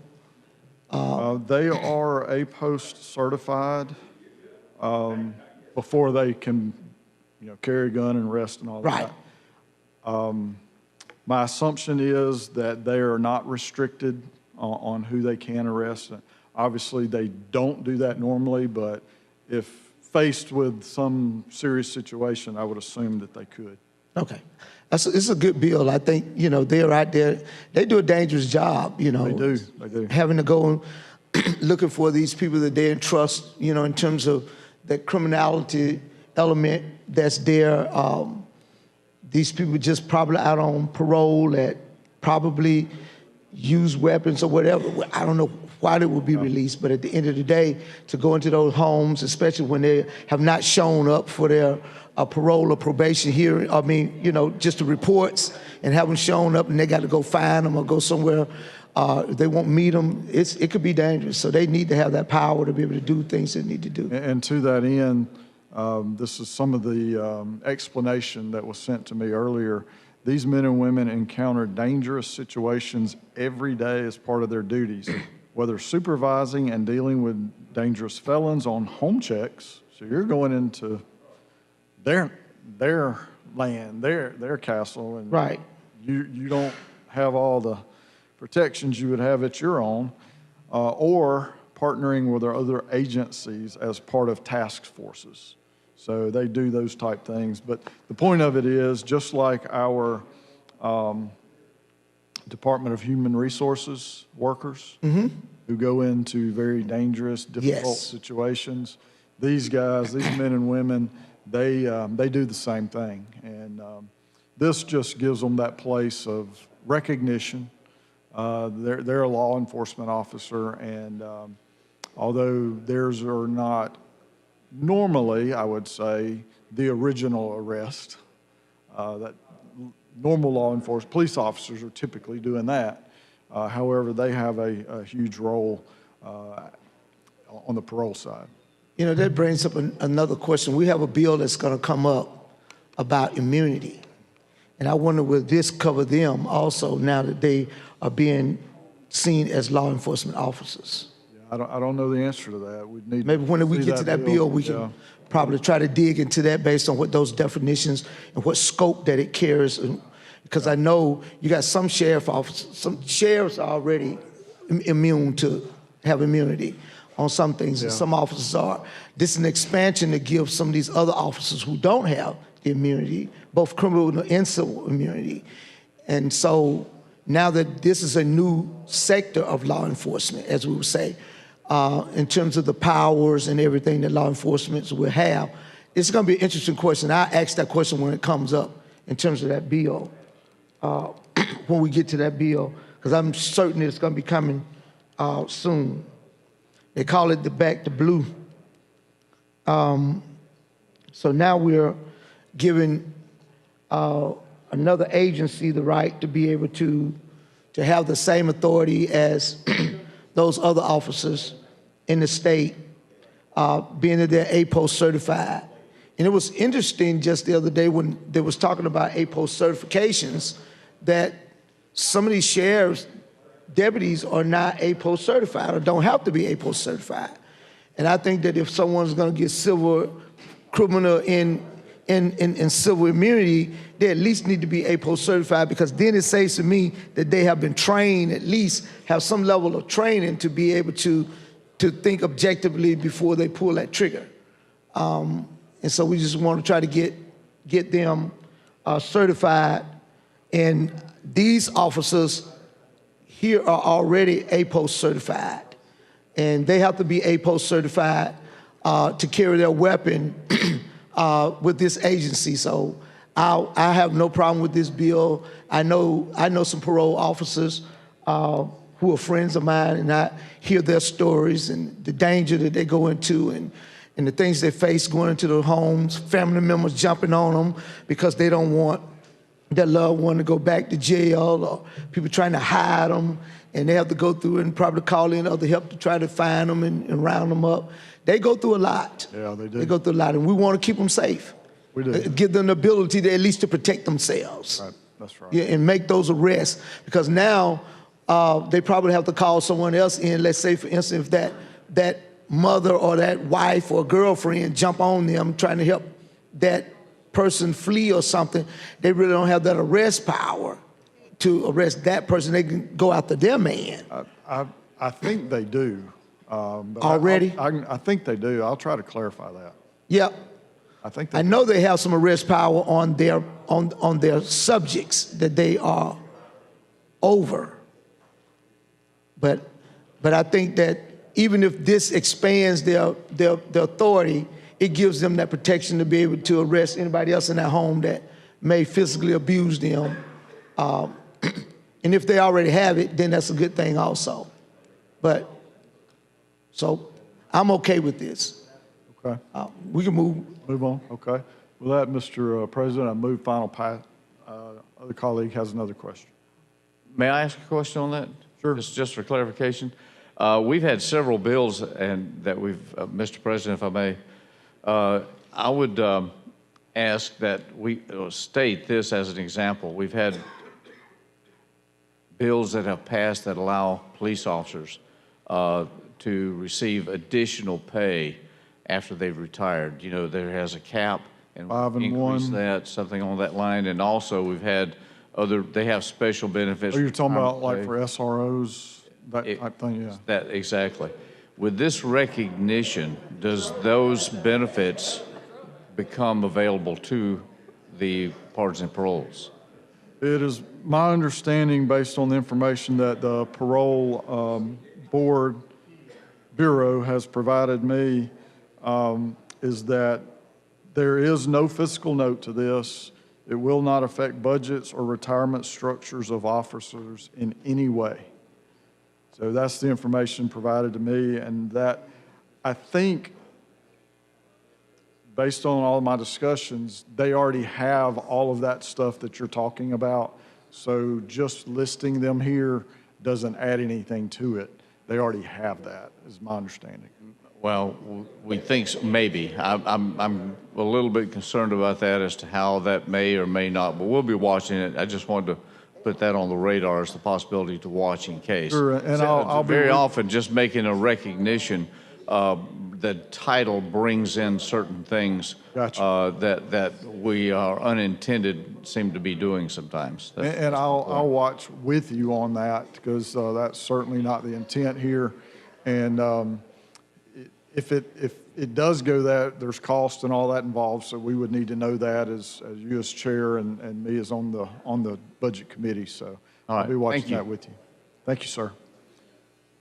They are A-Post certified before they can, carry a gun and arrest and all that. My assumption is that they are not restricted on who they can arrest. Obviously, they don't do that normally, but if faced with some serious situation, I would assume that they could. Okay. It's a good bill. I think, they're out there. They do a dangerous job, They do. having to go looking for these people that they entrust, in terms of that criminality element that's there. These people just probably out on parole that probably use weapons or whatever. I don't know why they would be released, but at the end of the day, to go into those homes, especially when they have not shown up for their parole or probation hearing, I mean, you know, just the reports, and haven't shown up and they got to go find them or go somewhere, they won't meet them, it could be dangerous. So they need to have that power to be able to do things they need to do. And to that end, this is some of the explanation that was sent to me earlier. These men and women encounter dangerous situations every day as part of their duties, whether supervising and dealing with dangerous felons on home checks. So you're going into their land, their castle, and right. You don't have all the protections you would have at your own, or partnering with our other agencies as part of task forces. So they do those type things. But the point of it is, just like our Department of Human Resources workers who go into very dangerous, difficult situations, these guys, these men and women, they do the same thing. And this just gives them that place of recognition. They're a law enforcement officer, and although theirs are not normally, I would say, the original arrest, that normal law enforcement, police officers are typically doing that. However, they have a huge role on the parole side. You know, that brings up another question. We have a bill that's going to come up about immunity. And I wonder, will this cover them also now that they are being seen as law enforcement officers? I don't know the answer to that. We'd need maybe when we get to that bill, we can probably try to dig into that based on what those definitions and what scope that it carries. Because I know you got some sheriff officers, some sheriffs are already immune to have immunity on some things, and some officers are. This is an expansion to give some of these other officers who don't have the immunity, both criminal and civil immunity. And so now that this is a new sector of law enforcement, as we would say, in terms of the powers and everything that law enforcement will have, it's going to be an interesting question. I ask that question when it comes up in terms of that bill, when we get to that bill, because I'm certain it's going to be coming soon. They call it the Back to Blue. So now we're giving another agency the right to be able to have the same authority as those other officers in the state, being that they're APOS certified. And it was interesting just the other day when they was talking about APOS certifications, that some of these sheriffs, deputies are not APOS certified or don't have to be APOS certified. And I think that if someone's gonna get civil, criminal in civil immunity, they at least need to be APOS certified, because then it says to me that they have been trained, at least have some level of training to be able to think objectively before they pull that trigger. And so we just want to try to get them certified. And these officers here are already APOS certified, and they have to be APOS certified to carry their weapon with this agency. So I have no problem with this bill. I know some parole officers who are friends of mine, and I hear their stories and the danger that they go into and the things they face going into their homes, family members jumping on them because they don't want their loved one to go back to jail, or people trying to hide them, and they have to go through and probably call in other help to try to find them and round them up. They go through a lot. Yeah, they do. They go through a lot, and we want to keep them safe. We do. Give them the ability to at least to protect themselves. Right. That's right. Yeah, and make those arrests, because now they probably have to call someone else in. Let's say, for instance, if that mother or that wife or girlfriend jump on them trying to help that person flee or something, they really don't have that arrest power to arrest that person. They can go after their man. I think they do. Already? I think they do. I'll try to clarify that. Yep. I know they have some arrest power on their subjects that they are over. But I think that even if this expands their authority, it gives them that protection to be able to arrest anybody else in that home that may physically abuse them And if they already have it, then that's a good thing also. But, so I'm okay with this. Okay. We can move. Move on, okay. With that, Mr. President, I move final pass. Other colleague has another question. May I ask a question on that? Sure. Just for clarification. We've had several bills and that we've, Mr. President, if I may, I would ask that we state this as an example. We've had bills that have passed that allow police officers to receive additional pay after they've retired. You know, there has a cap and 5 and increase 1. that, something on that line. And also we've had they have special benefits. Oh, you're talking about like pay. for SROs, that type thing, yeah. That, exactly. With this recognition, does those benefits become available to the pardons and paroles? It is my understanding, based on the information that the parole bureau has provided me, is that there is no fiscal note to this. It will not affect budgets or retirement structures of officers in any way. So that's the information provided to me, and that I think, based on all of my discussions, they already have all of that stuff that you're talking about. So just listing them here doesn't add anything to it. They already have that, is my understanding. Well, we think maybe. I'm a little bit concerned about that as to how that may or may not, but we'll be watching it. I just wanted to put that on the radar as the possibility to watch in case. Sure, and So, I'll be very often just making a recognition, the title brings in certain things that we are unintended seem to be doing sometimes. And I'll watch with you on that, because that's certainly not the intent here. And if it does go that, there's cost and all that involved, so we would need to know that as you as chair and me as on the budget committee. So I'll be watching that with you. Thank you, sir.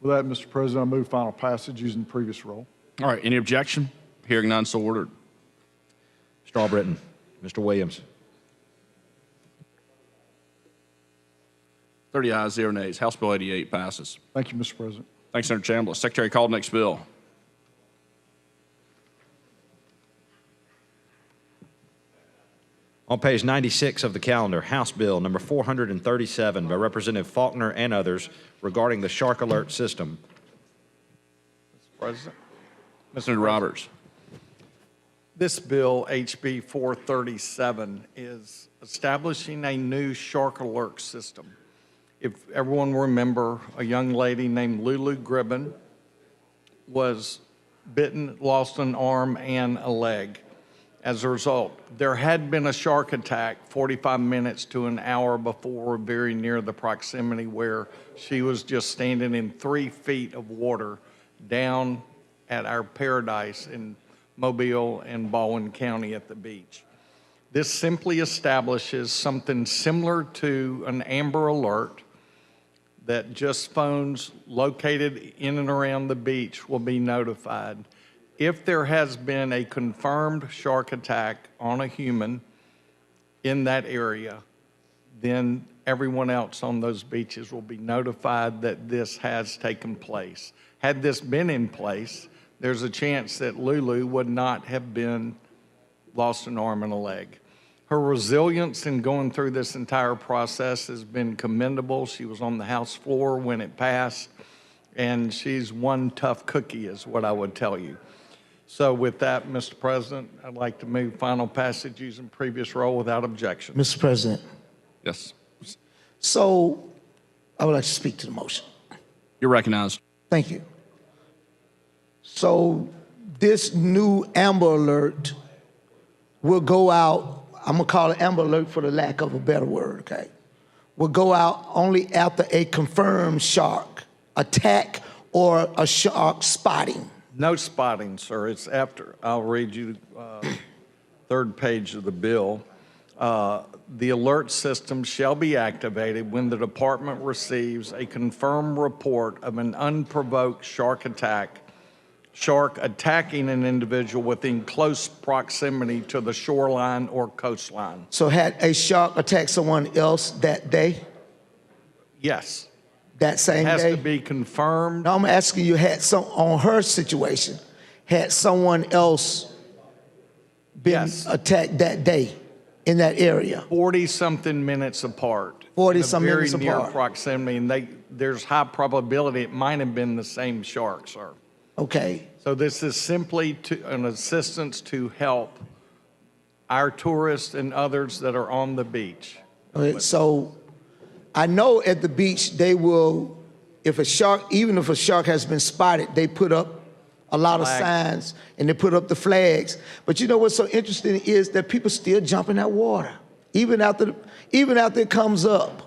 With that, Mr. President, I move final passage using the previous roll. All right, any objection? Hearing none, so ordered. Mr. Albritton, Mr. Williams. 30 ayes, 0 nays. House Bill 88 passes. Thank you, Mr. President. Thanks, Senator Chambliss. Secretary, call the next bill. On page 96 of the calendar, House Bill number 437 by Representative Faulkner and others regarding the Shark Alert system. Mr. President. Senator Roberts. This bill, HB 437, is establishing a new Shark Alert system. If everyone remember, a young lady named Lulu Gribben was bitten, lost an arm and a leg. As a result, there had been a shark attack 45 minutes to an hour before, very near the proximity where she was just standing in 3 feet of water down at our Paradise in Mobile and Baldwin County at the beach. This simply establishes something similar to an Amber Alert, that just phones located in and around the beach will be notified. If there has been a confirmed shark attack on a human in that area, then everyone else on those beaches will be notified that this has taken place. Had this been in place, there's a chance that Lulu would not have been lost an arm and a leg. Her resilience in going through this entire process has been commendable. She was on the House floor when it passed, and she's one tough cookie is what I would tell you. So with that, Mr. President, I'd like to move final passage using previous roll without objection. Mr. President. Yes. So I would like to speak to the motion. You're recognized. Thank you. So this new Amber Alert will go out, I'm gonna call it Amber Alert for the lack of a better word, okay? Will go out only after a confirmed shark attack or a shark spotting. No spotting, sir. It's after. I'll read you third page of the bill. The alert system shall be activated when the department receives a confirmed report of an unprovoked shark attacking an individual within close proximity to the shoreline or coastline. So had a shark attacked someone else that day? Yes. That same It has day? to be confirmed. No, I'm asking you, on her situation, had someone else been attacked that day in that area? 40-something minutes apart. 40-some minutes Very near apart. proximity, and there's high probability it might have been the same shark, sir. Okay. So this is simply an assistance to help our tourists and others that are on the beach. Okay, so I know at the beach they will, even if a shark has been spotted, they put up a lot of signs and they put up the flags. But you know what's so interesting is that people still jump in that water, even after it comes up,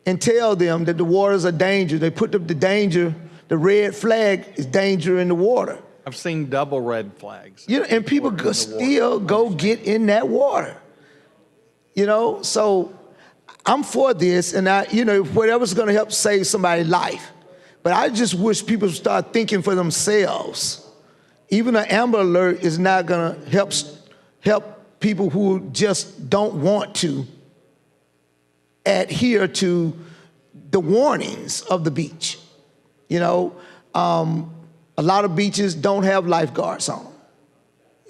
and tell them that the waters are dangerous. They put up the red flag is danger in the water. I've seen double red flags. You know, and people still go get in that water. You know, so I'm for this, and whatever's going to help save somebody's life. But I just wish people would start thinking for themselves. Even an Amber Alert is not going to help people who just don't want to adhere to the warnings of the beach. You know, a lot of beaches don't have lifeguards on them.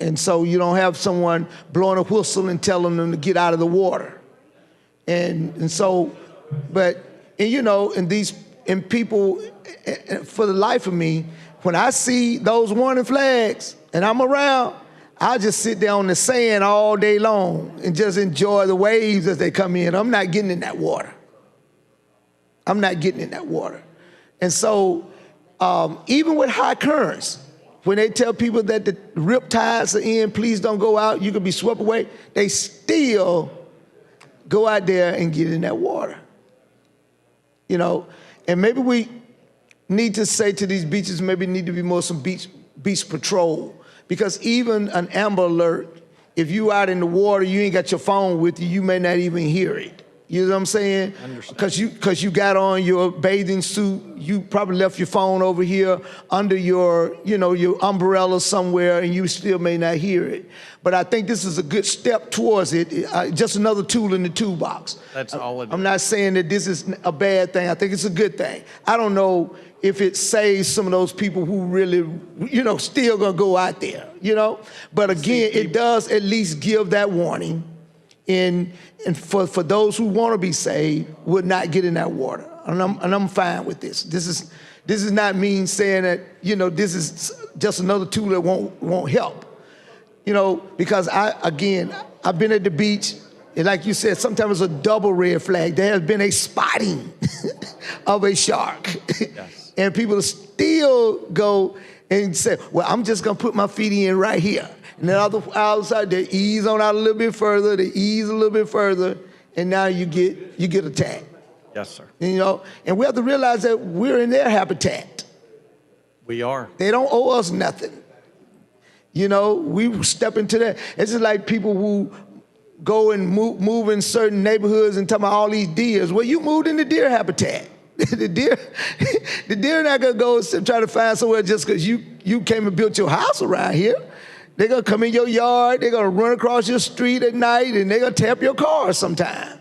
And so you don't have someone blowing a whistle and telling them to get out of the water. And so, people, for the life of me, when I see those warning flags and I'm around, I just sit there on the sand all day long and just enjoy the waves as they come in. I'm not getting in that water. I'm not getting in that water. And so, even with high currents, when they tell people that the rip tides are in, please don't go out, you could be swept away, they still go out there and get in that water. You know, and maybe we need to say to these beaches, maybe need to be more some beach patrol, because even an Amber Alert, if you out in the water, you ain't got your phone with you, you may not even hear it. You know what I'm saying? Because you got on your bathing suit, you probably left your phone over here under your umbrella somewhere, and you still may not hear it. But I think this is a good step towards it, just another tool in the toolbox. That's all it is. I'm not saying that this is a bad thing. I think it's a good thing. I don't know if it saves some of those people who really, still gonna go out there, But again, it does at least give that warning. And for those who want to be saved, would not get in that water. And I'm fine with this. This is not me saying that, this is just another tool that won't help. Because I've been at the beach, and like you said, sometimes it's a double red flag. There has been a spotting of a shark. Yes. And people still go and say, well, I'm just gonna put my feet in right here. And then outside, they ease on out a little bit further, they ease a little bit further, and now you get attacked. Yes, sir. And we have to realize that we're in their habitat. We are. They don't owe us nothing. We step into that. It's just like people who go and move in certain neighborhoods and talk about all these deers. Well, you moved in the deer habitat. the deer not gonna go try to find somewhere just because you came and built your house around here. They're gonna come in your yard, they're gonna run across your street at night, and they're gonna tap your car sometime.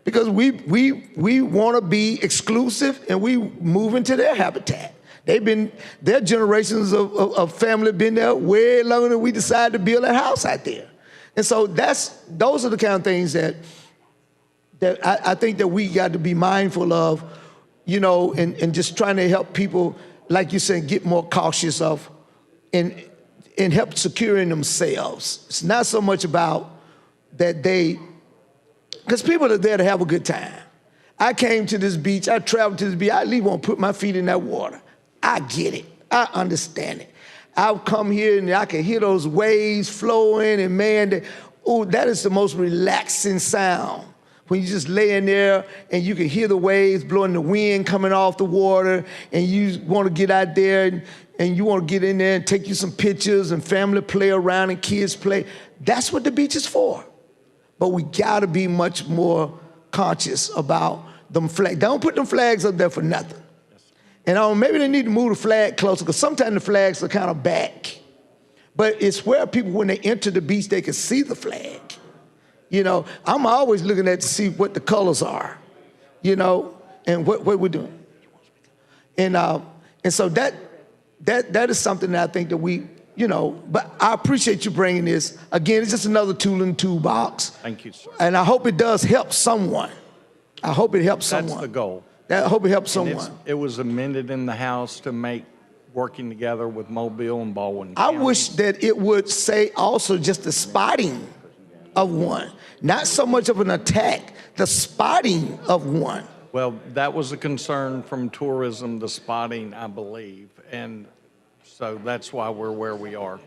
Because we wanna be exclusive, and we move into their habitat. Their generations of family been there way longer than we decided to build a house out there. And so those are the kind of things that I think that we got to be mindful of, and just trying to help people, like you said, get more cautious of and help securing themselves. It's not so much about that because people are there to have a good time. I came to this beach, I traveled to this beach, I at least want to put my feet in that water. I get it, I understand it. I'll come here and I can hear those waves flowing, and man, that is the most relaxing sound. When you just lay in there and you can hear the waves blowing, the wind coming off the water, and you want to get out there and you want to get in there and take you some pictures and family play around and kids play. That's what the beach is for. But we got to be much more conscious about them flags. Don't put them flags up there for nothing. And maybe they need to move the flag closer, because sometimes the flags are kind of back. But it's where people, when they enter the beach, they can see the flag. I'm always looking at to see what the colors are, and what we're doing. And so that is something that I think that we, but I appreciate you bringing this. Again, it's just another tool in the toolbox. Thank you, sir. And I hope it does help someone. I hope it helps someone. That's the goal. I hope it helps And someone. it was amended in the House to make working together with Mobile and Baldwin I County. wish that it would say also just the spotting of one, not so much of an attack, the spotting of one. Well, that was a concern from tourism, the spotting, I believe. And so that's why we're where we are.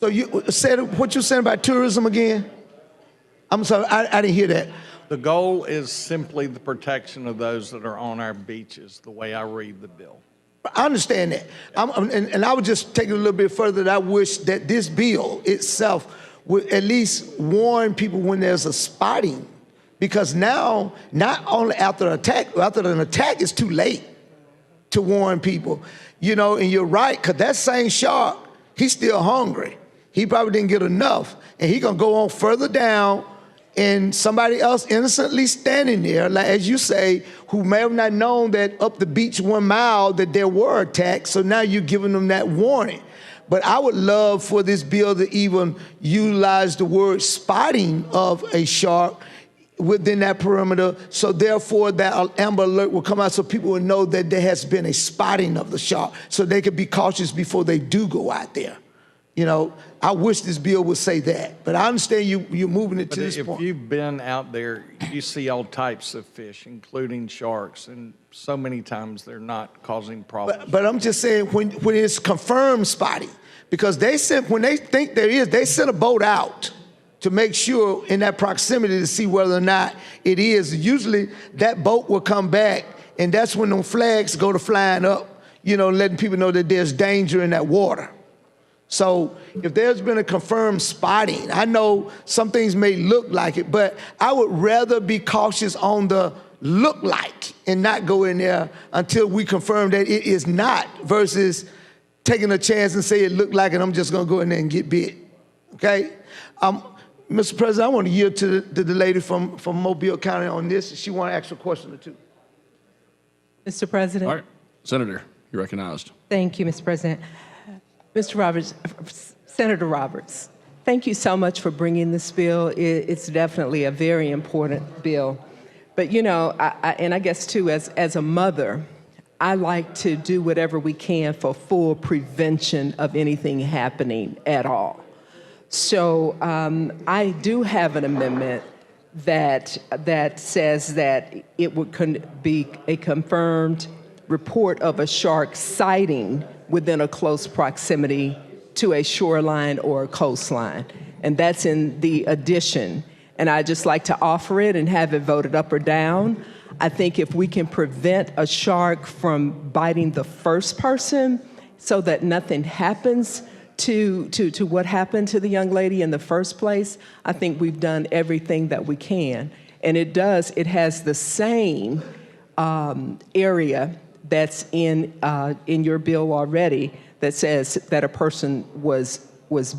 So you said what you said about tourism again? I'm sorry, I didn't hear that. The goal is simply the protection of those that are on our beaches, the way I read the bill. I understand that. And I would just take it a little bit further that I wish that this bill itself would at least warn people when there's a spotting. Because now, not only after an attack, it's too late to warn people. And you're right, because that same shark, he's still hungry. He probably didn't get enough. And he's going to go on further down, and somebody else innocently standing there, like as you say, who may have not known that up the beach 1 mile that there were attacks, so now you're giving them that warning. But I would love for this bill to even utilize the word spotting of a shark within that perimeter, so therefore that Amber Alert will come out so people will know that there has been a spotting of the shark, so they can be cautious before they do go out there. I wish this bill would say that, but I understand you're moving it to this point. If you've been out there, you see all types of fish, including sharks, and so many times they're not causing problems. But I'm just saying when it's confirmed spotting, because when they think there is, they send a boat out to make sure in that proximity to see whether or not it is. Usually that boat will come back, and that's when the flags go to flying up, letting people know that there's danger in that water. So if there's been a confirmed spotting, I know some things may look like it, but I would rather be cautious on the look like and not go in there until we confirm that it is not, versus taking a chance and say it looked like it, I'm just going to go in there and get bit. Okay? Mr. President, I want to yield to the lady from Mobile County on this. She want to ask a question or two. Mr. President. All right. Senator, you're recognized. Thank you, Mr. President. Mr. Roberts, Senator Roberts, thank you so much for bringing this bill. It's definitely a very important bill. But, and I guess, too, as a mother, I like to do whatever we can for full prevention of anything happening at all. So I do have an amendment that says that it would be a confirmed report of a shark sighting within a close proximity to a shoreline or a coastline. And that's in the addition. And I'd just like to offer it and have it voted up or down. I think if we can prevent a shark from biting the first person so that nothing happens to what happened to the young lady in the first place, I think we've done everything that we can. And it has the same area that's in your bill already that says that a person was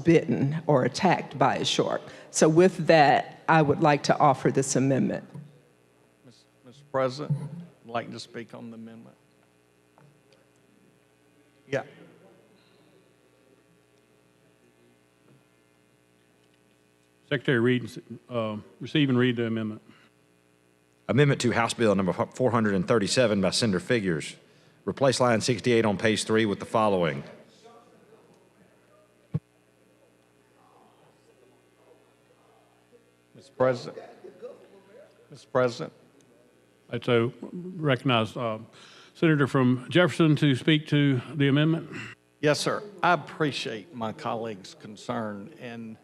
bitten or attacked by a shark. So with that, I would like to offer this amendment. Mr. President, I'd like to speak on the amendment. Yeah. Secretary, receive and read the amendment. Amendment to House Bill number 437 by Senator Figures. Replace line 68 on page 3 with the following. Mr. President. Mr. President. I'd so recognize Senator from Jefferson to speak to the amendment. Yes, sir. I appreciate my colleague's concern, and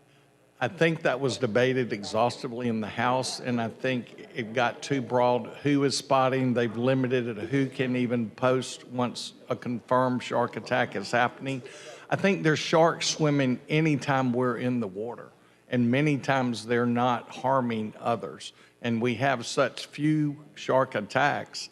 I think that was debated exhaustively in the House, and I think it got too broad. Who is spotting? They've limited it to who can even post once a confirmed shark attack is happening. I think there's sharks swimming anytime we're in the water, and many times they're not harming others. And we have such few shark attacks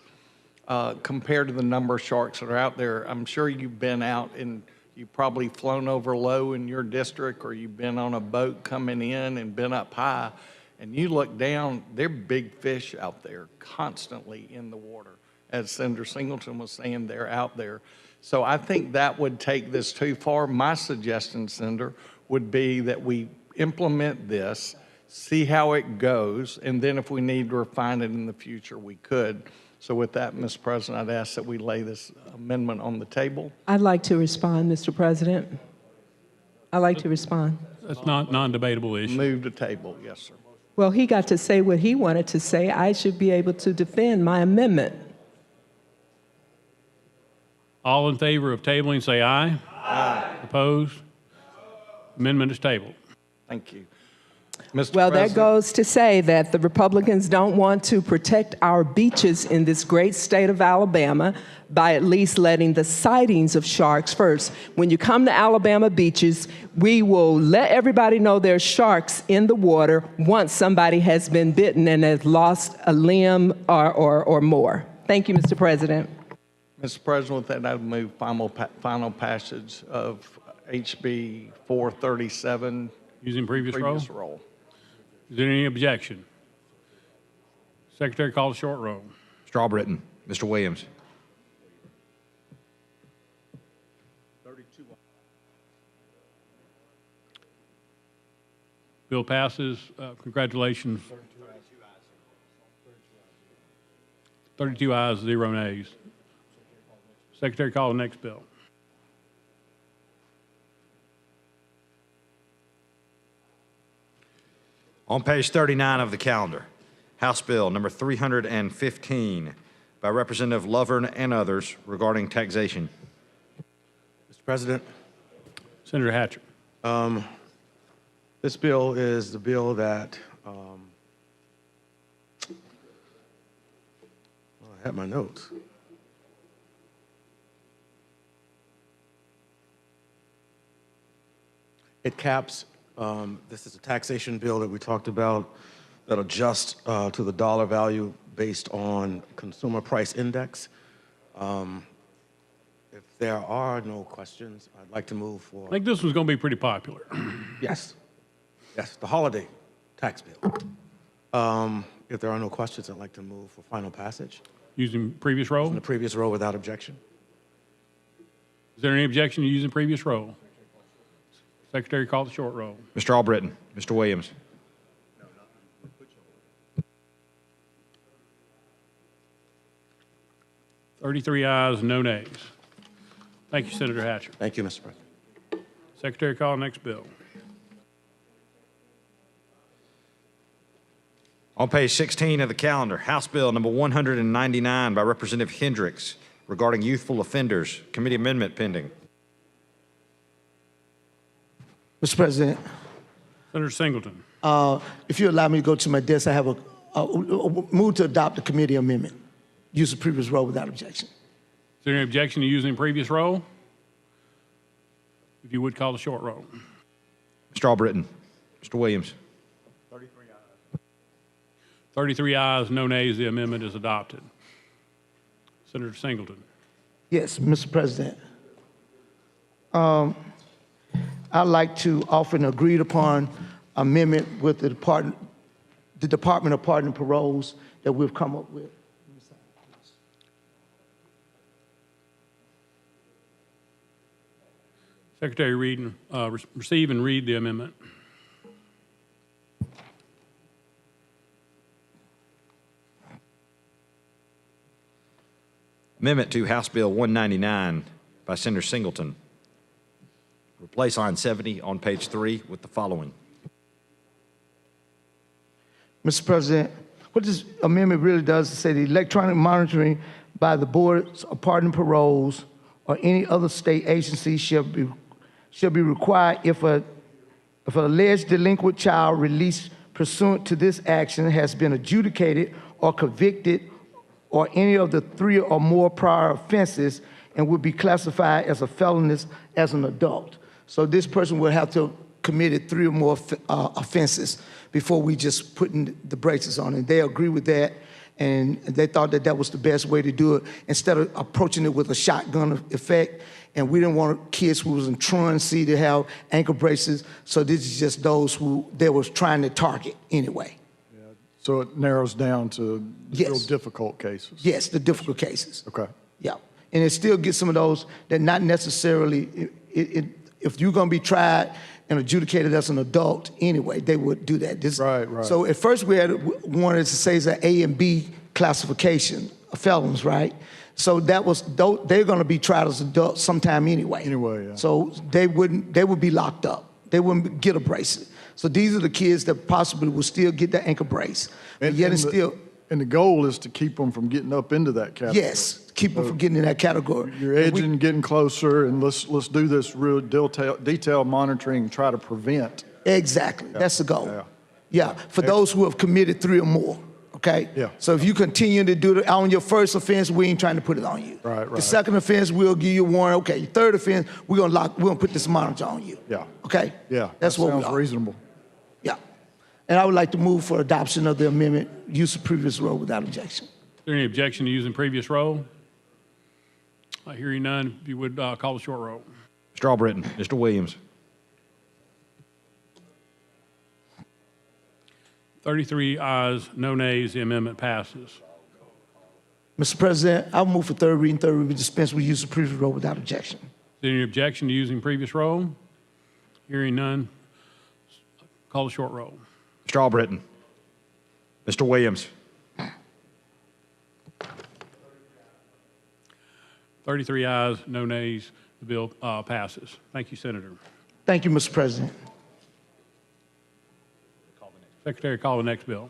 compared to the number of sharks that are out there. I'm sure you've been out in You've probably flown over low in your district, or you've been on a boat coming in and been up high, and you look down, there are big fish out there constantly in the water. As Senator Singleton was saying, they're out there. So I think that would take this too far. My suggestion, Senator, would be that we implement this, see how it goes, and then if we need to refine it in the future, we could. So with that, Mr. President, I'd ask that we lay this amendment on the table. I'd like to respond, Mr. President. I'd like to respond. That's not non-debatable issue. Move to table, yes, sir. Well, he got to say what he wanted to say. I should be able to defend my amendment. All in favor of tabling, say aye. Aye. Opposed? Amendment is tabled. Thank you. Well, that goes to say that the Republicans don't want to protect our beaches in this great state of Alabama by at least letting the sightings of sharks first. When you come to Alabama beaches, we will let everybody know there's sharks in the water once somebody has been bitten and has lost a limb or more. Thank you, Mr. President. Mr. President, with that, I would move final passage of HB 437. Using previous roll. Is there any objection? Secretary, call the short roll. Mr. Albritton, Mr. Williams. 32. Bill passes. Congratulations. 32 ayes, 0 nays. Secretary, call the next bill. On page 39 of the calendar, House Bill number 315 by Representative Lovern and others regarding taxation. Mr. President. Senator Hatcher. This bill is the bill that, I have my notes. It caps, this is a taxation bill that we talked about that adjusts to the dollar value based on consumer price index. If there are no questions, I'd like to move for. I think this one's going to be pretty popular. Yes. Yes, the holiday tax bill. If there are no questions, I'd like to move for final passage. Using previous roll? Using the previous roll without objection. Is there any objection to using previous roll? Secretary, call the short roll. Mr. Albritton, Mr. Williams. 33 ayes, no nays. Thank you, Senator Hatcher. Thank you, Mr. President. Secretary, call the next bill. On page 16 of the calendar, House Bill number 199 by Representative Hendricks regarding youthful offenders. Committee amendment pending. Mr. President. Senator Singleton. If you allow me to go to my desk, I have a move to adopt the committee amendment. Use the previous roll without objection. Is there any objection to using previous roll? If you would call the short roll. Mr. Albritton, Mr. Williams. 33 ayes, no nays. The amendment is adopted. Senator Singleton. Yes, Mr. President. I'd like to offer an agreed upon amendment with the Department of Pardon and Paroles that we've come up with. Secretary, receive and read the amendment. Amendment to House Bill 199 by Senator Singleton. Replace line 70 on page 3 with the following. Mr. President, what this amendment really does is say the electronic monitoring by the boards of pardon and paroles or any other state agency shall be required if an alleged delinquent child released pursuant to this action has been adjudicated or convicted or any of the 3 or more prior offenses and would be classified as a felony as an adult. So this person will have to have committed 3 or more offenses before we just putting the braces on. And they agree with that. and they thought that that was the best way to do it instead of approaching it with a shotgun effect. And we didn't want kids who was in truancy to have ankle braces, so this is just those who they was trying to target anyway. So it narrows down to real difficult cases. Yes, the difficult cases. Okay. Yeah, and it still gets some of those that not necessarily, if you're gonna be tried and adjudicated as an adult anyway, they would do that. Right. So at first we wanted to say it's an A and B classification of felons, right? So that was, they're gonna be tried as adults sometime anyway. Yeah. So they would be locked up. They wouldn't get a bracelet. So these are the kids that possibly will still get the ankle brace. And the goal is to keep them from getting up into that category. Yes, keep them from getting in that category. You're edging, getting closer, and let's do this real detailed monitoring and try to prevent. Exactly, that's the goal. Yeah, for those who have committed 3 or more, okay? Yeah. So if you continue to do it on your first offense, we ain't trying to put it on you. Right. The second offense, we'll give you a warrant. Okay, your third offense, we're gonna put this monitor on you. Yeah. Okay? Yeah, That's what we sounds are. reasonable. Yeah. And I would like to move for adoption of the amendment, use of previous role without objection. Is there any objection to using previous roll? Hearing none, if you would call the short roll. Mr. Albritton, Mr. Williams. 33 ayes, no nays, the amendment passes. Mr. President, I'll move for third reading, dispense with use of previous role without objection. Is there any objection to using previous roll? Hearing none, call the short roll. Mr. Albritton, Mr. Williams. 33 ayes, no nays, the bill passes. Thank you, Senator. Thank you, Mr. President. Secretary, call the next bill.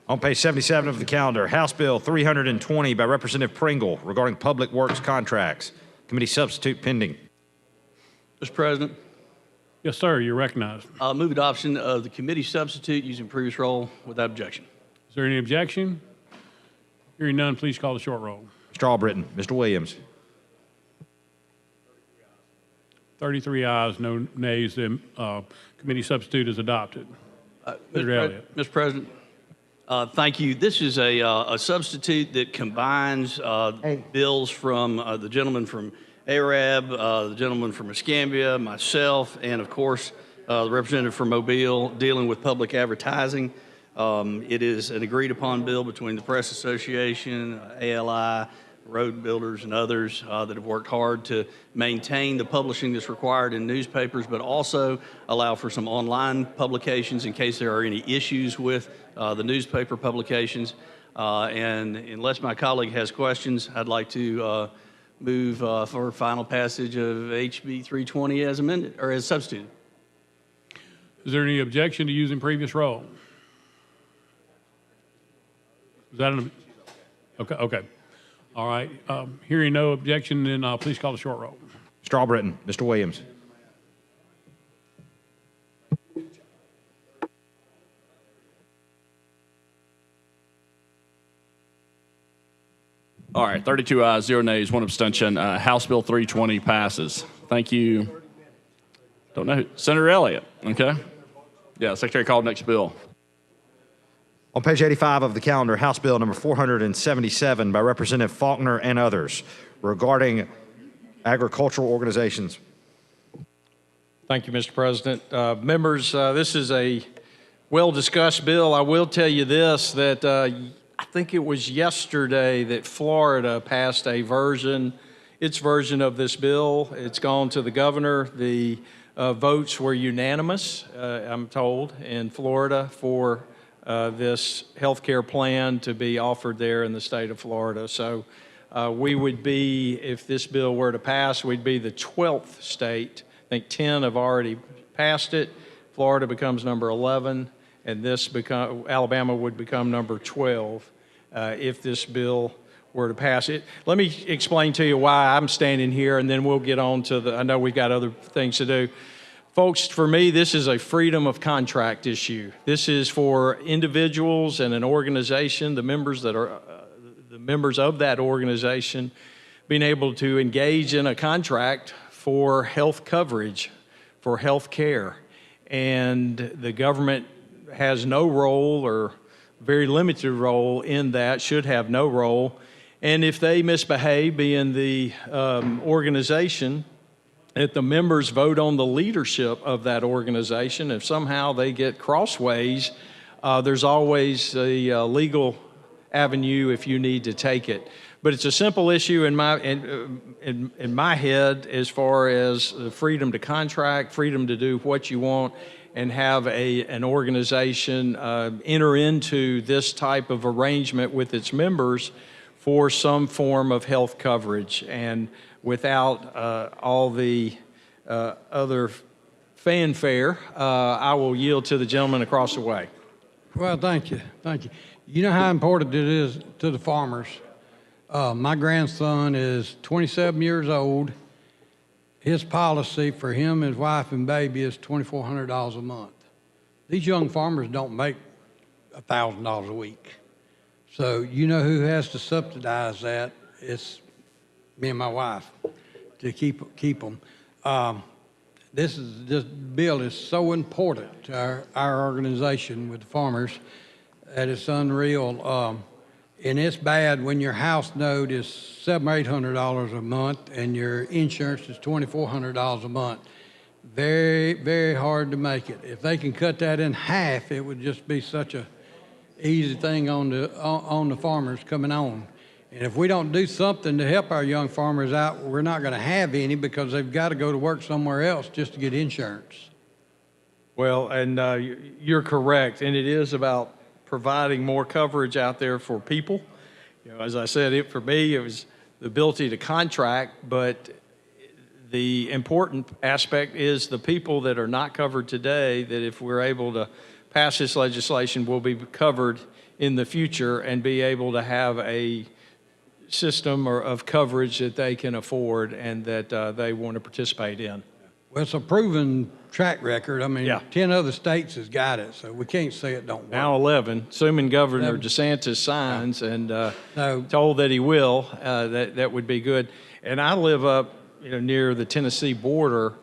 On page 77 of the calendar, House Bill 320 by Representative Pringle regarding public works contracts. Committee substitute pending. Mr. President. Yes, sir, you're recognized. Move adoption of the committee substitute using previous roll without objection. Is there any objection? Hearing none, please call the short roll. Mr. Albritton, Mr. Williams. 33 ayes, no nays, the committee substitute is adopted. Mr. President, thank you. This is a substitute that combines bills from the gentleman from Arab, the gentleman from Escambia, myself, and of course, the representative from Mobile dealing with public advertising. It is an agreed upon bill between the Press Association, ALI, road builders, and others that have worked hard to maintain the publishing that's required in newspapers, but also allow for some online publications in case there are any issues with the newspaper publications. And unless my colleague has questions, I'd like to move for final passage of HB 320 as amended, or as substituted. Is there any objection to using previous roll? Is that an, okay. All right, hearing no objection, then please call the short roll. Mr. Albritton, Mr. Williams. All right, 32 ayes, 0 nays, 1 abstention. House Bill 320 passes. Thank you. Don't know who, Senator Elliott, okay? Yeah, Secretary called next bill. On page 85 of the calendar, House Bill number 477 by Representative Faulkner and others regarding agricultural organizations. Thank you, Mr. President. Members, this is a well-discussed bill. I will tell you this, that I think it was yesterday that Florida passed its version of this bill. It's gone to the governor. The votes were unanimous, I'm told, in Florida for this health care plan to be offered there in the state of Florida. So we would be, if this bill were to pass, we'd be the 12th state. I think 10 have already passed it. Florida becomes number 11, and Alabama would become number 12 if this bill were to pass it. Let me explain to you why I'm standing here, and then we'll get on to I know we've got other things to do. Folks, for me, this is a freedom of contract issue. This is for individuals and an organization, the members of that organization, being able to engage in a contract for health coverage, for health care. And the government has no role or very limited role in that, should have no role. And if they misbehave, being the organization, if the members vote on the leadership of that organization, if somehow they get crossways, there's always a legal avenue if you need to take it. But it's a simple issue in my head as far as the freedom to contract, freedom to do what you want, and have an organization enter into this type of arrangement with its members for some form of health coverage, and without all the other fanfare, I will yield to the gentleman across the way. Well, thank you. Thank you. You know how important it is to the farmers. My grandson is 27 years old. His policy for him, his wife, and baby is $2,400 a month. These young farmers don't make $1,000 a week. So you know who has to subsidize that? It's me and my wife to keep them. This bill is so important to our organization with the farmers that it's unreal. And it's bad when your house note is $700 or $800 a month and your insurance is $2,400 a month. Very, very hard to make it. If they can cut that in half, it would just be such a easy thing on the farmers coming on. And if we don't do something to help our young farmers out, we're not going to have any, because they've got to go to work somewhere else just to get insurance. Well, and you're correct, and it is about providing more coverage out there for people. You know, as I said, for me, it was the ability to contract, but the important aspect is the people that are not covered today, that if we're able to pass this legislation, will be covered in the future and be able to have a system of coverage that they can afford and that they want to participate in. Well, it's a proven track record. I mean, Yeah. 10 other states has got it, so we can't say it don't work. Now 11, assuming Governor DeSantis signs and told that he will, that would be good. And I live up, near the Tennessee border,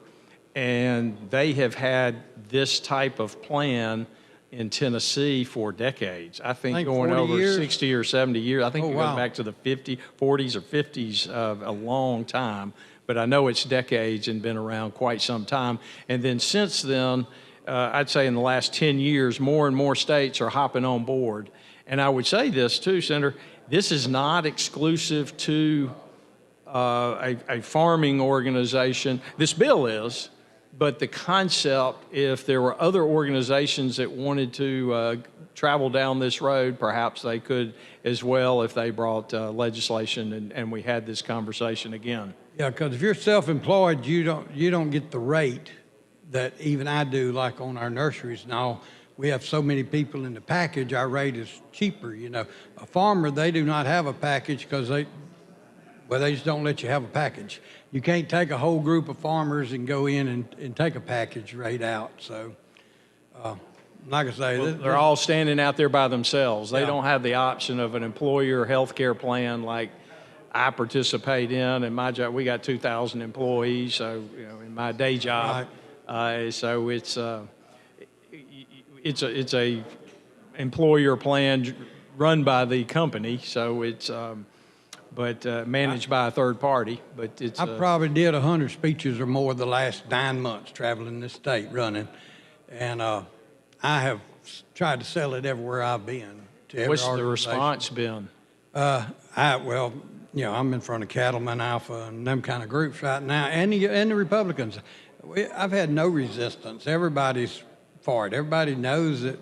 and they have had this type of plan in Tennessee for decades. I think going over years? 60 or 70 years. I think it goes wow. back to the 40s or 50s of a long time. But I know it's decades and been around quite some time. And then since then, I'd say in the last 10 years, more and more states are hopping on board. And I would say this too, Senator, this is not exclusive to a farming organization. This bill is, but the concept, if there were other organizations that wanted to travel down this road, perhaps they could as well if they brought legislation and we had this conversation again. Yeah, because if you're self-employed, you don't get the rate that even I do, like on our nurseries and all. We have so many people in the package, our rate is cheaper. A farmer, they do not have a package because they just don't let you have a package. You can't take a whole group of farmers and go in and take a package rate out. So, like I say, they're all standing out there by themselves. They Yeah. don't have the option of an employer health care plan like I participate in. In my job, we got 2,000 employees, so in my day job, so it's a employer plan run by the company. So it's but managed by a third party. But it's I probably did 100 speeches or more the last 9 months traveling this state running, and I have tried to sell it everywhere I've been. To every what's the organization. response been? I'm in front of Cattleman Alpha and them kind of groups right now, and the Republicans. I've had no resistance. Everybody's for it. Everybody knows that.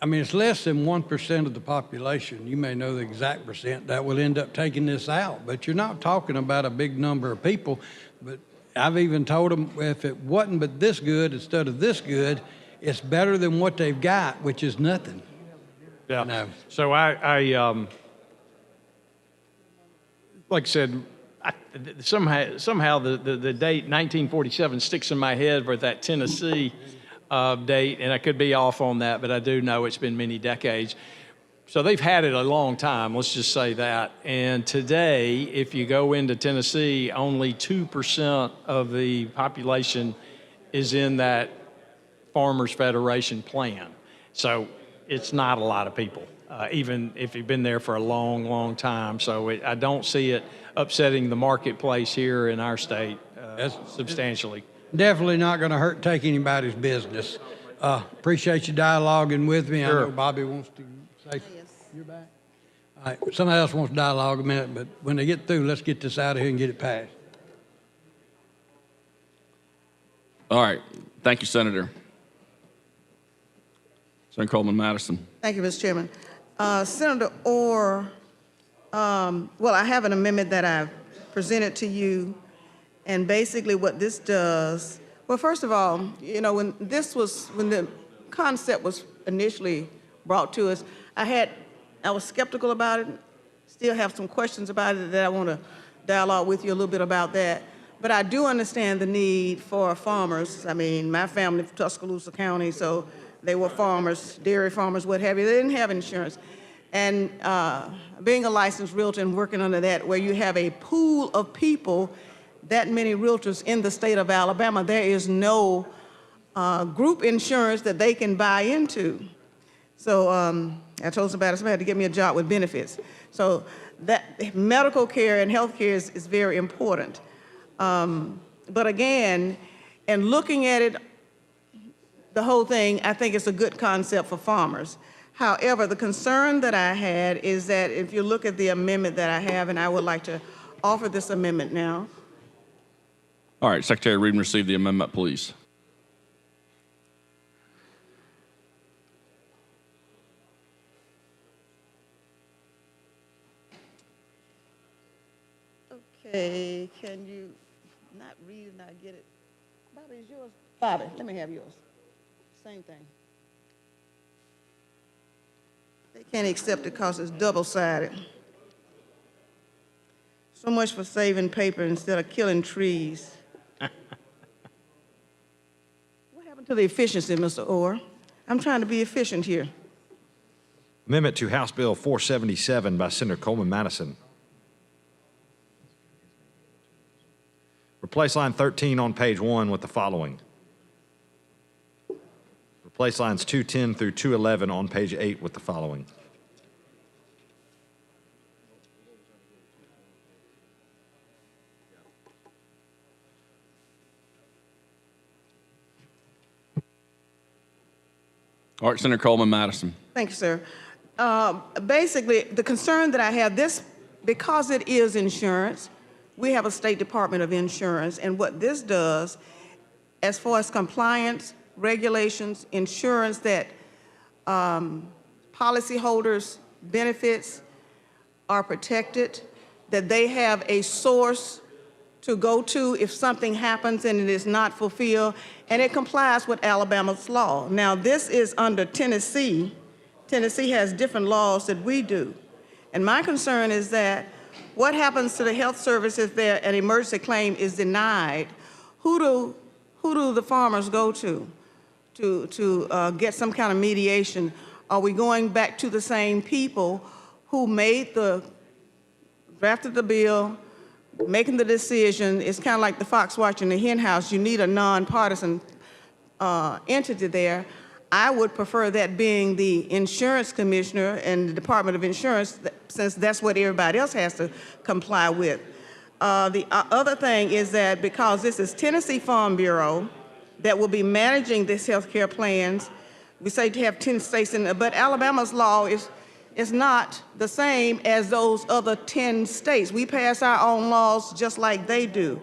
I mean, it's less than 1% of the population. You may know the exact percent that will end up taking this out, but you're not talking about a big number of people. But I've even told them if it wasn't but this good instead of this good, it's better than what they've got, which is nothing. Yeah. No. So I like I said, somehow the date 1947 sticks in my head with that Tennessee date, and I could be off on that, but I do know it's been many decades. So they've had it a long time, let's just say that. And today, if you go into Tennessee, only 2% of the population is in that Farmers Federation plan. So it's not a lot of people, even if you've been there for a long, long time. So I don't see it upsetting the marketplace here in our state substantially. Definitely not going to hurt take anybody's business. Appreciate you dialoguing with me. Sure. I know Bobby wants to say you're back. All right, somebody else wants to dialogue a minute, but when they get through, let's get this out of here and get it passed. All right. Thank you, Senator. Senator Coleman Madison. Thank you, Mr. Chairman. Senator Orr, well, I have an amendment that I've presented to you, and basically what this does, well, first of all, you know, when the concept was initially brought to us, I was skeptical about it, still have some questions about it that I want to dialogue with you a little bit about that. But I do understand the need for farmers. I mean, my family from Tuscaloosa County, so they were farmers, dairy farmers, what have you. They didn't have insurance. And being a licensed realtor and working under that, where you have a pool of people, that many realtors in the state of Alabama, there is no group insurance that they can buy into. So I told somebody had to get me a job with benefits. So that medical care and health care is very important. But again, and looking at it, the whole thing, I think it's a good concept for farmers. However, the concern that I had is that if you look at the amendment that I have, and I would like to offer this amendment now. All right, Secretary, read and receive the amendment, please. Okay, can you not read and not get it? Bobby, is yours? Bobby, let me have yours. Same thing. They can't accept it because it's double-sided. So much for saving paper instead of killing trees. What happened to the efficiency, Mr. Orr? I'm trying to be efficient here. Amendment to House Bill 477 by Senator Coleman Madison. Replace line 13 on page 1 with the following. Replace lines 210 through 211 on page 8 with the following. All right, Senator Coleman Madison. Thank you, sir. Basically, the concern that I have, because it is insurance, we have a State Department of Insurance, and what this does, as far as compliance, regulations, insurance that policyholders' benefits are protected, that they have a source to go to if something happens and it is not fulfilled, and it complies with Alabama's law. Now, this is under Tennessee. Tennessee has different laws that we do. And my concern is that what happens to the health service if an emergency claim is denied? Who do the farmers go to get some kind of mediation? Are we going back to the same people who drafted the bill, making the decision? It's kind of like the fox watching the hen house. You need a nonpartisan entity there. I would prefer that being the insurance commissioner and the Department of Insurance, since that's what everybody else has to comply with. The other thing is that because this is Tennessee Farm Bureau that will be managing these health care plans, we say to have 10 states in there, but Alabama's law is not the same as those other 10 states. We pass our own laws just like they do.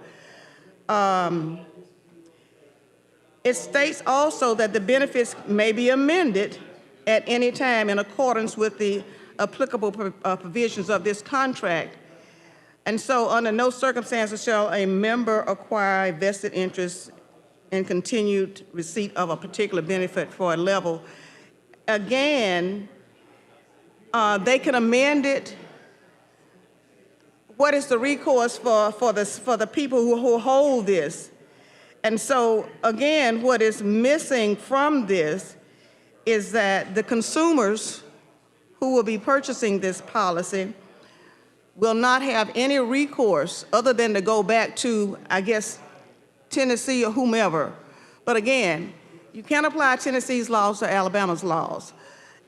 It states also that the benefits may be amended at any time in accordance with the applicable provisions of this contract. And so under no circumstances shall a member acquire a vested interest in continued receipt of a particular benefit for a level. Again, they can amend it. What is the recourse for the people who hold this? And so, again, what is missing from this is that the consumers who will be purchasing this policy will not have any recourse other than to go back to, I guess, Tennessee or whomever. But again, you can't apply Tennessee's laws to Alabama's laws.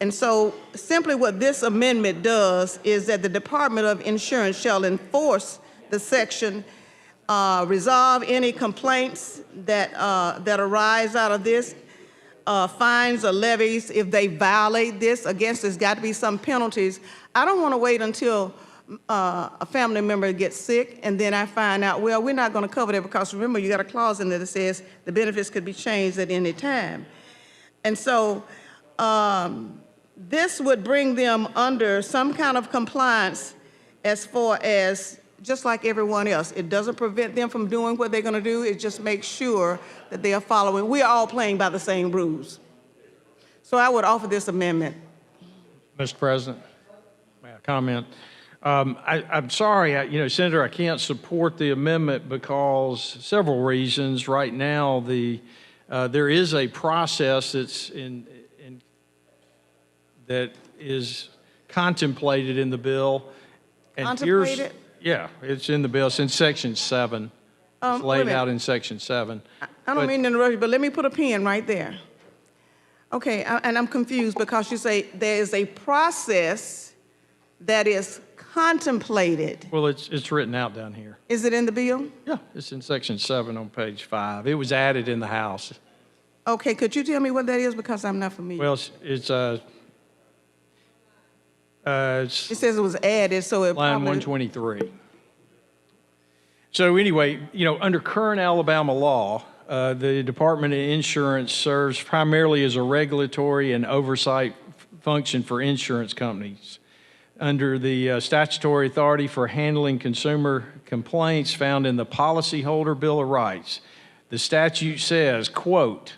And so simply what this amendment does is that the Department of Insurance shall enforce the section, resolve any complaints that, that arise out of this, fines or levies if they violate this. Against, there's got to be some penalties. I don't want to wait until a family member gets sick and then I find out, well, we're not going to cover that because remember, you got a clause in there that says the benefits could be changed at any time. And so this would bring them under some kind of compliance as far as just like everyone else. It doesn't prevent them from doing what they're going to do. It just makes sure that they are following. We are all playing by the same rules. So I would offer this amendment. Mr. President, may I comment? I'm sorry, Senator, I can't support the amendment because several reasons. Right now, there is a process that's that is contemplated in the bill. And Contemplated? Yeah, it's in the bill. It's in Section 7. It's laid out in Section 7. I don't mean to interrupt you, but let me put a pin right there. Okay, and I'm confused because you say there is a process that is contemplated. Well, it's written out down here. Is it in the bill? Yeah, it's in Section 7 on page 5. It was added in the House. Okay, could you tell me what that is because I'm not familiar? Well, it says it was added, so it line probably... 123. So anyway, under current Alabama law, the Department of Insurance serves primarily as a regulatory and oversight function for insurance companies. Under the statutory authority for handling consumer complaints found in the Policyholder Bill of Rights, the statute says, quote,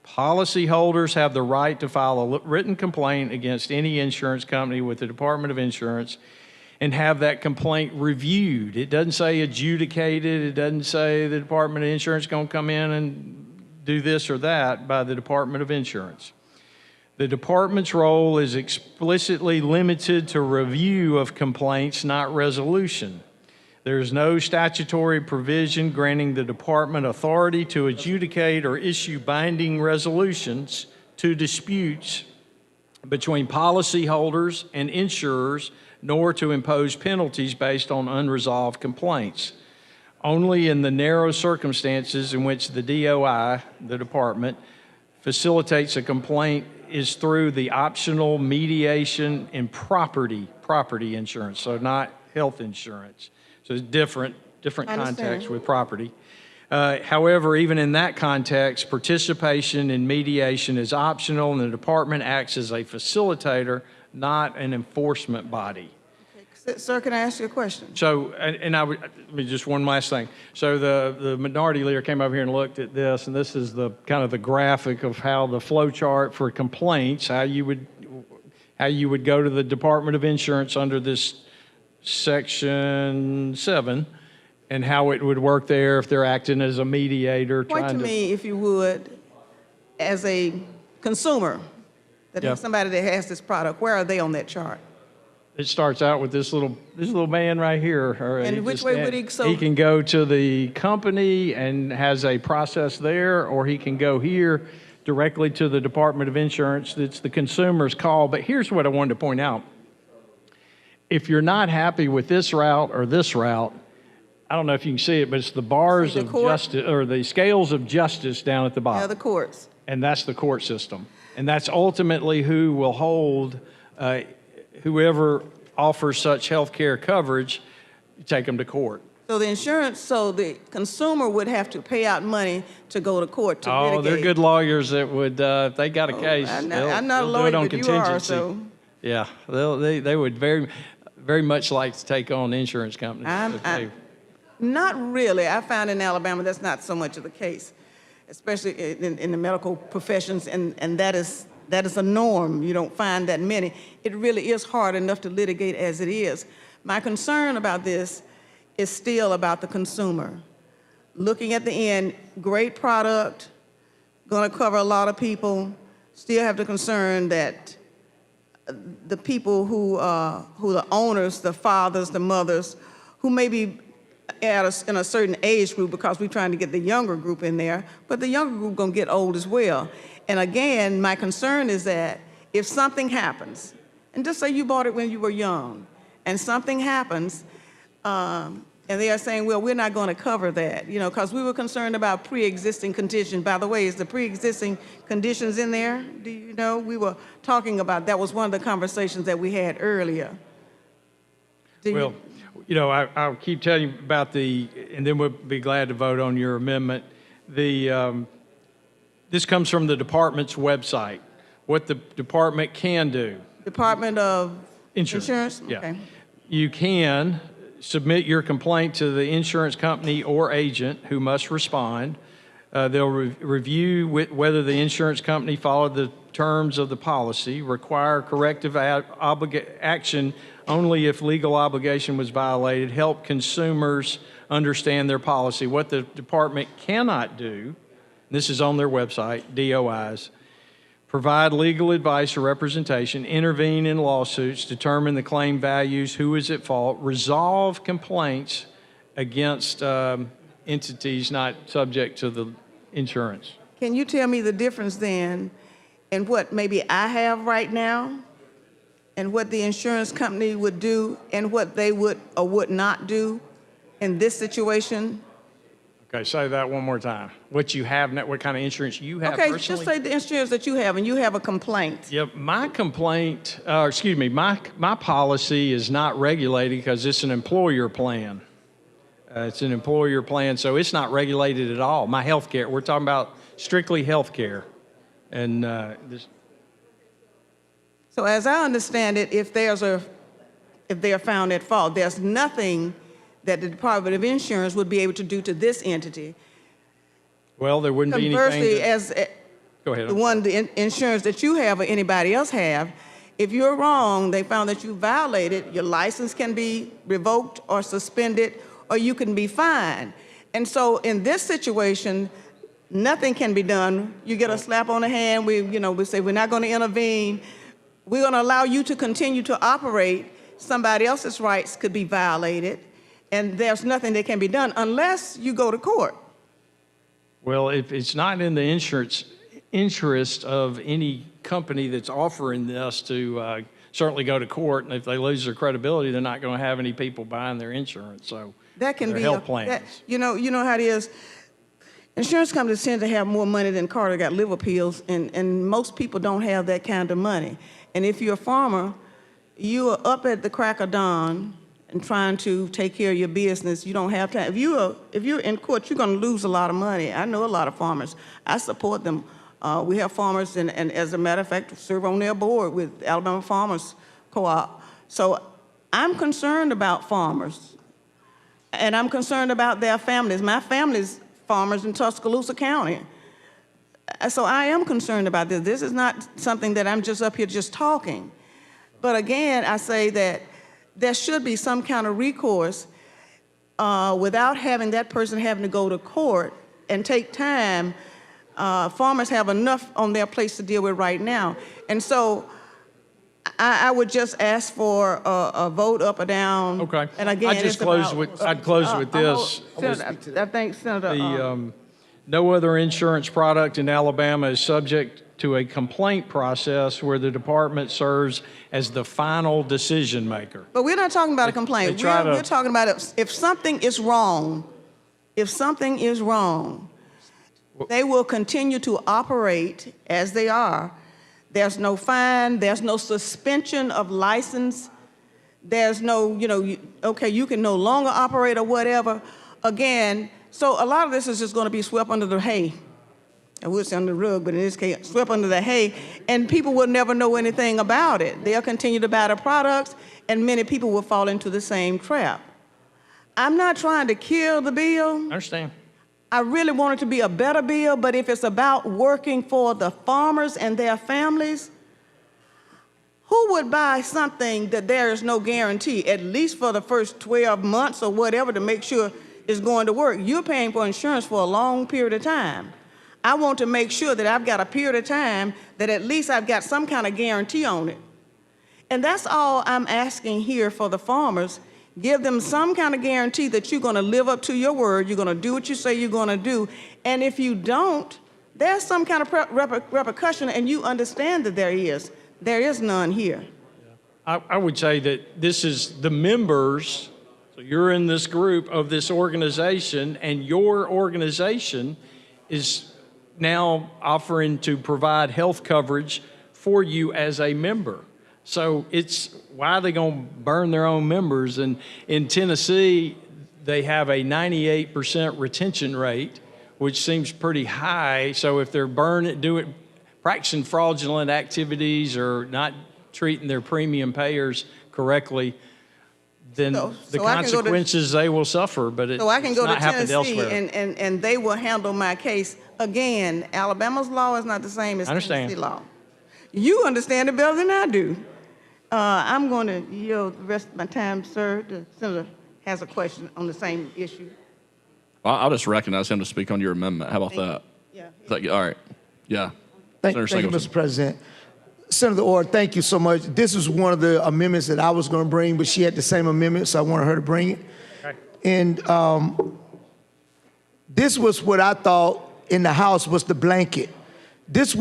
policyholders have the right to file a written complaint against any insurance company with the Department of Insurance and have that complaint reviewed. It doesn't say adjudicated. It doesn't say the Department of Insurance is going to come in and do this or that by the Department of Insurance. The department's role is explicitly limited to review of complaints, not resolution. There's no statutory provision granting the department authority to adjudicate or issue binding resolutions to disputes between policyholders and insurers, nor to impose penalties based on unresolved complaints. Only in the narrow circumstances in which the DOI, the department, facilitates a complaint is through the optional mediation in property insurance, so not health insurance. So it's different context with property. However, even in that context, participation in mediation is optional and the department acts as a facilitator, not an enforcement body. Okay. Sir, can I ask you a question? So, just one last thing. So the minority leader came over here and looked at this, and this is the kind of the graphic of how the flow chart for complaints, how you would go to the Department of Insurance under this Section 7, and how it would work there if they're acting as a mediator. Point to me, if you would, as a consumer, that has somebody that has this product, where are they on that chart? It starts out with this little man right here. And which way would he? He can go to the company and has a process there, or he can go here directly to the Department of Insurance. It's the consumer's call. But here's what I wanted to point out. If you're not happy with this route or this route, I don't know if you can see it, but it's the bars of justice, or the scales of justice down at the bottom. Yeah, the courts. And that's the court system. And that's ultimately who will hold whoever offers such health care coverage, take them to court. So the consumer would have to pay out money to go to court to litigate. Oh, they're good lawyers that would, if they got a case, I'm they'll not a do lawyer, it on but contingency. you are, so. Yeah, they would very much like to take on insurance companies. Not really. I found in Alabama that's not so much of the case, especially in the medical professions, and that is a norm. You don't find that many. It really is hard enough to litigate as it is. My concern about this is still about the consumer. Looking at the end, great product, going to cover a lot of people, still have the concern that the people who the owners, the fathers, the mothers, who may be in a certain age group, because we're trying to get the younger group in there, but the younger group gonna get old as well. And again, my concern is that if something happens, and just say you bought it when you were young, and something happens, and they are saying, well, we're not going to cover that, because we were concerned about pre-existing conditions. By the way, is the pre-existing conditions in there? Do you know? We were talking about, that was one of the conversations that we had earlier. I'll keep telling you about and then we'll be glad to vote on your amendment. This comes from the department's website, what the department can do. Department of Insurance? Yeah. Okay. You can submit your complaint to the insurance company or agent who must respond. They'll review whether the insurance company followed the terms of the policy, require corrective action only if legal obligation was violated, help consumers understand their policy. What the department cannot do, this is on their website, DOIs, provide legal advice or representation, intervene in lawsuits, determine the claim values, who is at fault, resolve complaints against entities not subject to the insurance. Can you tell me the difference then in what maybe I have right now and what the insurance company would do and what they would or would not do in this situation? Okay, say that one more time. What you have, what kind of insurance you have personally? Okay, just say the insurance that you have, and you have a complaint. Yep, my complaint, my policy is not regulated because it's an employer plan. It's an employer plan, so it's not regulated at all. My health care, we're talking about strictly health care. And So as I understand it, if they are found at fault, there's nothing that the Department of Insurance would be able to do to this entity. Well, there wouldn't be anything. Conversely, Go ahead. the insurance that you have or anybody else have, if you're wrong, they found that you violated, your license can be revoked or suspended, or you can be fined. And so in this situation, nothing can be done. You get a slap on the hand. We say we're not going to intervene. We're going to allow you to continue to operate. Somebody else's rights could be violated, and there's nothing that can be done unless you go to court. Well, if it's not in the insurance interest of any company that's offering this to certainly go to court, and if they lose their credibility, they're not going to have any people buying their insurance. So that can be health plans. You know how it is. Insurance companies tend to have more money than Carter got liver pills, and most people don't have that kind of money. And if you're a farmer, you are up at the crack of dawn and trying to take care of your business. You don't have time. If you're in court, you're going to lose a lot of money. I know a lot of farmers. I support them. We have farmers, and as a matter of fact, serve on their board with Alabama Farmers Co-op. So I'm concerned about farmers, and I'm concerned about their families. My family's farmers in Tuscaloosa County. So I am concerned about this. This is not something that I'm just up here just talking. But again, I say that there should be some kind of recourse without having that person having to go to court and take time. Farmers have enough on their plates to deal with right now. And so I would just ask for a vote up or down. Okay. And again, I'd close with this. I think Senator. No other insurance product in Alabama is subject to a complaint process where the department serves as the final decision maker. But we're not talking about a complaint. We're talking about if something is wrong, they will continue to operate as they are. There's no fine, there's no suspension of license, there's no, you can no longer operate or whatever. Again, so a lot of this is just going to be swept under the hay. I would say under the rug, but in this case, swept under the hay, and people will never know anything about it. They'll continue to buy the products, and many people will fall into the same trap. I'm not trying to kill the bill. I understand. I really want it to be a better bill, but if it's about working for the farmers and their families, who would buy something that there is no guarantee, at least for the first 12 months or whatever, to make sure it's going to work? You're paying for insurance for a long period of time. I want to make sure that I've got a period of time that at least I've got some kind of guarantee on it. And that's all I'm asking here for the farmers. Give them some kind of guarantee that you're going to live up to your word, you're going to do what you say you're going to do, and if you don't, there's some kind of repercussion, and you understand that there is. There is none here. I would say that this is the members, so you're in this group of this organization, and your organization is now offering to provide health coverage for you as a member. So it's, why are they going to burn their own members? And in Tennessee, they have a 98% retention rate, which seems pretty high. So if they're practicing fraudulent activities or not treating their premium payers correctly, then the consequences they will suffer, but it's So I can go to not happened Tennessee elsewhere. and they will handle my case. Again, Alabama's law is not the same as Tennessee law. You understand it better than I do. I'm going to yield the rest of my time, sir. The senator has a question on the same issue. Well, I'll just recognize him to speak on your amendment. How about that? Yeah. All right. Yeah. Thank you, Mr. President. Senator Orr, thank you so much. This is one of the amendments that I was going to bring, but she had the same amendment, so I wanted her to bring it. Okay. And this was what I thought in the House was the blanket. This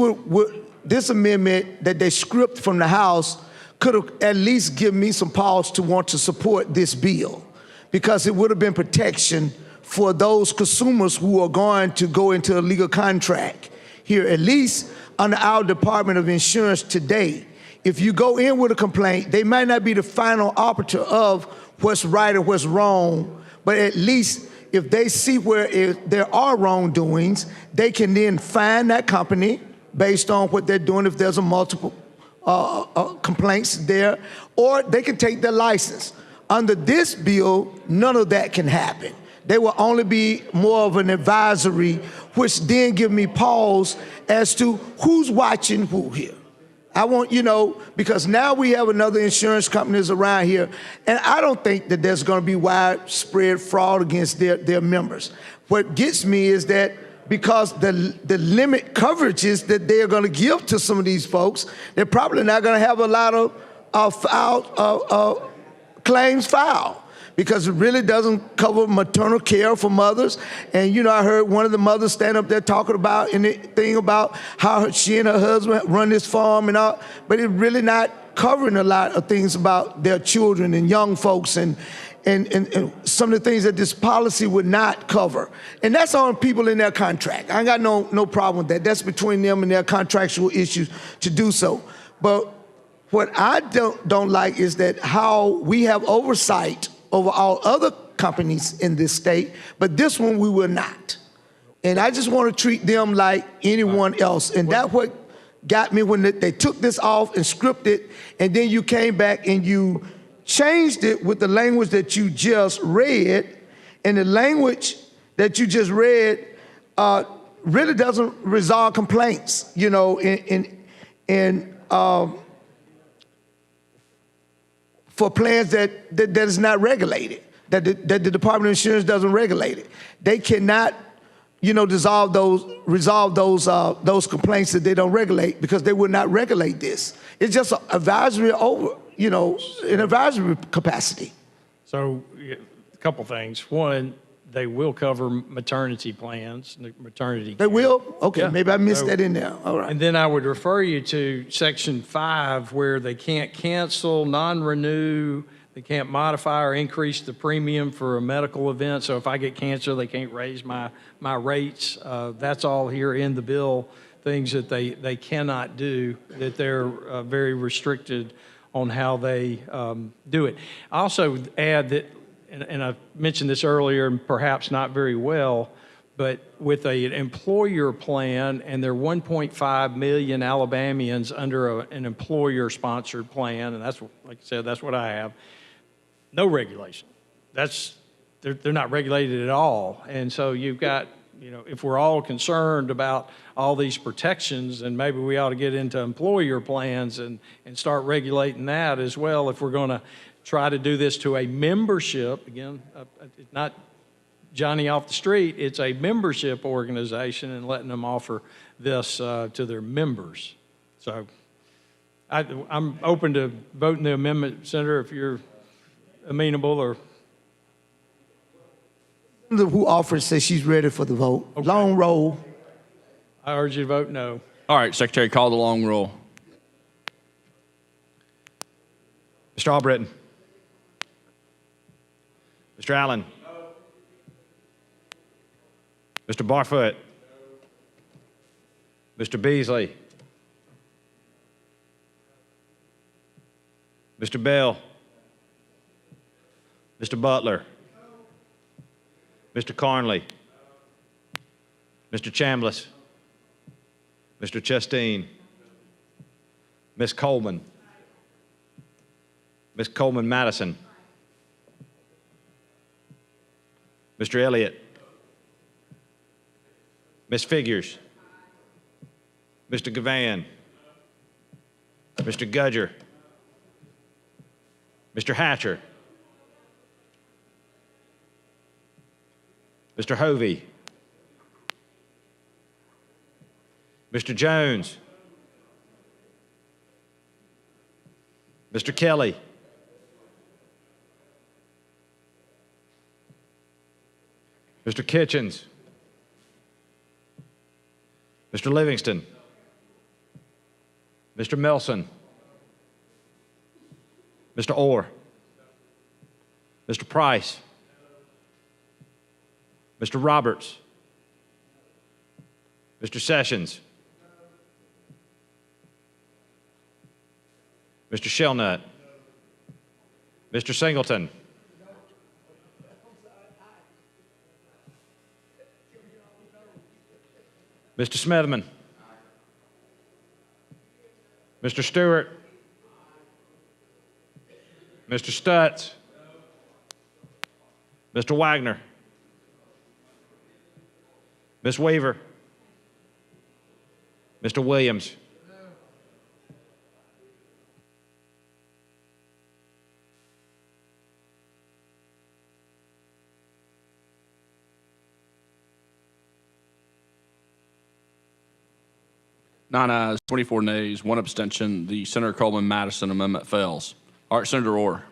amendment that they script from the House could have at least given me some pause to want to support this bill, because it would have been protection for those consumers who are going to go into a legal contract here, at least under our Department of Insurance today. If you go in with a complaint, they might not be the final arbiter of what's right or what's wrong, but at least if they see where there are wrongdoings, they can then fine that company based on what they're doing if there's a multiple complaints there, or they can take their license. Under this bill, none of that can happen. They will only be more of an advisory, which then give me pause as to who's watching who here. I want, because now we have another insurance companies around here, and I don't think that there's going to be widespread fraud against their members. What gets me is that because the limit coverages that they are going to give to some of these folks, they're probably not going to have a lot of claims filed, because it really doesn't cover maternal care for mothers. And, I heard one of the mothers stand up there talking about anything about how she and her husband run this farm and all, but it really not covering a lot of things about their children and young folks and some of the things that this policy would not cover. And that's on people in their contract. I ain't got no problem with that. That's between them and their contractual issues to do so. But what I don't like is that how we have oversight over all other companies in this state, but this one we will not. And I just want to treat them like anyone else. And that's what got me when they took this off and scripted, and then you came back and you changed it with the language that you just read, and the language that you just read really doesn't resolve complaints, for plans that is not regulated, that the Department of Insurance doesn't regulate it. They cannot, resolve those complaints that they don't regulate, because they would not regulate this. It's just an advisory an advisory capacity. So a couple things. One, they will cover maternity plans, maternity care. They will? Okay, maybe I missed that in there. All right. And then I would refer you to Section 5, where they can't cancel, non-renew, they can't modify or increase the premium for a medical event. So if I get cancer, they can't raise my rates. That's all here in the bill, things that they cannot do, that they're very restricted on how they do it. I also add that, and I mentioned this earlier and perhaps not very well, but with an employer plan, and there are 1.5 million Alabamians under an employer-sponsored plan, and that's, like I said, that's what I have, no regulation. They're not regulated at all. And so you've got, if we're all concerned about all these protections, and maybe we ought to get into employer plans and start regulating that as well, if we're going to try to do this to a membership, again, not Johnny off the street, it's a membership organization, and letting them offer this to their members. So I'm open to voting the amendment, Senator, if you're amenable. Or who offers says she's ready for the vote. Okay. Long roll. I urge you to vote no. All right, Secretary, call the long roll. Mr. Albritton. Mr. Allen. Mr. Barfoot. Mr. Beasley. Mr. Bell. Mr. Butler. Mr. Carnley. Mr. Chambliss. Mr. Chasteen. Ms. Coleman. Ms. Coleman Madison. Mr. Elliott. Ms. Figures. Mr. Gavan. Mr. Gudger. Mr. Hatcher. Mr. Hovey. Mr. Jones. Mr. Kelly. Mr. Kitchens. Mr. Livingston. Mr. Melson. Mr. Orr. Mr. Price. Mr. Roberts. Mr. Sessions. Mr. Shelnut. Mr. Singleton. Mr. Smithman. Mr. Stewart. Mr. Stutz. Mr. Wagner. Ms. Weaver. Mr. Williams. Nine ayes, 24 nays, one abstention. The Senator Coleman-Madison amendment fails. All right, Senator Orr.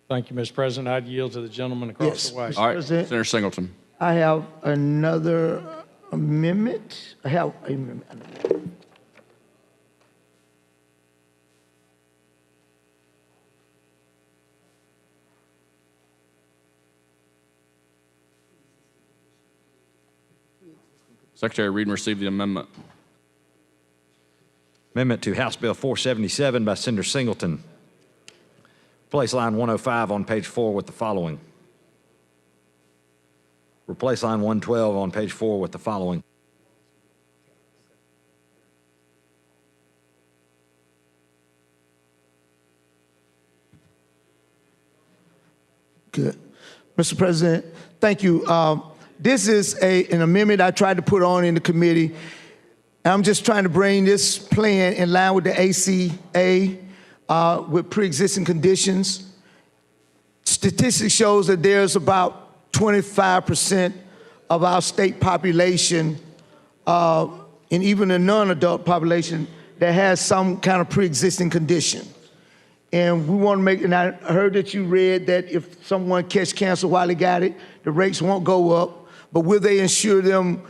Thank you, Mr. President. I'd yield to the gentleman across the way. All right, President. Senator Singleton. I have another amendment. I have a amendment. Secretary, read and receive the amendment. Amendment to House Bill 477 by Senator Singleton. Replace line 105 on page 4 with the following. Replace line 112 on page 4 with the following. Good. Mr. President, thank you. This is an amendment I tried to put on in the committee. I'm just trying to bring this plan in line with the ACA with pre-existing conditions. Statistics shows that there's about 25% of our state population and even the non-adult population that has some kind of pre-existing condition. And we want to make, and I heard that you read that if someone catch cancer while they got it, the rates won't go up, but will they insure them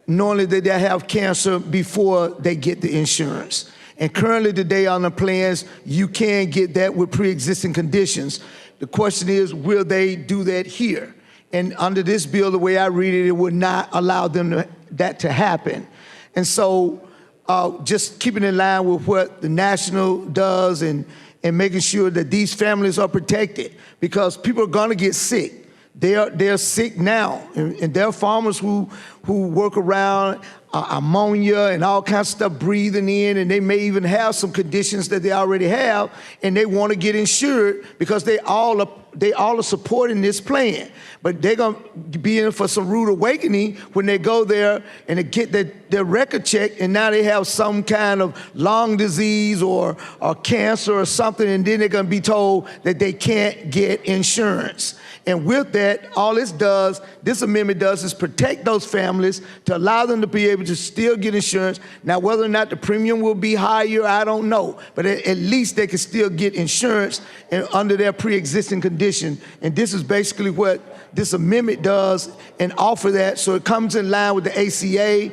knowing that they have cancer before they get the insurance? And currently today on the plans, you can get that with pre-existing conditions. The question is, will they do that here? And under this bill, the way I read it, it would not allow them that to happen. And so just keeping in line with what the national does and making sure that these families are protected, because people are going to get sick. They're sick now, and there are farmers who work around ammonia and all kinds of stuff breathing in, and they may even have some conditions that they already have, and they want to get insured because they all are supporting this plan. But they're going to be in for some rude awakening when they go there and they get their record checked, and now they have some kind of lung disease or cancer or something, and then they're going to be told that they can't get insurance. And with that, all this amendment does is protect those families to allow them to be able to still get insurance. Now, whether or not the premium will be higher, I don't know. But at least they can still get insurance under their pre-existing condition. And this is basically what this amendment does and offer that. So it comes in line with the ACA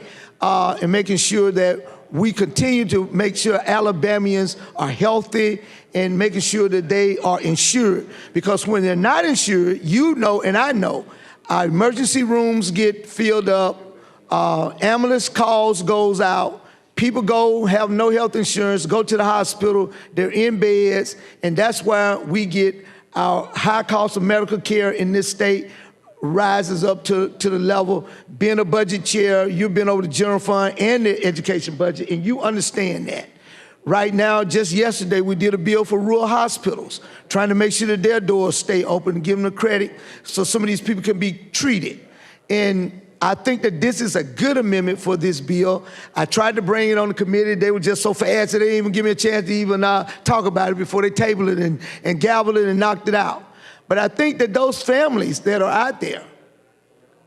and making sure that we continue to make sure Alabamians are healthy and making sure that they are insured. Because when they're not insured, you know and I know, our emergency rooms get filled up, ambulance calls goes out, people go have no health insurance, go to the hospital, they're in beds, and that's why we get our high cost of medical care in this state rises up to the level. Being a budget chair, you've been over the general fund and the education budget, and you understand that. Right now, just yesterday, we did a bill for rural hospitals, trying to make sure that their doors stay open and give them the credit so some of these people can be treated. And I think that this is a good amendment for this bill. I tried to bring it on the committee. They were just so fast that they didn't even give me a chance to even talk about it before they tabled it and gavelled it and knocked it out. But I think that those families that are out there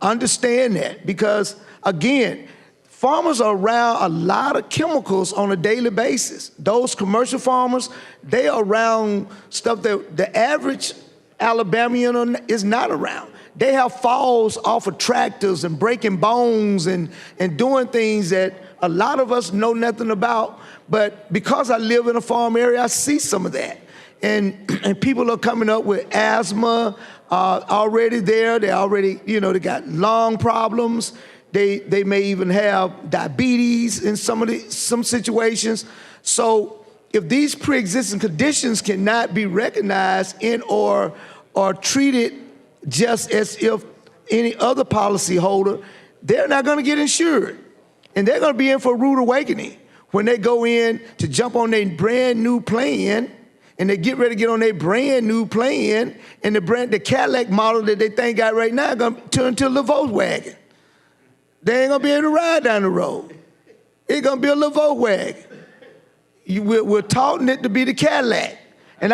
understand that because, again, farmers are around a lot of chemicals on a daily basis. Those commercial farmers, they are around stuff that the average Alabamian is not around. They have falls off of tractors and breaking bones and doing things that a lot of us know nothing about. But because I live in a farm area, I see some of that. And people are coming up with asthma already there. They already, they got lung problems. They may even have diabetes in some situations. So if these pre-existing conditions cannot be recognized and or treated just as if any other policy holder, they're not going to get insured. And they're going to be in for a rude awakening when they go in to jump on their brand new plan and they get ready to get on their brand new plan and the Cadillac model that they think got right now going to turn to a little Volkswagen. They ain't going to be able to ride down the road. It's going to be a little Volkswagen. We're taught it to be the Cadillac. And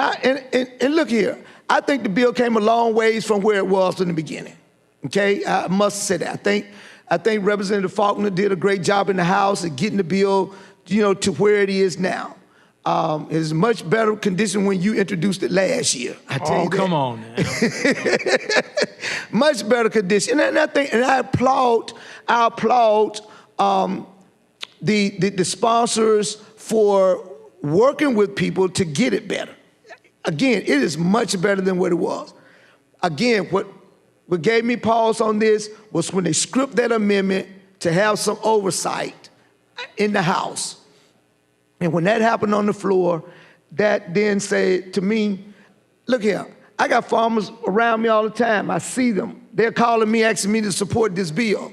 look here, I think the bill came a long ways from where it was in the beginning. Okay, I must say that. I think Representative Faulkner did a great job in the House at getting the bill, to where it is now. It's much better condition when you introduced it last year. I tell you that. Come on now. Much better condition, and I applaud the sponsors for working with people to get it better. Again, it is much better than what it was. Again, what gave me pause on this was when they script that amendment to have some oversight in the House. And when that happened on the floor, that then said to me, look here, I got farmers around me all the time. I see them. They're calling me, asking me to support this bill.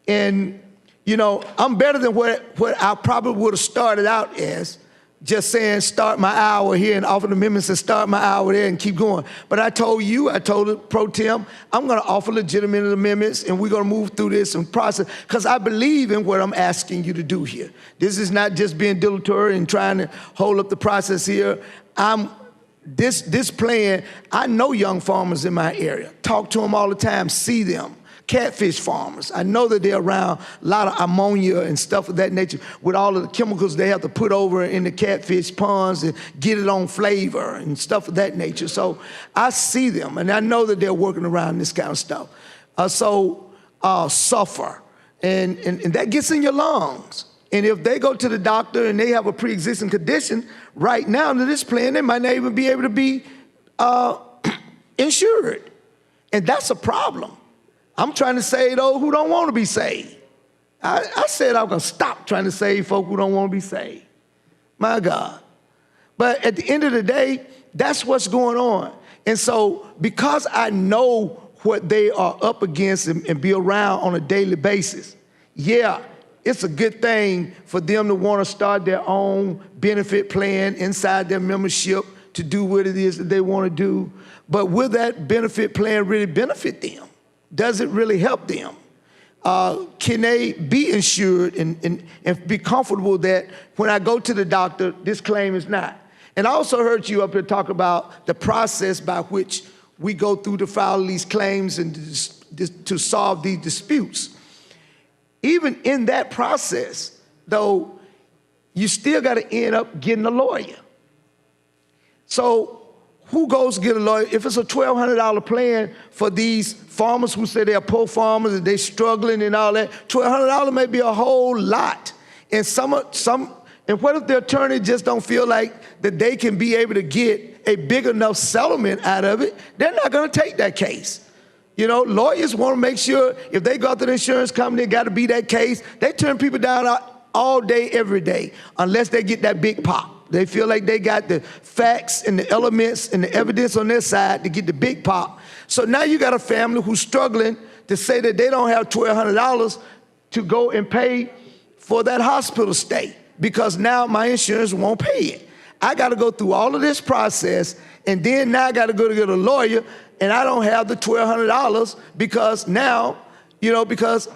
And, I'm better than what I probably would have started out as, just saying start my hour here and offer the amendments and start my hour there and keep going. But I told the Pro Tem, I'm going to offer legitimate amendments and we're going to move through this and process because I believe in what I'm asking you to do here. This is not just being dilatory and trying to hold up the process here. This plan, I know young farmers in my area, talk to them all the time, see them. Catfish farmers. I know that they're around a lot of ammonia and stuff of that nature with all of the chemicals they have to put over in the catfish ponds and get it on flavor and stuff of that nature. So I see them and I know that they're working around this kind of stuff. Sulfur. And that gets in your lungs. And if they go to the doctor and they have a pre-existing condition, right now under this plan, they might not even be able to be insured. And that's a problem. I'm trying to save those who don't want to be saved. I said I'm going to stop trying to save folk who don't want to be saved. My God. But at the end of the day, that's what's going on. And so because I know what they are up against and be around on a daily basis, yeah, it's a good thing for them to want to start their own benefit plan inside their membership to do what it is that they want to do. But will that benefit plan really benefit them? Does it really help them? Can they be insured and be comfortable that when I go to the doctor, this claim is not? And I also heard you up here talk about the process by which we go through to file these claims and to solve these disputes. Even in that process, though, you still got to end up getting a lawyer. So who goes to get a lawyer? If it's a $1,200 plan for these farmers who say they're poor farmers and they're struggling and all that, $1,200 may be a whole lot. And some And what if the attorney just don't feel like that they can be able to get a big enough settlement out of it? They're not going to take that case. You know, lawyers want to make sure if they go to the insurance company, it got to be that case. They turn people down all day, every day, unless they get that big pop. They feel like they got the facts and the elements and the evidence on their side to get the big pop. So now you got a family who's struggling to say that they don't have $1,200 to go and pay for that hospital stay because now my insurance won't pay it. I got to go through all of this process, and then now I got to go to get a lawyer, and I don't have the $1,200 because now, you know, because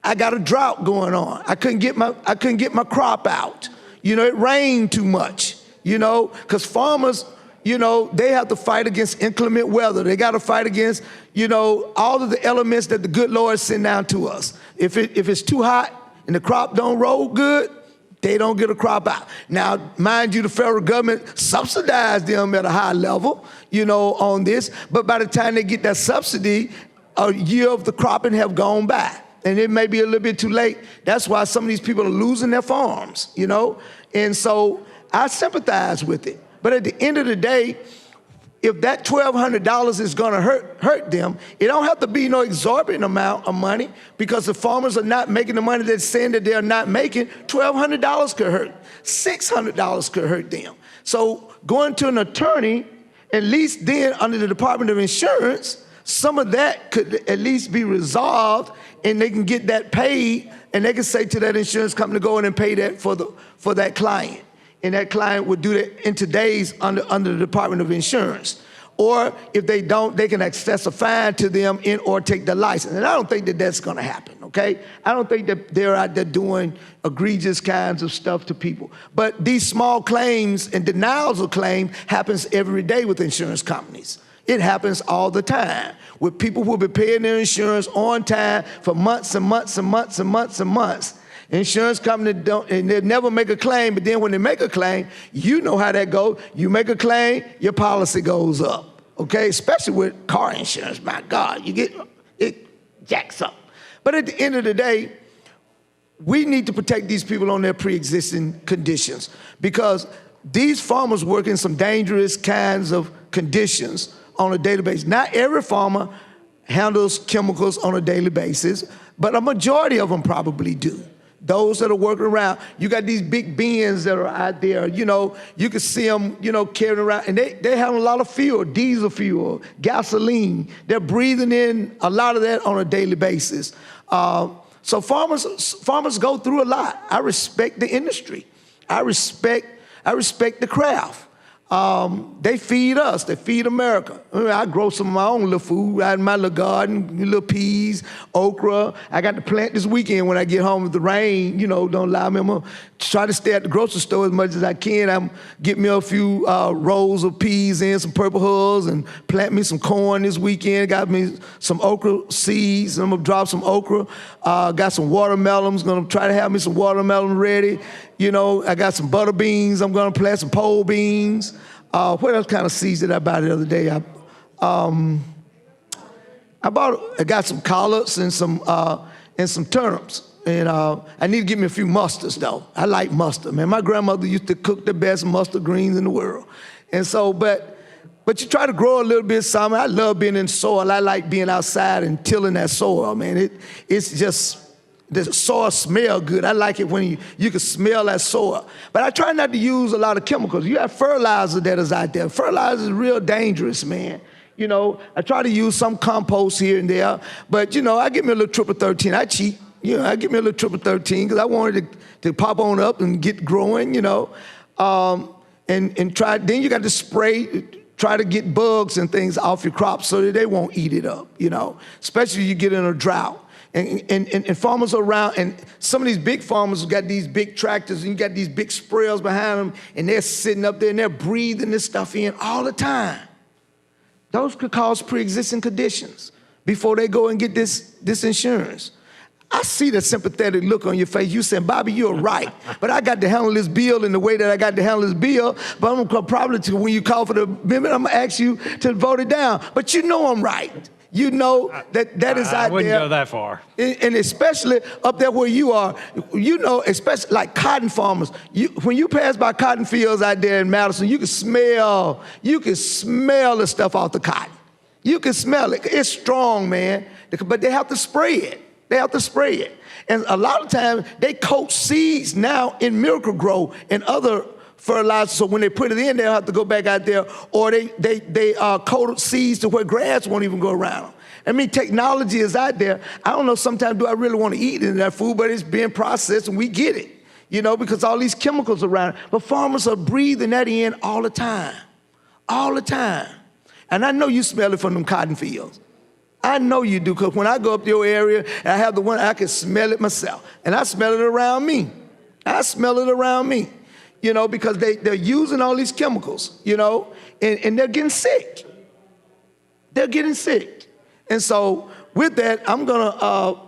I got a drought going on. I couldn't get my crop out. You know, it rained too much, you know, because farmers, you know, they have to fight against inclement weather. They got to fight against, you know, all of the elements that the good Lord sent down to us. If it's too hot and the crop don't roll good, they don't get a crop out. Now, mind you, the federal government subsidized them at a high level, you know, on this. But by the time they get that subsidy, a year of the cropping have gone by. And it may be a little bit too late. That's why some of these people are losing their farms, you know. And so I sympathize with it. But at the end of the day, if that $1,200 is going to hurt them, it don't have to be no exorbitant amount of money because the farmers are not making the money they're saying that they're not making. $1,200 could hurt. $600 could hurt them. So going to an attorney, at least then under the Department of Insurance, some of that could at least be resolved and they can get that paid and they can say to that insurance company, go in and pay that for that client. And that client would do that in today's under the Department of Insurance. Or if they don't, they can access a fine to them or take the license. And I don't think that that's going to happen, okay? I don't think that they're out there doing egregious kinds of stuff to people. But these small claims and denials of claim happens every day with insurance companies. It happens all the time with people who have been paying their insurance on time for months and months and months and months and months. Insurance company don't, and they never make a claim, but then when they make a claim, you know how that goes. You make a claim, your policy goes up, okay? Especially with car insurance, my God, it jacks up. But at the end of the day, we need to protect these people on their pre-existing conditions because these farmers work in some dangerous kinds of conditions on a daily basis. Not every farmer handles chemicals on a daily basis, but a majority of them probably do. Those that are working around, you got these big bins that are out there, you know, you can see them, you know, carrying around, and they have a lot of fuel, diesel fuel, gasoline. They're breathing in a lot of that on a daily basis. So farmers go through a lot. I respect the industry. I respect the craft. They feed us. They feed America. I grow some of my own little food out in my little garden, little peas, okra. I got to plant this weekend when I get home if the rain, you know, don't allow me. I'm going to try to stay at the grocery store as much as I can. I'm get me a few rows of peas and some purple hulls and plant me some corn this weekend. Got me some okra seeds. I'm going to drop some okra. Got some watermelons. Going to try to have me some watermelon ready. You know, I got some butter beans. I'm going to plant some pole beans. What else kind of seeds did I buy the other day? I got some collards and some turnips. And I need to get me a few mustards, though. I like mustard, man. My grandmother used to cook the best mustard greens in the world. And so, but you try to grow a little bit something. I love being in soil. I like being outside and tilling that soil, man. It's just, the soil smell good. I like it when you can smell that soil. But I try not to use a lot of chemicals. You have fertilizer that is out there. Fertilizer is real dangerous, man. You know, I try to use some compost here and there. But, you know, I give me a little triple 13. I cheat. You know, I give me a little triple 13 because I wanted to pop on up and get growing, you know. And try, then you got to spray, try to get bugs and things off your crops so that they won't eat it up, you know, especially if you get in a drought. And farmers around, and some of these big farmers have got these big tractors and you got these big sprayers behind them and they're sitting up there and they're breathing this stuff in all the time. Those could cause pre-existing conditions before they go and get this insurance. I see the sympathetic look on your face. You saying, Bobby, you're right, but I got to handle this bill in the way that I got to handle this bill, but I'm going to probably, when you call for the amendment, I'm going to ask you to vote it down. But you know I'm right. You know that is out there. I wouldn't go that far. And especially up there where you are, you know, especially like cotton farmers. When you pass by cotton fields out there in Madison, you can smell the stuff off the cotton. You can smell it. It's strong, man. But they have to spray it. They have to spray it. And a lot of times they coat seeds now in Miracle Grow and other fertilizer, so when they put it in, they'll have to go back out there, or they coat seeds to where grass won't even go around them. I mean, technology is out there. I don't know, sometimes do I really want to eat any of that food, but it's being processed and we get it, you know, because all these chemicals around. But farmers are breathing that in all the time, all the time. And I know you smell it from them cotton fields. I know you do, because when I go up to your area and I have the one, I can smell it myself. And I smell it around me. I smell it around me, you know, because they're using all these chemicals, you know, and they're getting sick. They're getting sick. And so with that, I'm going to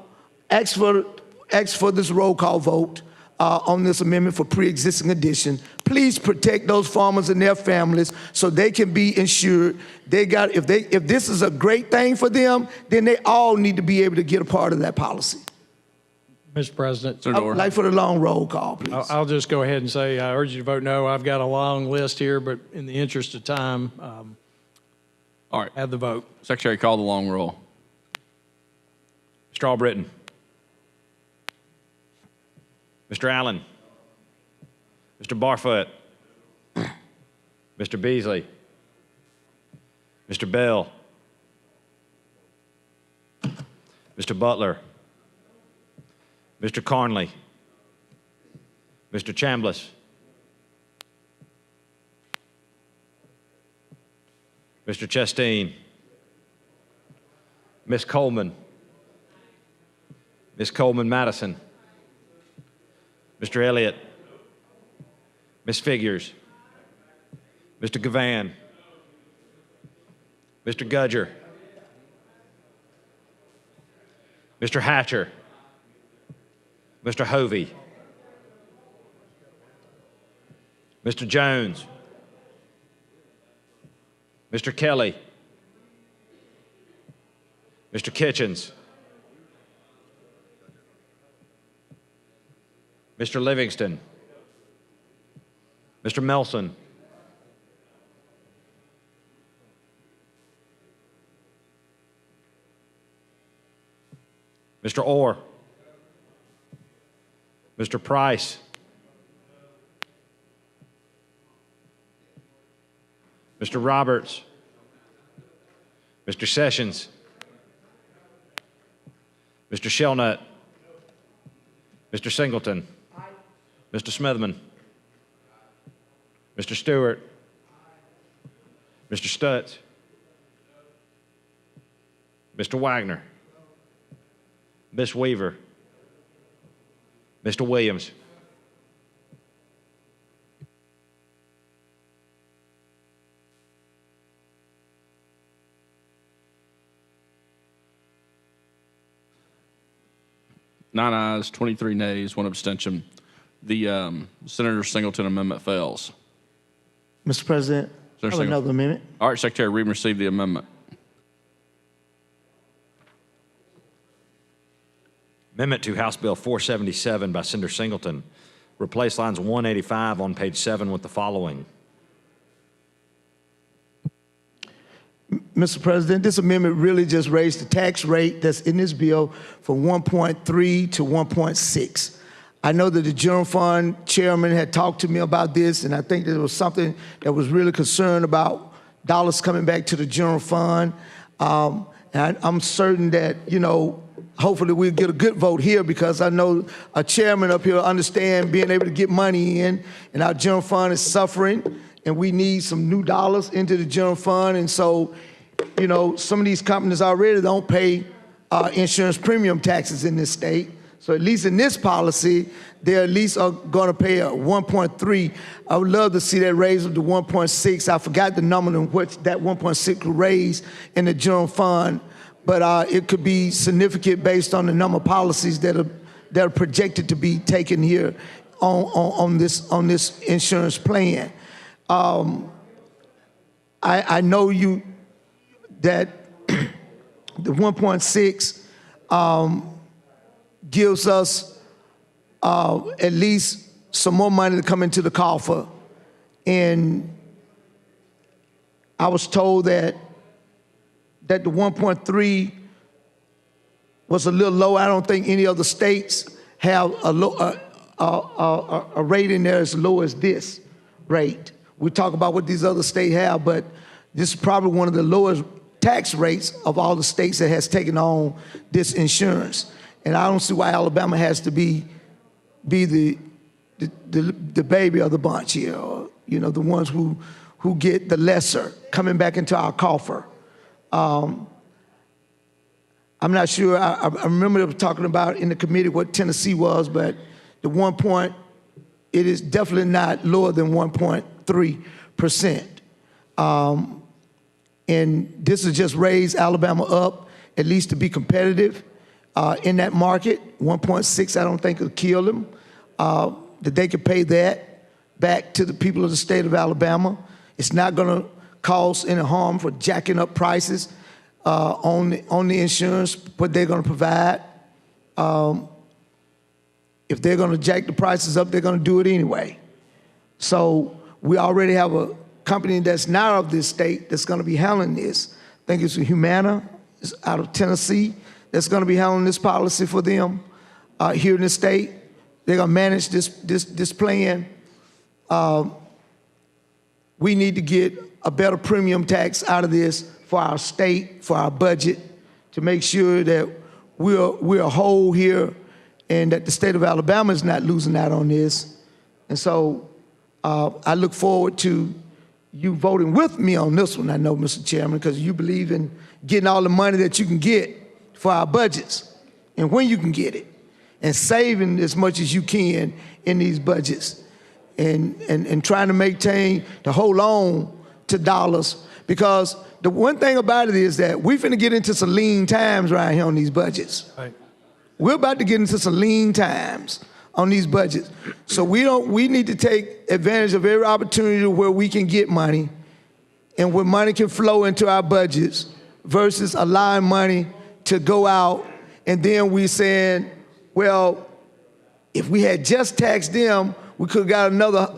ask for this roll call vote on this amendment for pre-existing addition. Please protect those farmers and their families so they can be insured. If this is a great thing for them, then they all need to be able to get a part of that policy. Mr. President. I would like for the long roll call, please. I'll just go ahead and say I urge you to vote no. I've got a long list here, but in the interest of time, all right, have the vote. Secretary, call the long roll. Mr. Albritton. Mr. Allen. Mr. Barfoot. Mr. Beasley. Mr. Bell. Mr. Butler. Mr. Carnley. Mr. Chambliss. Mr. Chastain. Ms. Coleman. Ms. Coleman-Madison. Mr. Elliott. Ms. Figures. Mr. Gavan. Mr. Gudger. Mr. Hatcher. Mr. Hovey. Mr. Jones. Mr. Kelly. Mr. Kitchens. Mr. Livingston. Mr. Melson. Mr. Orr. Mr. Price. Mr. Roberts. Mr. Sessions. Mr. Shelnut. Mr. Singleton. Mr. Smithman. Mr. Stewart. Mr. Stutz. Mr. Wagner. Ms. Weaver. Mr. Williams. Nine ayes, 23 nays, one abstention. The Senator Singleton amendment fails. Mr. President, I have another amendment. All right, Secretary, read and receive the amendment. Amendment to House Bill 477 by Senator Singleton. Replace lines 185 on page 7 with the following. Mr. President, this amendment really just raised the tax rate that's in this bill from 1.3 to 1.6. I know that the General Fund chairman had talked to me about this, and I think there was something that was really concerned about dollars coming back to the General Fund. And I'm certain that, you know, hopefully we'll get a good vote here, because I know a chairman up here understands being able to get money in, and our General Fund is suffering, and we need some new dollars into the General Fund. And so, you know, some of these companies already don't pay insurance premium taxes in this state. So at least in this policy, they at least are going to pay a 1.3. I would love to see that raise up to 1.6. I forgot the number in which that 1.6 could raise in the General Fund, but it could be significant based on the number of policies that are projected to be taken here on this insurance plan. I know that the 1.6 gives us at least some more money to come into the coffer. And I was told that the 1.3 was a little low. I don't think any other states have a rate in there as low as this rate. We talk about what these other states have, but this is probably one of the lowest tax rates of all the states that has taken on this insurance. And I don't see why Alabama has to be the baby of the bunch here, or, you know, the ones who get the lesser coming back into our coffer. I'm not sure. I remember they were talking about in the committee what Tennessee was, but the 1 point, it is definitely not lower than 1.3%. And this has just raised Alabama up, at least to be competitive in that market. 1.6, I don't think will kill them. That they could pay that back to the people of the state of Alabama. It's not going to cause any harm for jacking up prices on the insurance, what they're going to provide. If they're going to jack the prices up, they're going to do it anyway. So we already have a company that's not of this state that's going to be handling this. I think it's Humana, it's out of Tennessee, that's going to be handling this policy for them here in the state. They're going to manage this plan. We need to get a better premium tax out of this for our state, for our budget, to make sure that we're whole here and that the state of Alabama is not losing out on this. And so I look forward to you voting with me on this one, I know, Mr. Chairman, because you believe in getting all the money that you can get for our budgets and when you can get it, and saving as much as you can in these budgets, and trying to maintain, to hold on to dollars. Because the one thing about it is that we're finna get into some lean times right here on these budgets. Right. We're about to get into some lean times on these budgets. So we need to take advantage of every opportunity where we can get money and where money can flow into our budgets versus allowing money to go out and then we saying, well, if we had just taxed them, we could have got another,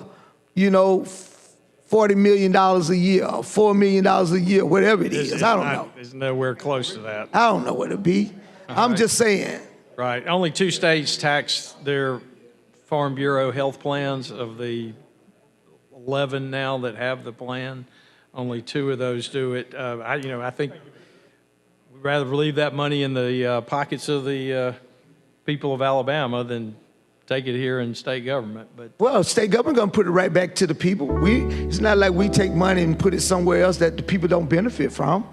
$40 million a year, or $4 million a year, whatever it is. I don't know. It's nowhere close to that. I don't know what it'd be. I'm just saying. Right. Only 2 states tax their Farm Bureau health plans. Of the 11 now that have the plan, only 2 of those do it. I think we'd rather leave that money in the pockets of the people of Alabama than take it here in state government. But well, state government gonna put it right back to the people. It's not like we take money and put it somewhere else that the people don't benefit from.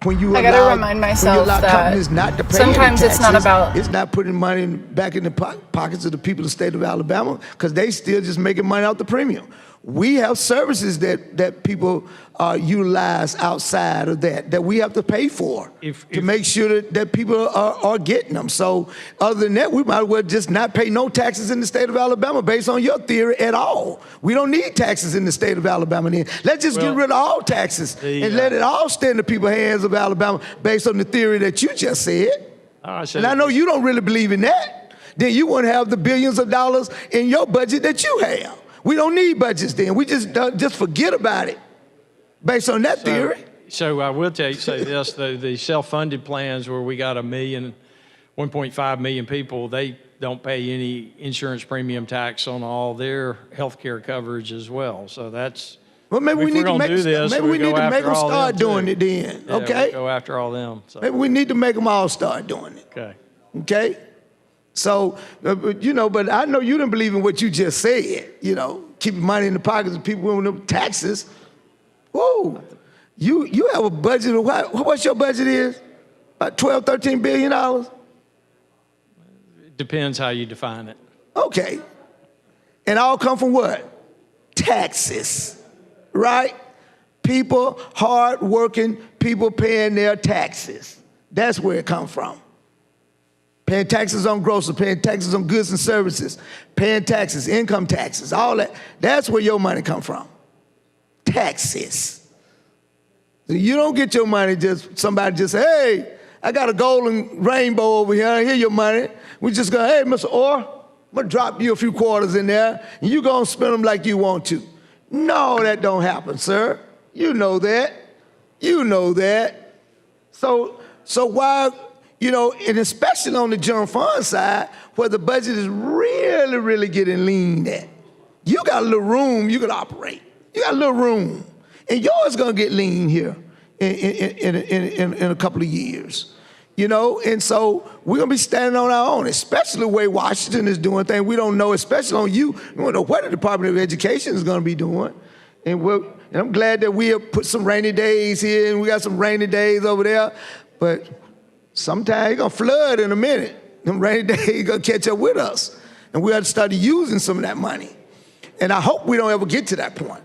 When you I gotta remind myself that companies not to pay sometimes it's not about. It's not putting money back in the pockets of the people of the state of Alabama, because they still just making money out the premium. We have services that people utilize outside of that we have to pay for to make sure that people are getting them. So other than that, we might as well just not pay no taxes in the state of Alabama based on your theory at all. We don't need taxes in the state of Alabama then. Let's just get rid of all taxes and let it all stay in the people's hands of Alabama based on the theory that you just said. And I know you don't really believe in that. Then you wouldn't have the billions of dollars in your budget that you have. We don't need budgets then. We just forget about it based on that theory. So I will say this, the self-funded plans where we got 1.5 million people, they don't pay any insurance premium tax on all their health care coverage as well. So that's, well, maybe we need to make them start doing it then, okay? We go after all them. So. Maybe we need to make them all start doing it. Okay? So, but I know you didn't believe in what you just said, keeping money in the pockets of people with them taxes. Whoa, you have a budget of what's your budget is? About $12, $13 billion? It depends how you define it. Okay. And all come from what? Taxes, right? People, hard-working people paying their taxes. That's where it comes from. Paying taxes on groceries, paying taxes on goods and services, paying taxes, income taxes, all that. That's where your money comes from. Taxes. So you don't get your money somebody just say, hey, I got a golden rainbow over here. Here your money. We just go, hey, Mr. Orr, I'm gonna drop you a few quarters in there, and you gonna spend them like you want to. No, that don't happen, sir. You know that. You know that. So why, and especially on the general fund side, where the budget is really, really getting lean at, you got a little room you can operate. You got a little room. And yours gonna get lean here in a couple of years. And so we're gonna be standing on our own, especially the way Washington is doing things. We don't know, especially on you, we don't know what the Department of Education is gonna be doing. And I'm glad that we have put some rainy days here and we got some rainy days over there, but sometimes it's gonna flood in a minute. Them rainy days gonna catch up with us. And we have to start using some of that money. And I hope we don't ever get to that point.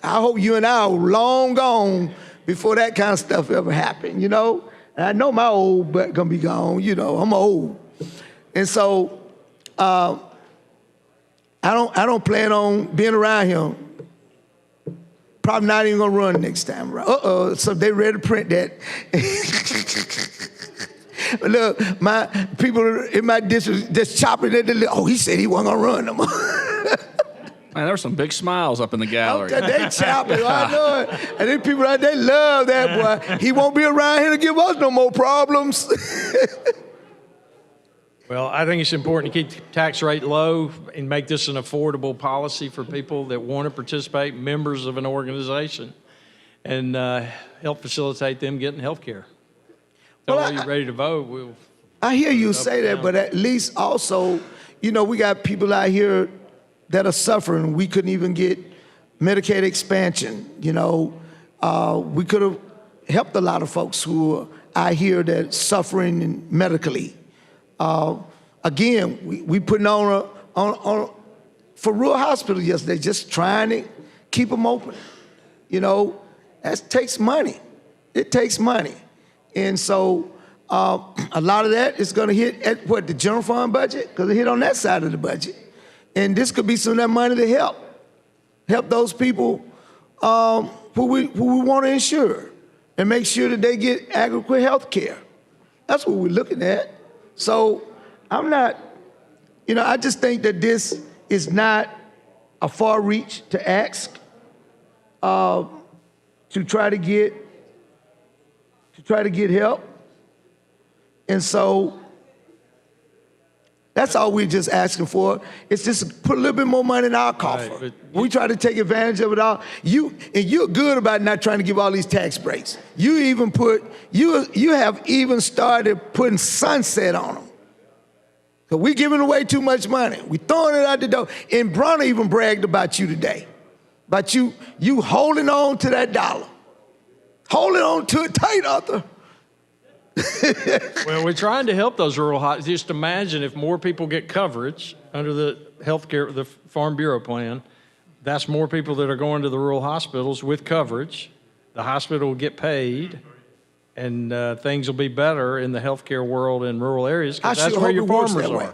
I hope you and I are long gone before that kind of stuff ever happened, And I know my old butt gonna be gone, I'm old. And so I don't plan on being around here. Probably not even gonna run next time around. So they ready to print that. Look, my people in my district just chopping it. Oh, he said he wasn't gonna run no more. Man, there were some big smiles up in the gallery. They chopping, I know it. And then people out there love that boy. He won't be around here to give us no more problems. Well, I think it's important to keep the tax rate low and make this an affordable policy for people that want to participate, members of an organization, and help facilitate them getting health care. Well, you're ready to vote. I hear you say that, but at least also, we got people out here that are suffering. We couldn't even get Medicaid expansion. We could have helped a lot of folks who are out here that suffering medically. Again, we putting on for rural hospitals yesterday, just trying to keep them open. That takes money. It takes money. And so a lot of that is going to hit at the general fund budget, because it hit on that side of the budget. And this could be some of that money to help those people who we want to insure and make sure that they get adequate health care. That's what we're looking at. So I'm not, I just think that this is not a far reach to ask to try to get help. And so that's all we're just asking for. It's just put a little bit more money in our coffer. Right, we try to take advantage of it all. You're good about not trying to give all these tax breaks. You have even started putting sunset on them. Because we're giving away too much money. We're throwing it out the door. And Bronner even bragged about you today. About you holding on to that dollar. Holding on to it tight, Arthur. Well, we're trying to help those rural hospitals. Just imagine if more people get coverage under the healthcare, the Farm Bureau plan, that's more people that are going to the rural hospitals with coverage. The hospital will get paid, and things will be better in the healthcare world in rural areas, because that's where your farmers are.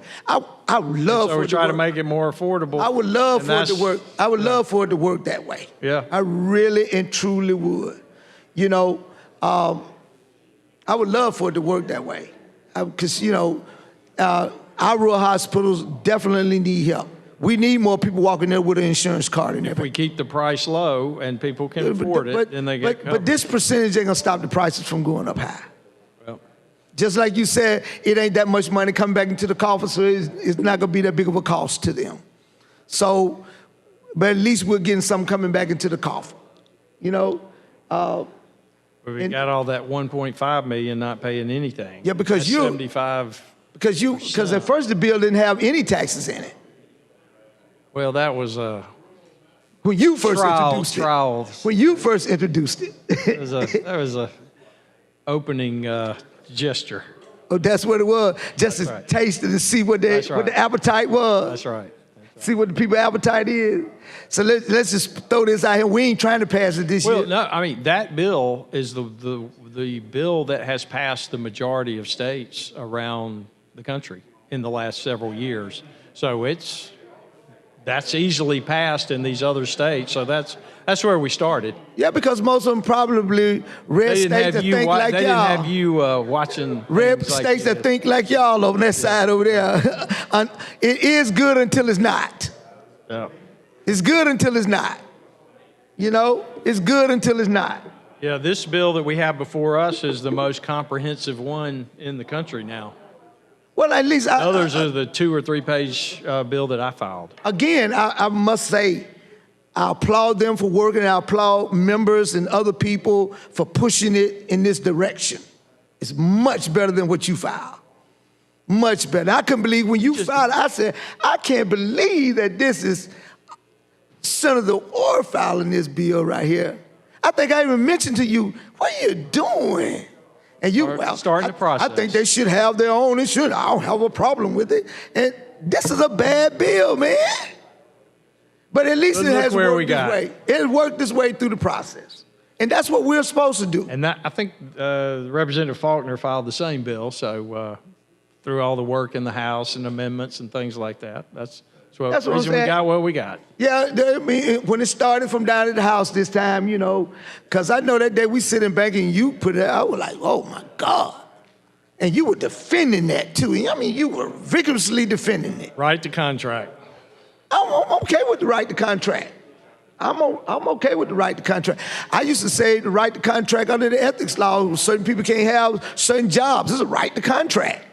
I would love so for we it to try work. to make it more affordable. I would love for it to work. I would love for it to work that way. Yeah. I really and truly would. I would love for it to work that way, because our rural hospitals definitely need help. We need more people walking there with an insurance card and everything. If we keep the price low and people can afford it, then they get covered. But this percentage ain't gonna stop the prices from going up high. Well, just like you said, it ain't that much money coming back into the coffers, so it's not gonna be that big of a cost to them. So, but at least we're getting something coming back into the coffer. We got all that 1.5 million not paying anything. Yeah, because that's 75. Because at first the bill didn't have any taxes in it. Well, that was when you first introduced it. When you first introduced it. that was a opening gesture. Oh, that's what it was. Just to taste it and see what the appetite was. That's right. See what the people's appetite is. So let's just throw this out here. We ain't trying to pass it this year. Well, no, I mean, that bill is the bill that has passed the majority of states around the country in the last several years. So it's that's easily passed in these other states. So that's where we started. Yeah, because most of them probably red states that think like They didn't y'all. have you watching Red things like states this. that think like y'all over that side over there. It is good until it's not. Yeah. It's good until it's not. You know, it's good until it's not. Yeah, this bill that we have before us is the most comprehensive one in the country now. Well, at least others are the 2 or 3 page bill that I filed. Again, I must say, I applaud them for working. I applaud members and other people for pushing it in this direction. It's much better than what you filed. Much better. I couldn't believe when you filed, I said, I can't believe that this is Senator Orr filing this bill right here. I think I even mentioned to you, what are you doing? And you, starting the process. I think they should have their own insurance. I don't have a problem with it. And this is a bad bill, man. But at least it has worked this way. It worked this way through the process. And that's what we're supposed to do. And I think Representative Faulkner filed the same bill. So through all the work in the House and amendments and things like that, that's the reason we got what we got. Yeah, I mean, when it started from down at the House this time, you know, because I know that day we sitting back and you put it, I was like, oh my God. And you were defending that too. I mean, you were vigorously defending it. Right to contract. I'm okay with the right to contract. I'm okay with the right to contract. I used to say the right to contract under the ethics law, certain people can't have certain jobs. It's a right to contract.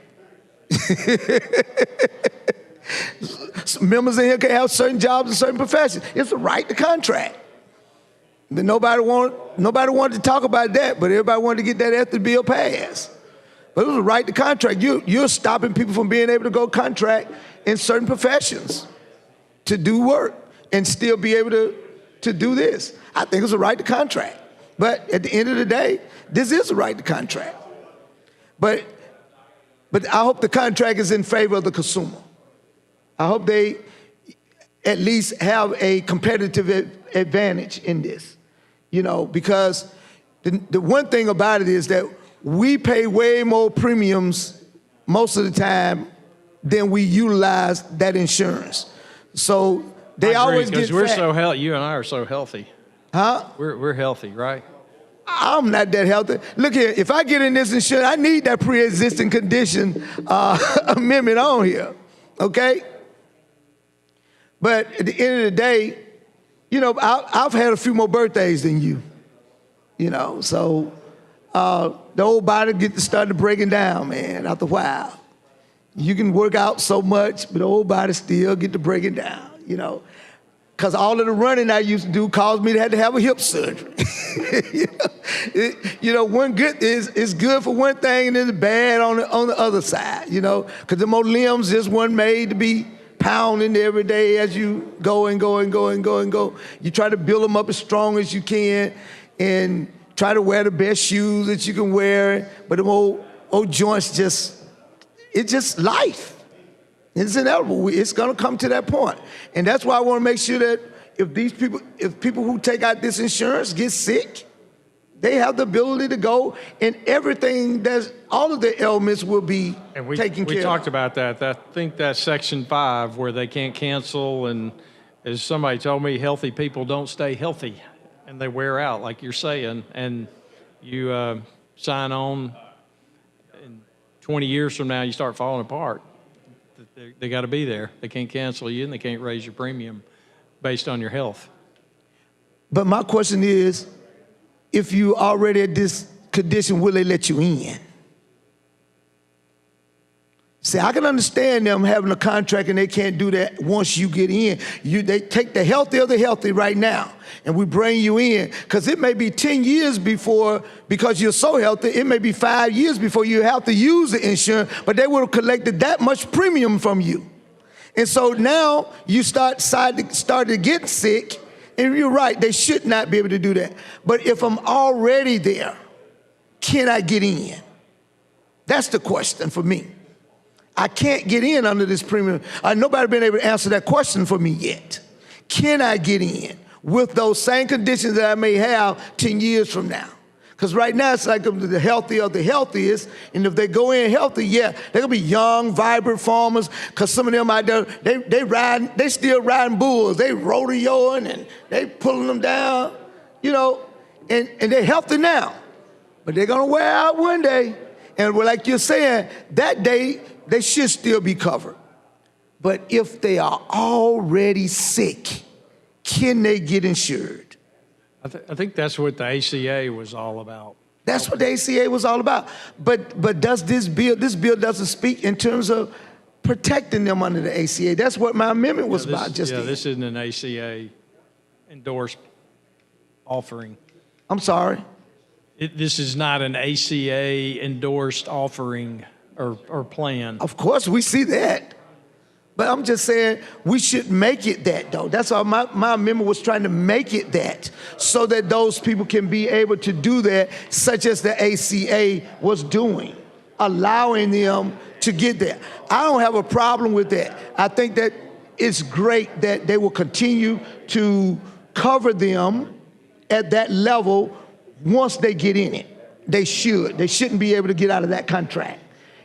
Members in here can have certain jobs in certain professions. It's a right to contract. But nobody wanted to talk about that, but everybody wanted to get that ethics bill passed. But it was a right to contract. You're stopping people from being able to go contract in certain professions to do work and still be able to do this. I think it's a right to contract. But at the end of the day, this is a right to contract. But I hope the contract is in favor of the consumer. I hope they at least have a competitive advantage in this, you know, because the one thing about it is that we pay way more premiums most of the time than we utilize that insurance. So they always get we're fat. so healthy. You and I are so healthy. Huh? We're healthy, right? I'm not that healthy. Look here, if I get in this insurance, I need that pre-existing condition amendment on here, okay? But at the end of the day, you know, I've had a few more birthdays than you, you know, so the old body gets to start breaking down, man, after a while. You can work out so much, but the old body still get to breaking down, you know. Because all of the running I used to do caused me to have a hip surgery. you know, one good is good for one thing and it's bad on the other side, you know. Because the more limbs just weren't made to be pounding every day as you go and go and go and go and go. You try to build them up as strong as you can and try to wear the best shoes that you can wear. But the old joints it's just life. It's inevitable. It's going to come to that point. And that's why I want to make sure that if people who take out this insurance get sick, they have the ability to go and all of the ailments will be taken care of. We talked about that. I think that's Section 5 where they can't cancel. And as somebody told me, healthy people don't stay healthy and they wear out, like you're saying. And you sign on, and 20 years from now, you start falling apart. They got to be there. They can't cancel you and they can't raise your premium based on your health. But my question is, if you already at this condition, will they let you in? See, I can understand them having a contract and they can't do that once you get in. They take the healthy of the healthy right now and we bring you in because it may be 10 years before, because you're so healthy, it may be 5 years before you have to use the insurance, but they would have collected that much premium from you. And so now you start to get sick, and you're right, they should not be able to do that. But if I'm already there, can I get in? That's the question for me. I can't get in under this premium. Nobody been able to answer that question for me yet. Can I get in with those same conditions that I may have 10 years from now? Because right now it's like the healthy of the healthiest, and if they go in healthy, yeah, they're gonna be young, vibrant farmers. Because some of them out there, they still riding bulls, they rodeoing and they pulling them down, you know, and they're healthy now, but they're gonna wear out one day. And like you're saying, that day they should still be covered. But if they are already sick, can they get insured? I think that's what the ACA was all about. That's what the ACA was all about. But does this bill doesn't speak in terms of protecting them under the ACA. That's what my amendment was about just then. This isn't an ACA endorsed offering. I'm sorry? This is not an ACA endorsed offering or plan. Of course, we see that. But I'm just saying we should make it that, though. That's all my amendment was trying to make it that, so that those people can be able to do that, such as the ACA was doing, allowing them to get there. I don't have a problem with that. I think that it's great that they will continue to cover them at that level once they get in it. They should. They shouldn't be able to get out of that contract.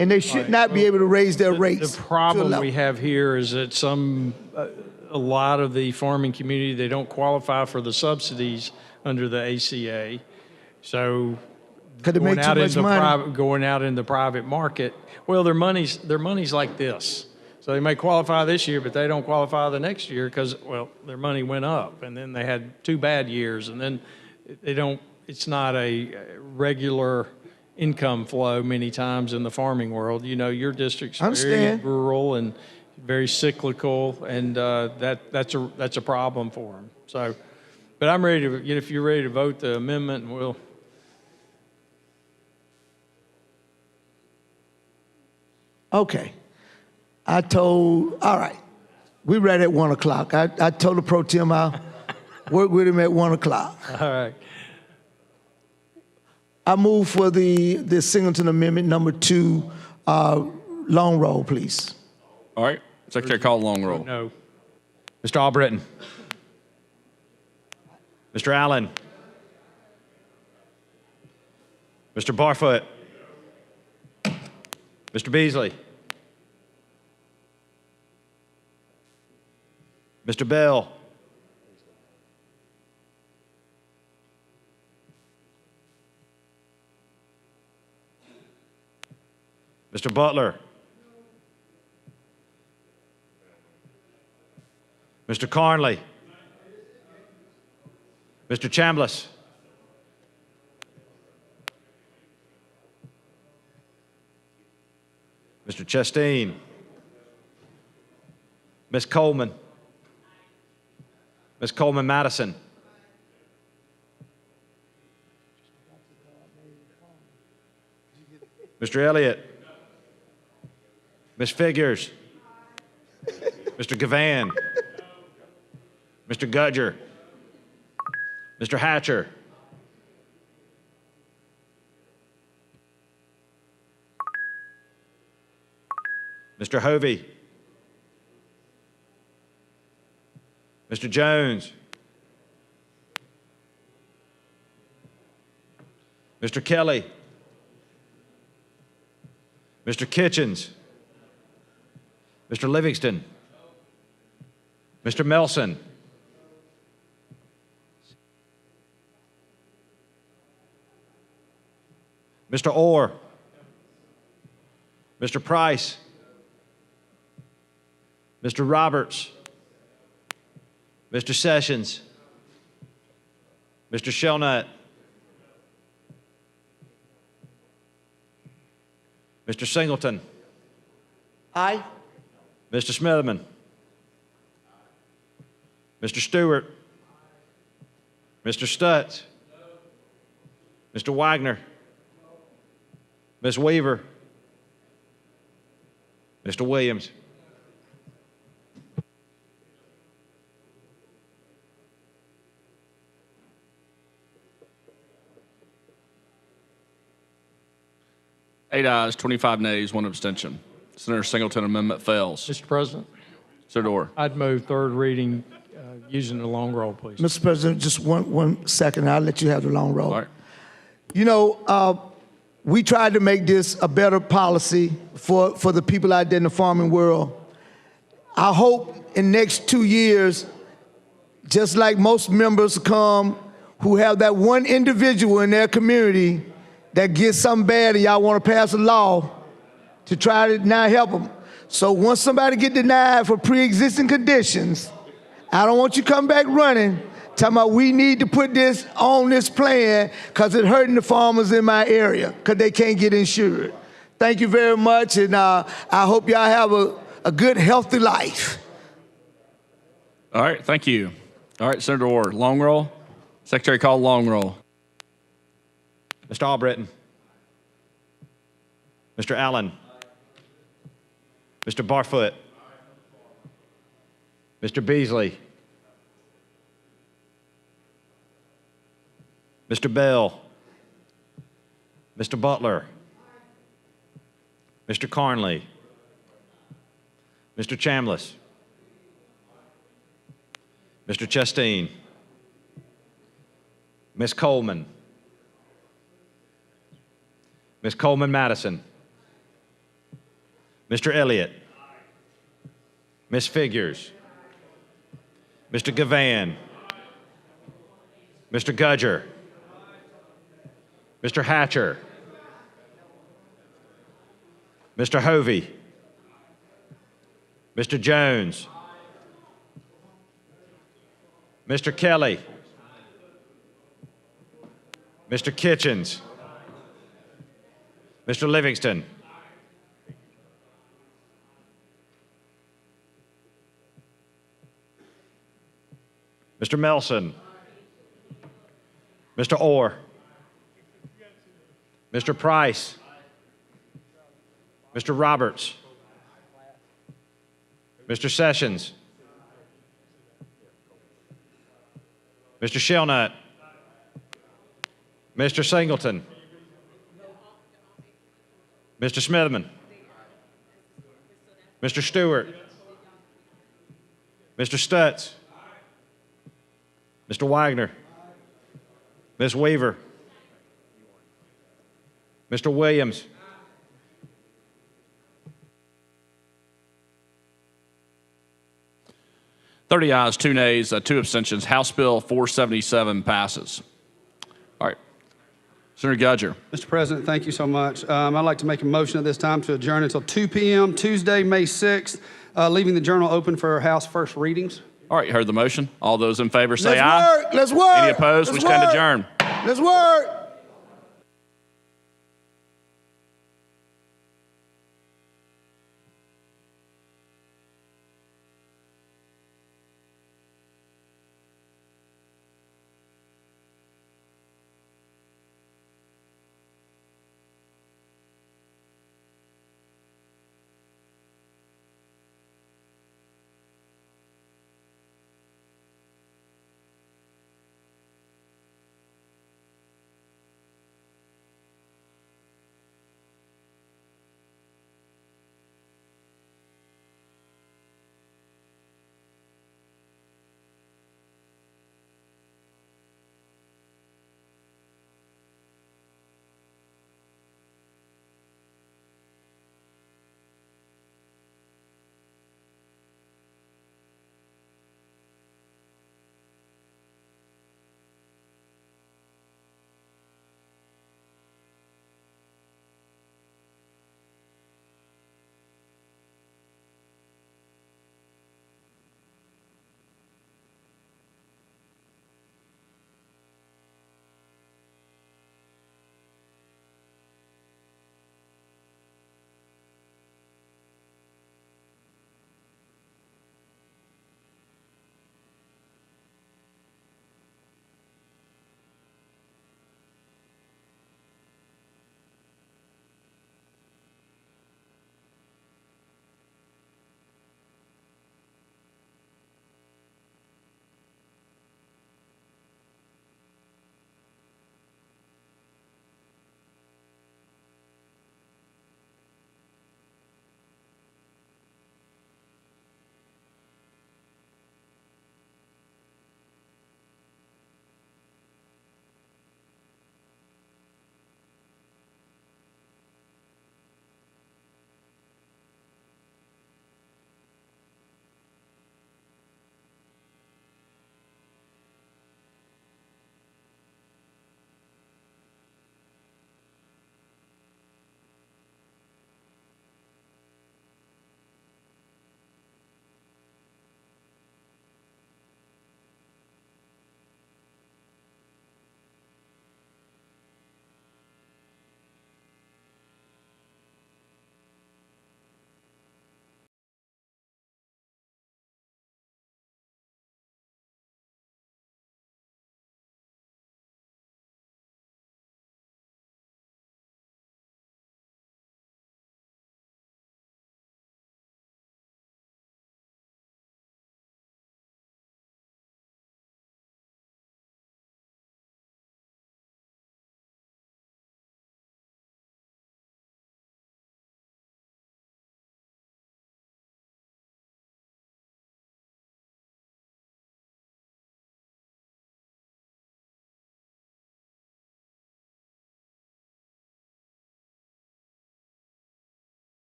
And they should not be able to raise their rates. The problem we have here is that a lot of the farming community, they don't qualify for the subsidies under the ACA. So going out in the private market, well, their money's like this. So they may qualify this year, but they don't qualify the next year because, well, their money went up, and then they had 2 bad years, and then it's not a regular income flow many times in the farming world. You know, your district's very rural and very cyclical, and that's a problem for them. So, but I'm ready to, if you're ready to vote the amendment, and we'll. Okay. all right, we ready at 1 o'clock. I told the pro tem I'll work with him at 1 o'clock. All right. I move for the Singleton Amendment number 2, long roll, please. All right. Secretary, call long roll. No. Mr. Albritton. Mr. Allen. Mr. Barfoot. Mr. Beasley. Mr. Bell. Mr. Butler. Mr. Carnley. Mr. Chambliss. Mr. Chastain. Ms. Coleman. Ms. Coleman Madison. Mr. Elliott. Ms. Figures. Mr. Gavan. Mr. Gudger. Mr. Hatcher. Mr. Hovey. Mr. Jones. Mr. Kelly. Mr. Kitchens. Mr. Livingston. Mr. Melson. Mr. Orr. Mr. Price. Mr. Roberts. Mr. Sessions. Mr. Shelnut. Mr. Singleton. Aye. Mr. Smitherman. Mr. Stewart. Mr. Stutz. Mr. Wagner. Ms. Weaver. Mr. Williams. Eight ayes, 25 nays, 1 abstention. Senator Singleton amendment fails. Mr. President. Senator Orr. I'd move third reading using the long roll, please. Mr. President, just one second. I'll let you have the long roll. All right. you know, we tried to make this a better policy for the people out there in the farming world. I hope in the next 2 years, just like most members come who have that one individual in their community that gets something bad and y'all want to pass a law to try to now help them. So once somebody get denied for pre-existing conditions, I don't want you to come back running talking about we need to put this on this plan because it's hurting the farmers in my area because they can't get insured. Thank you very much, and I hope y'all have a good, healthy life. All right, thank you. All right, Senator Orr, long roll. Secretary called long roll. Mr. Albritton. Mr. Allen. Mr. Barfoot. Mr. Beasley. Mr. Bell. Mr. Butler. Mr. Carnley. Mr. Chambliss. Mr. Chasteen. Ms. Coleman. Ms. Coleman-Madison. Mr. Elliott. Ms. Figures. Mr. Gavan. Mr. Gudger. Mr. Hatcher. Mr. Hovey. Mr. Jones. Mr. Kelly. Mr. Kitchens. Mr. Livingston. Mr. Melson. Mr. Orr. Mr. Price. Mr. Roberts. Mr. Sessions. Mr. Shelnut. Mr. Singleton. Mr. Smithman. Mr. Stewart. Mr. Stutz. Mr. Wagner. Ms. Weaver. Mr. Williams. $30 ayes, 2 nays, 2 abstentions. House Bill 477 passes. All right. Senator Gudger. Mr. President, thank you so much. I'd like to make a motion at this time to adjourn until 2 p.m. Tuesday, May 6th, leaving the journal open for House first readings. All right, you heard the motion. All those in favor say Let's aye. work. Let's work. Any opposed? We stand adjourned. Let's work.